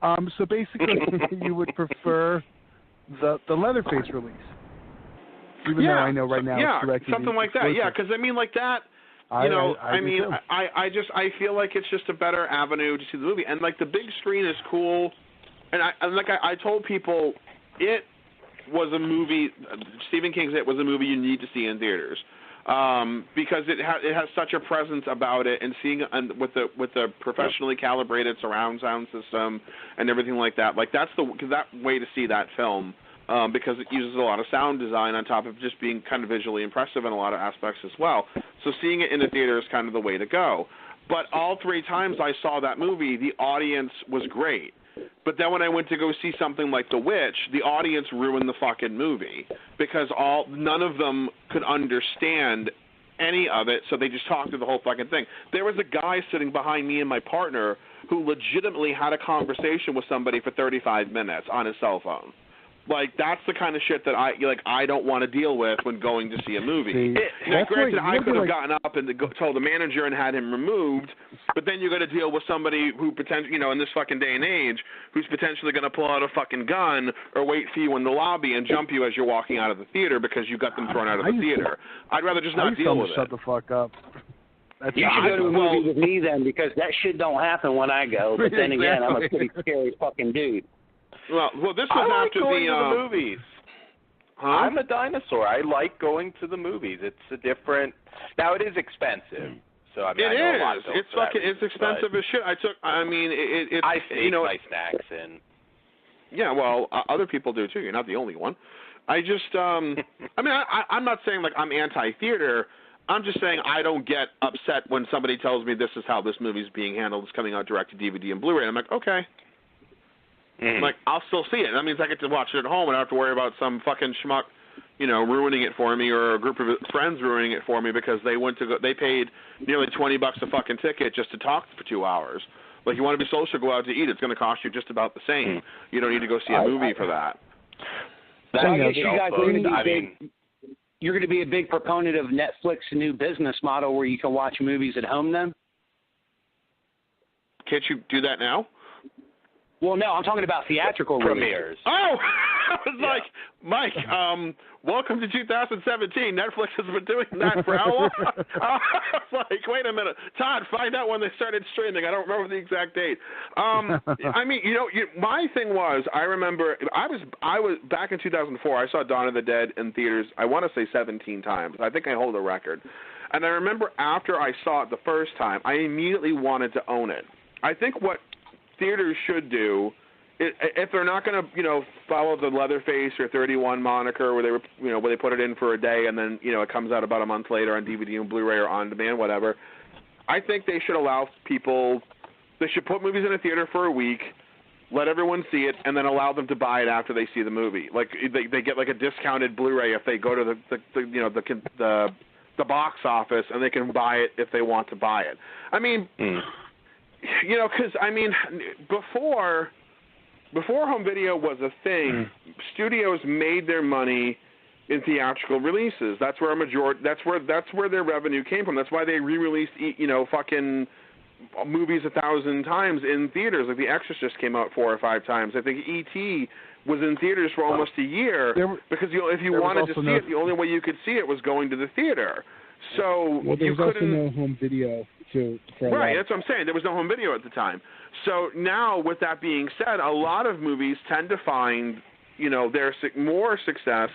So basically, you would prefer the Leatherface release, even though I know right now it's directly something like that. Yeah, because I mean, like that. I feel like it's just a better avenue to see the movie, and like the big screen is cool. And I told people, it was a movie. Stephen King's It was a movie you need to see in theaters, because it has such a presence about it, and seeing with the professionally calibrated surround sound system and everything like that. Like that's that way to see that film. Because it uses a lot of sound design on top of just being kind of visually impressive in a lot of aspects as well. So seeing it in the theater is kind of the way to go. But all 3 times I saw that movie, the audience was great. But then when I went to go see something like The Witch, the audience ruined the fucking movie, because none of them could understand any of it, so they just talked through the whole fucking thing. There was a guy sitting behind me and my partner who legitimately had a conversation with somebody for 35 minutes on his cell phone. Like, that's the kind of shit that I don't want to deal with when going to see a movie. Now, granted, I could have gotten up and told the manager and had him removed, but then you got to deal with somebody who potentially, in this fucking day and age, who's potentially going to pull out a fucking gun or wait for you in the lobby and jump you as you're walking out of the theater because you got them thrown out of the theater. I'd rather just not deal with it. Shut the fuck up. You should go to a movie with me then, because that shit don't happen when I go. But then again, I'm a pretty scary fucking dude. Well, this was after going to the movies. Huh? I'm a dinosaur. I like going to the movies. It's a different. Now it is expensive. So I mean, I know a lot of it's expensive as shit. I sneak my snacks in. Yeah, well, other people do too. You're not the only one. I just, I'm not saying like I'm anti-theater. I'm just saying I don't get upset when somebody tells me this is how this movie's being handled. It's coming out direct to DVD and Blu-ray. And I'm like, okay. Like, I'll still see it. That means I get to watch it at home and I don't have to worry about some fucking schmuck, ruining it for me, or a group of friends ruining it for me because they paid nearly $20 a fucking ticket just to talk for 2 hours. Like, you want to be social, go out to eat. It's going to cost you just about the same. You don't need to go see a movie for that. So I guess you guys are going to be you're going to be a big proponent of Netflix's new business model where you can watch movies at home then? Can't you do that now? Well, no, I'm talking about theatrical premieres. Oh, I was like, Mike, welcome to 2017. Netflix has been doing that for how long? I was like, wait a minute. Todd, find out when they started streaming. I don't remember the exact date. I mean, my thing was, I remember, I was back in 2004, I saw Dawn of the Dead in theaters, I want to say 17 times. I think I hold a record. And I remember after I saw it the first time, I immediately wanted to own it. I think what theaters should do, if they're not going to, follow the Leatherface or 31 moniker where they put it in for a day and then, it comes out about a month later on DVD and Blu-ray or on demand, whatever. I think they should allow people, they should put movies in a theater for a week, let everyone see it, and then allow them to buy it after they see the movie. Like they get like a discounted Blu-ray if they go to the box office, and they can buy it if they want to buy it. I mean, because I mean, before home video was a thing, studios made their money in theatrical releases. That's where That's where their revenue came from. That's why they re-released fucking movies 1,000 times in theaters. Like The Exorcist came out 4 or 5 times. I think E.T. was in theaters for almost a year because if you wanted to see it, the only way you could see it was going to the theater. So there was also couldn't. no home video Right, that's what I'm saying. There was no home video at the time. So now, with that being said, a lot of movies tend to find, their more success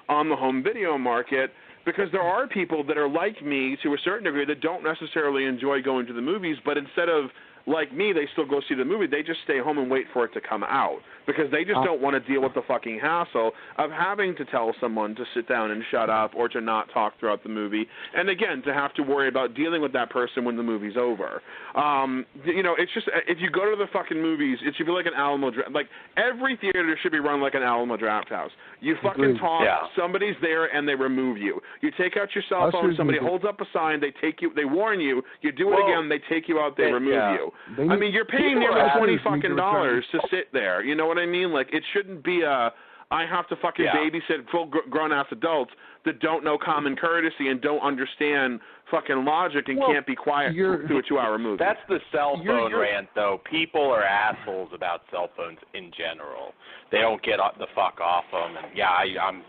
on the home video market because there are people that are like me to a certain degree that don't necessarily enjoy going to the movies, but instead of, like me, they still go see the movie. They just stay home and wait for it to come out because they just don't want to deal with the fucking hassle of having to tell someone to sit down and shut up or to not talk throughout the movie, and again, to have to worry about dealing with that person when the movie's over. It's just, if you go to the fucking movies, it should be like an Alamo like every theater should be run like an Alamo Drafthouse. You fucking talk, somebody's there, and they remove you. You take out your cell phone, somebody holds up a sign, they warn you, you do it again, they take you out, they remove you. I mean, you're paying nearly $20 fucking dollars to sit there. You know what I mean? Like, it shouldn't be I have to fucking babysit full grown-ass adults that don't know common courtesy and don't understand fucking logic and can't be quiet through a 2-hour movie. That's the cell phone rant, though. People are assholes about cell phones in general. They don't get the fuck off them. And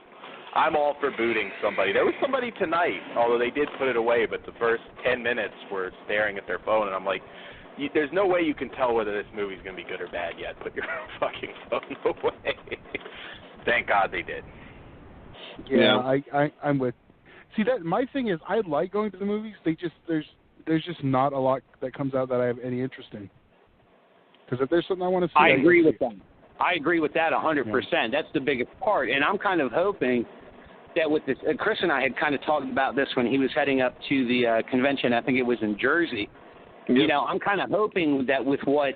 I'm all for booting somebody. There was somebody tonight, although they did put it away, but the first 10 minutes were staring at their phone, and I'm like, there's no way you can tell whether this movie's going to be good or bad yet. Put your fucking phone away. Thank God they did. Yeah. I'm with. See, that my thing is, I like going to the movies. There's just not a lot that comes out that I have any interest in. Because if there's something I want to see, I agree with that. I agree with that 100%. Yeah. That's the biggest part, and I'm kind of hoping that with this, Chris and I had kind of talked about this when he was heading up to the convention. I think it was in Jersey. Yep. I'm kind of hoping that with what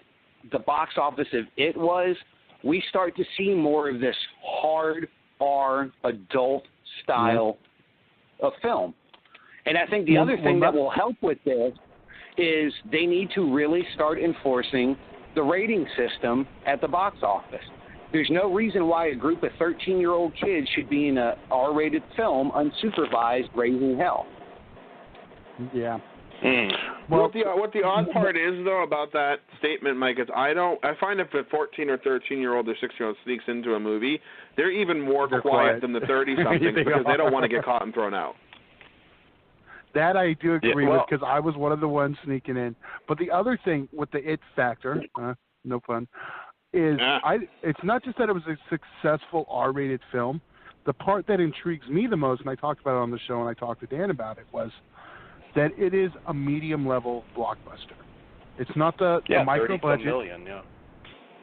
the box office of it was, we start to see more of this hard R adult style of film. And I think the other thing that will help with this is they need to really start enforcing the rating system at the box office. There's no reason why a group of 13-year-old kids should be in a R-rated film unsupervised raising hell. Yeah. Well, what the odd part is, though, about that statement, Mike, is I find if a 14 or 13-year-old or 6-year-old sneaks into a movie, they're even more quiet than the 30-somethings because they don't want to get caught and thrown out. That I do agree with because I was one of the ones sneaking in. But the other thing with the it factor, no pun, is it's not just that it was a successful R-rated film. The part that intrigues me the most, and I talked about it on the show and I talked to Dan about it, was that it is a medium-level blockbuster. It's not the micro-budget. Million,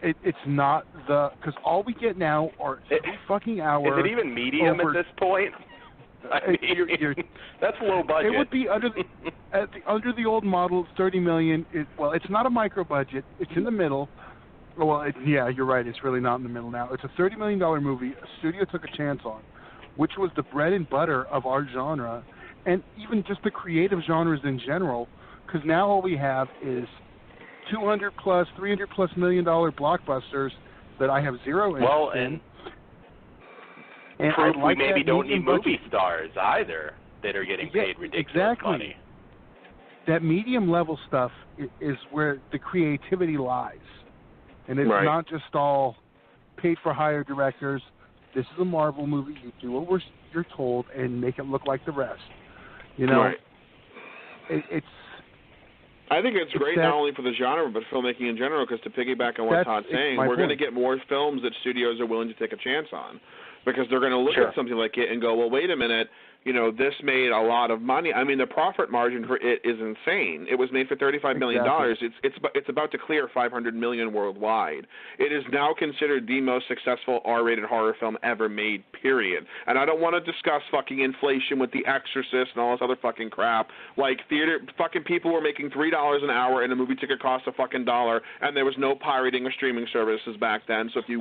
It's not because all we get now are 3 fucking hours. Is it even medium at this point? I mean, that's low budget. It would be under the old model, $30 million. It's not a micro-budget. It's in the middle. Well, you're right. It's really not in the middle now. It's a $30 million movie a studio took a chance on, which was the bread and butter of our genre. And even just the creative genres in general, because now all we have is $200+, $300+ million blockbusters that I have zero interest in. And proof we maybe don't need movie stars either that are getting paid ridiculous money. That medium level stuff is where the creativity lies, and it's not just all paid for hire directors. This is a Marvel movie. You do what you're told and make it look like the rest. It's. I think it's great not only for the genre but filmmaking in general. Because to piggyback on what Todd's saying, we're going to get more films that studios are willing to take a chance on, because they're going to look at something like it and go, well, wait a minute, this made a lot of money. I mean, the profit margin for it is insane. It was made for $35 million. It's about to clear $500 million worldwide. It is now considered the most successful R-rated horror film ever made, period. And I don't want to discuss fucking inflation with The Exorcist and all this other fucking crap. Like, theater fucking people were making $3 an hour and a movie ticket cost a fucking $1, and there was no pirating or streaming services back then. So if you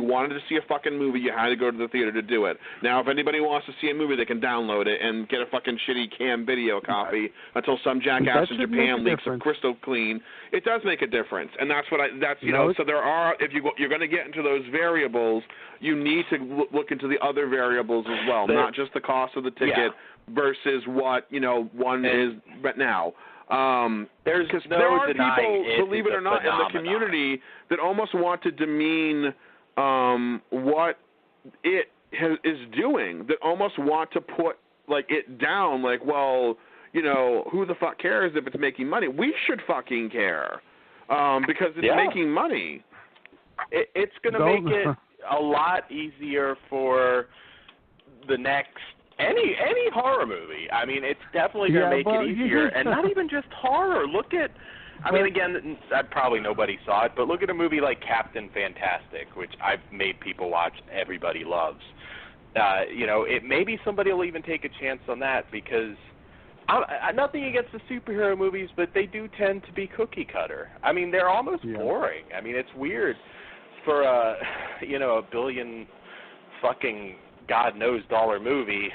wanted to see a fucking movie, you had to go to the theater to do it. Now, if anybody wants to see a movie, they can download it and get a fucking shitty cam video copy until some jackass in Japan leaks a crystal clean. It does make a difference, and that's what so there are. If you're going to get into those variables, you need to look into the other variables as well, not just the cost of the ticket versus what one is. But now. There are people, believe it or not, in the community that almost want to demean what it is doing, that almost want to put it down, who the fuck cares if it's making money? We should fucking care because it's making money. It's going to make it a lot easier for the next any horror movie. I mean, it's definitely going to make it easier, and not even just horror. Look at, again, probably nobody saw it, but look at a movie like Captain Fantastic, which I've made people watch. Everybody loves. Maybe somebody will even take a chance on that because nothing against the superhero movies, but they do tend to be cookie cutter. I mean, they're almost boring. I mean, it's weird for a billion fucking God knows dollar movie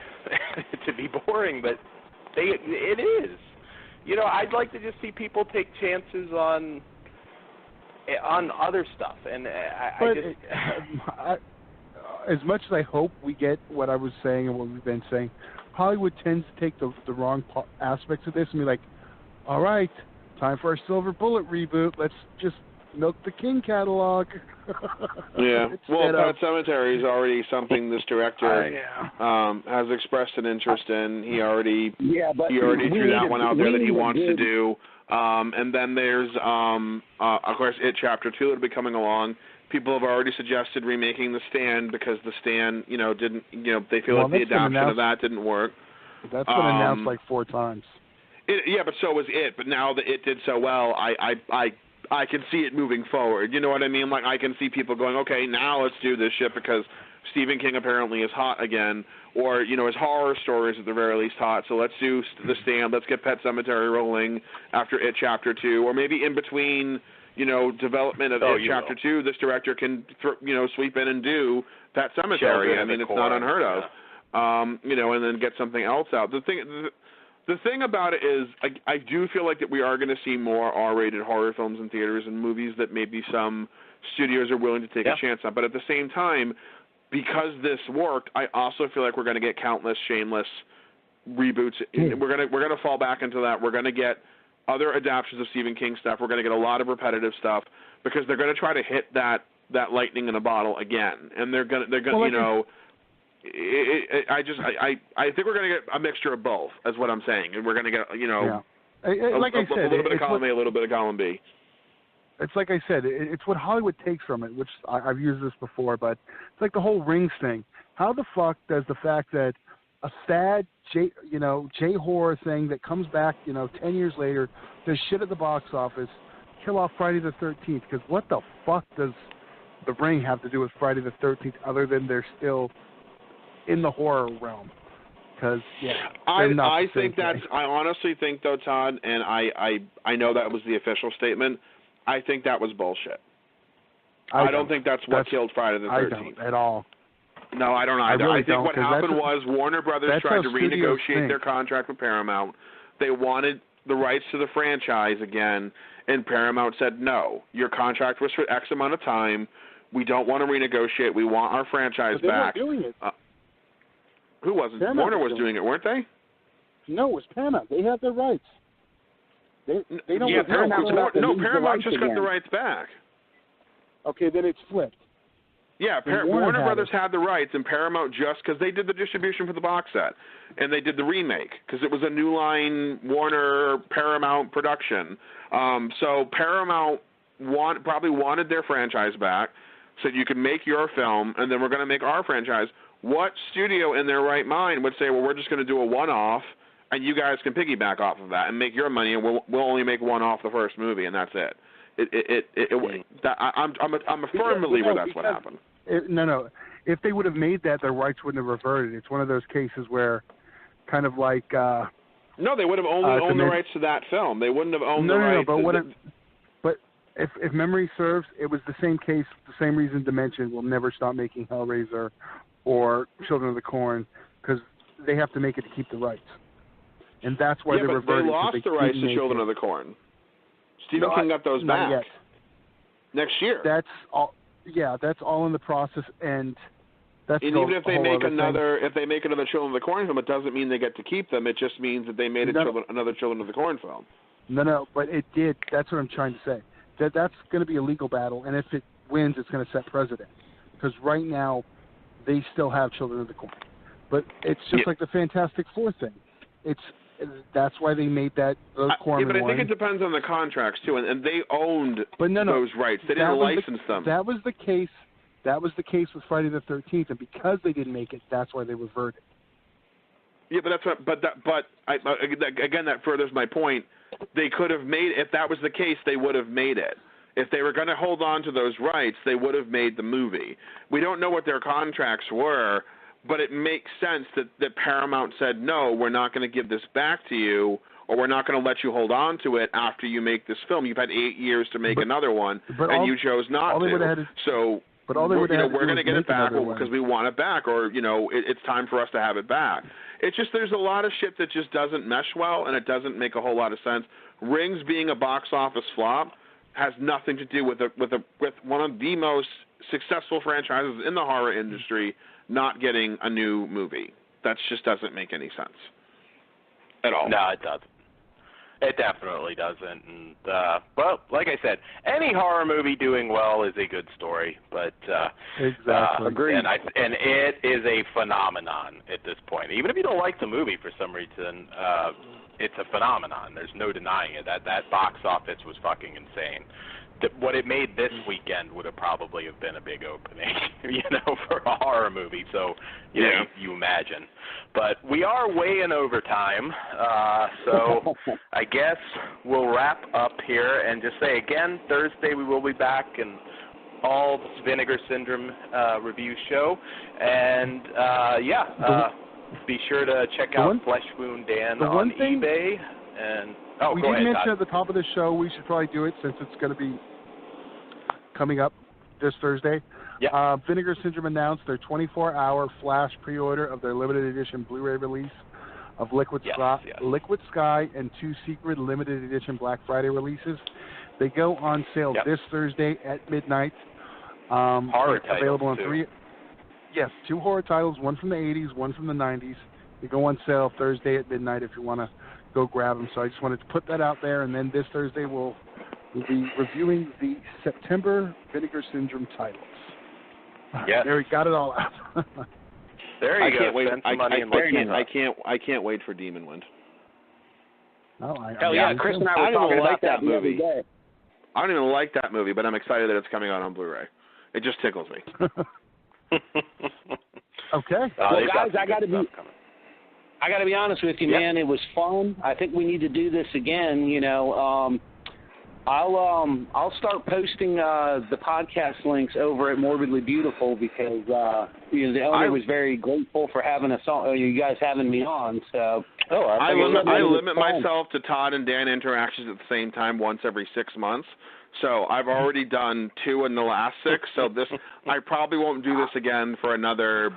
to be boring, but it is. I'd like to just see people take chances on other stuff, and as much as I hope we get what I was saying and what we've been saying, Hollywood tends to take the wrong aspects of this and be like, all right, time for our Silver Bullet reboot. Let's just milk the King catalog. Yeah. Well, Pet Sematary is already something this director has expressed an interest in. He already threw that one out there that he wants to do. And then there's, of course, It Chapter 2 that'll be coming along. People have already suggested remaking The Stand because The Stand, didn't, they feel like the adaptation of that didn't work. That's been announced 4 times. But so was It. But now that It did so well, I can see it moving forward. You know what I mean? I can see people going, okay, now let's do this shit because Stephen King apparently is hot again, or his horror stories at the very least hot. So let's do The Stand. Let's get Pet Sematary rolling after It Chapter 2, or maybe in between. Development of It Chapter 2, this director can, sweep in and do Pet Sematary. I mean, it's not unheard of. And then get something else out. The thing about it is, I do feel like that we are going to see more R-rated horror films in theaters and movies that maybe some studios are willing to take a chance on. But at the same time, because this worked, I also feel like we're going to get countless shameless reboots. We're going to fall back into that. We're going to get other adaptations of Stephen King stuff. We're going to get a lot of repetitive stuff because they're going to try to hit that lightning in a bottle again, and they're going to, I think we're going to get a mixture of both, is what I'm saying, and we're going to get, I said, a little bit of column A, a little bit of column B. It's like I said, it's what Hollywood takes from it, which I've used this before, but it's like the whole Rings thing. How the fuck does the fact that a sad J-horror thing that comes back, 10 years later, does shit at the box office, kill off Friday the 13th? Because what the fuck does The Ring have to do with Friday the 13th other than they're still in the horror realm? Because I honestly think though, Todd, and I know that was the official statement. I think that was bullshit. I don't think that's what killed Friday the 13th. I don't at all. No, I don't either. I think what happened was Warner Brothers tried to renegotiate their contract with Paramount. They wanted the rights to the franchise again, and Paramount said, no, your contract was for X amount of time. We don't want to renegotiate. We want our franchise back. They weren't doing it. Who wasn't? Paramount Warner was doing it, weren't they? No, it was Paramount. They had their rights. They don't. Paramount just got the rights back. Okay, then it's flipped. Yeah, Warner Brothers had the rights, and Paramount because they did the distribution for the box set, and they did the remake, because it was a New Line Warner Paramount production. So Paramount probably wanted their franchise back, said you can make your film, and then we're going to make our franchise. What studio in their right mind would say, well, we're just going to do a one-off, and you guys can piggyback off of that and make your money, and we'll only make one off the first movie, and that's it. I'm a firm believer that's what happened. No. If they would have made that, their rights wouldn't have reverted. It's one of those cases where, kind of like. No, they would have only owned the rights to that film. They wouldn't have owned the rights. But if memory serves, it was the same case, the same reason Dimension will never stop making Hellraiser or Children of the Corn, because they have to make it to keep the rights. And that's why they reverted. They lost the rights to Children of the Corn. Stephen King got those back. Yet. Next year. That's all. Yeah, that's all in the process, and that's. And even if they make another Children of the Corn film, it doesn't mean they get to keep them. It just means that they made another Children of the Corn film. No, but it did. That's what I'm trying to say. That's going to be a legal battle, and if it wins, it's going to set precedent. Because right now, they still have Children of the Corn, but it's just like the Fantastic Four thing. That's why they made those Corman but I think ones. it depends on the contracts too, and they owned those rights. They didn't license them. That was the case. That was the case with Friday the 13th, and because they didn't make it, that's why they reverted. Yeah, but that's what. Again, that furthers my point. They could have made, if that was the case, they would have made it. If they were going to hold on to those rights, they would have made the movie. We don't know what their contracts were, but it makes sense that Paramount said, no, we're not going to give this back to you, or we're not going to let you hold on to it after you make this film. You've had 8 years to make another one, and you chose not to. We're going to get it back because we want it back, or it's time for us to have it back. It's just there's a lot of shit that just doesn't mesh well, and it doesn't make a whole lot of sense. Rings being a box office flop has nothing to do with one of the most successful franchises in the horror industry not getting a new movie. That just doesn't make any sense at all. No, it doesn't. It definitely doesn't. And well, like I said, any horror movie doing well is a good story. But exactly, agreed. And it is a phenomenon at this point. Even if you don't like the movie for some reason, it's a phenomenon. There's no denying it. That box office was fucking insane. What it made this weekend would have probably have been a big opening, for a horror movie. So, you imagine. But we are way in overtime, so I guess we'll wrap up here and just say again, Thursday we will be back and all Vinegar Syndrome review show, and be sure to check out Flesh Wound Dan on eBay. And we did mention at the top of the show we should probably do it since it's going to be coming up this Thursday. Yeah. Vinegar Syndrome announced their 24-hour flash pre-order of their limited edition Blu-ray release of Liquid Sky and 2 secret limited edition Black Friday releases. They go on sale this Thursday at midnight. Horror titles available on too. 3. Yes, 2 horror titles, one from the 80s, one from the 90s. They go on sale Thursday at midnight if you want to go grab them. So I just wanted to put that out there, and then this Thursday we'll be reviewing the September Vinegar Syndrome titles. Yes. There we got it all out. There you go. Spend some money I can't wait for Demon Wind. Hell yeah, Chris and I were talking about that movie. I don't even like that movie, but I'm excited that it's coming out on Blu-ray. It just tickles me. Okay. Well, guys, I got to be honest with you, man. It was fun. I think we need to do this again. I'll start posting the podcast links over at Morbidly Beautiful because the owner was very grateful for having us on, you guys having me on. So I limit myself to Todd and Dan interactions at the same time once every 6 months. So I've already done 2 in the last 6. So I probably won't do this again for another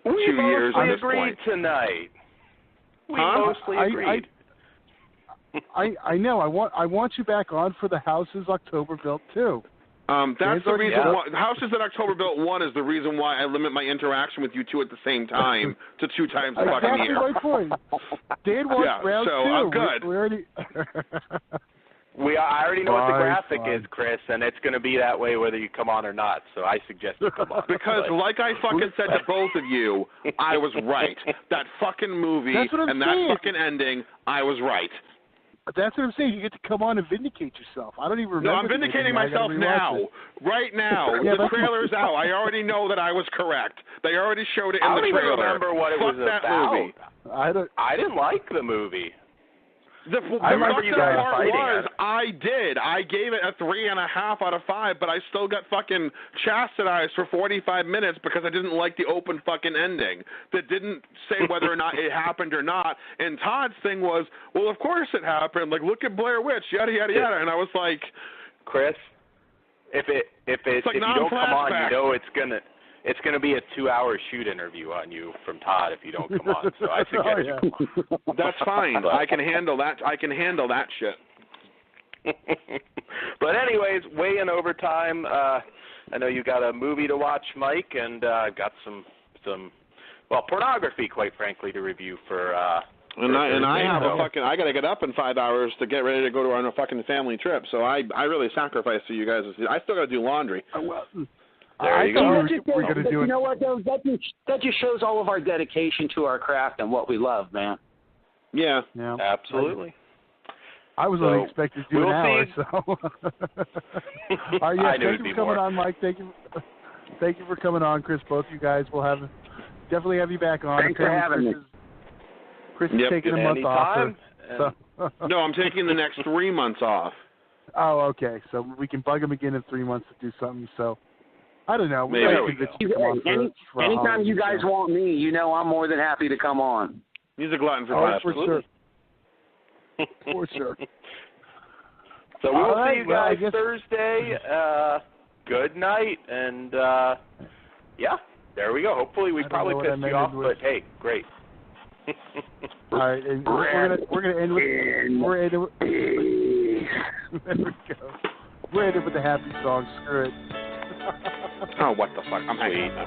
2 years at this point. Tonight. We mostly agreed. I know. I want you back on for the Houses October Built too. That's the reason why Houses that October Built 1 is the reason why I limit my interaction with you 2 at the same time to 2 times a fucking year. That's my point. Dan wants round 2. I'm good. We already. I already know what the graphic is, Chris, and it's going to be that way whether you come on or not. So I suggest you come on. Because, like I fucking said to both of you, I was right. That fucking movie and that fucking ending, I was right. That's what I'm saying. You get to come on and vindicate yourself. I don't even remember. No, I'm vindicating myself now. Right now. Yeah, the trailer's out. I already know that I was correct. They already showed it in the trailer. I don't even remember what it was that about. Movie. I didn't like the movie. I remember you guys fighting was, it. I did. I gave it a 3.5 out of 5, but I still got fucking chastised for 45 minutes because I didn't like the open fucking ending that didn't say whether or not it happened or not. And Todd's thing was, well, of course it happened. Like, look at Blair Witch, yada yada yada. And I was like, Chris, if you don't come on, you know it's gonna be a 2-hour shoot interview on you from Todd if you don't come on. So I suggest you come on. That's fine. I can handle that. I can handle that shit. But anyways, way in overtime. I know you got a movie to watch, Mike, and got some pornography, quite frankly, to review for. And I have I gotta get up in 5 hours to get ready to go on a fucking family trip. So I really sacrifice to you guys. I still gotta do laundry. There you go. We're gonna do it. You know what, though? That just shows all of our dedication to our craft and what we love, man. Yeah. Absolutely. I was only expected to do an hour, so. All right, I knew thank you for coming on, Mike. Thank you for coming on, Chris. Both you guys will definitely have you back on. Thanks for having me. Chris is taking a month off. No, I'm taking the next 3 months off. Oh, okay. So we can bug him again in 3 months to do something. So I don't know. Anytime you guys want me, you know I'm more than happy to come on. He's a glutton for punishment. For sure. For sure. So we'll see you guys Thursday. Good night, and there we go. Hopefully we probably pissed you off, but hey, great. All right, and we're gonna end with there we go. We're ending with the happy song. Screw it. Oh, what the fuck? I'm hanging up now.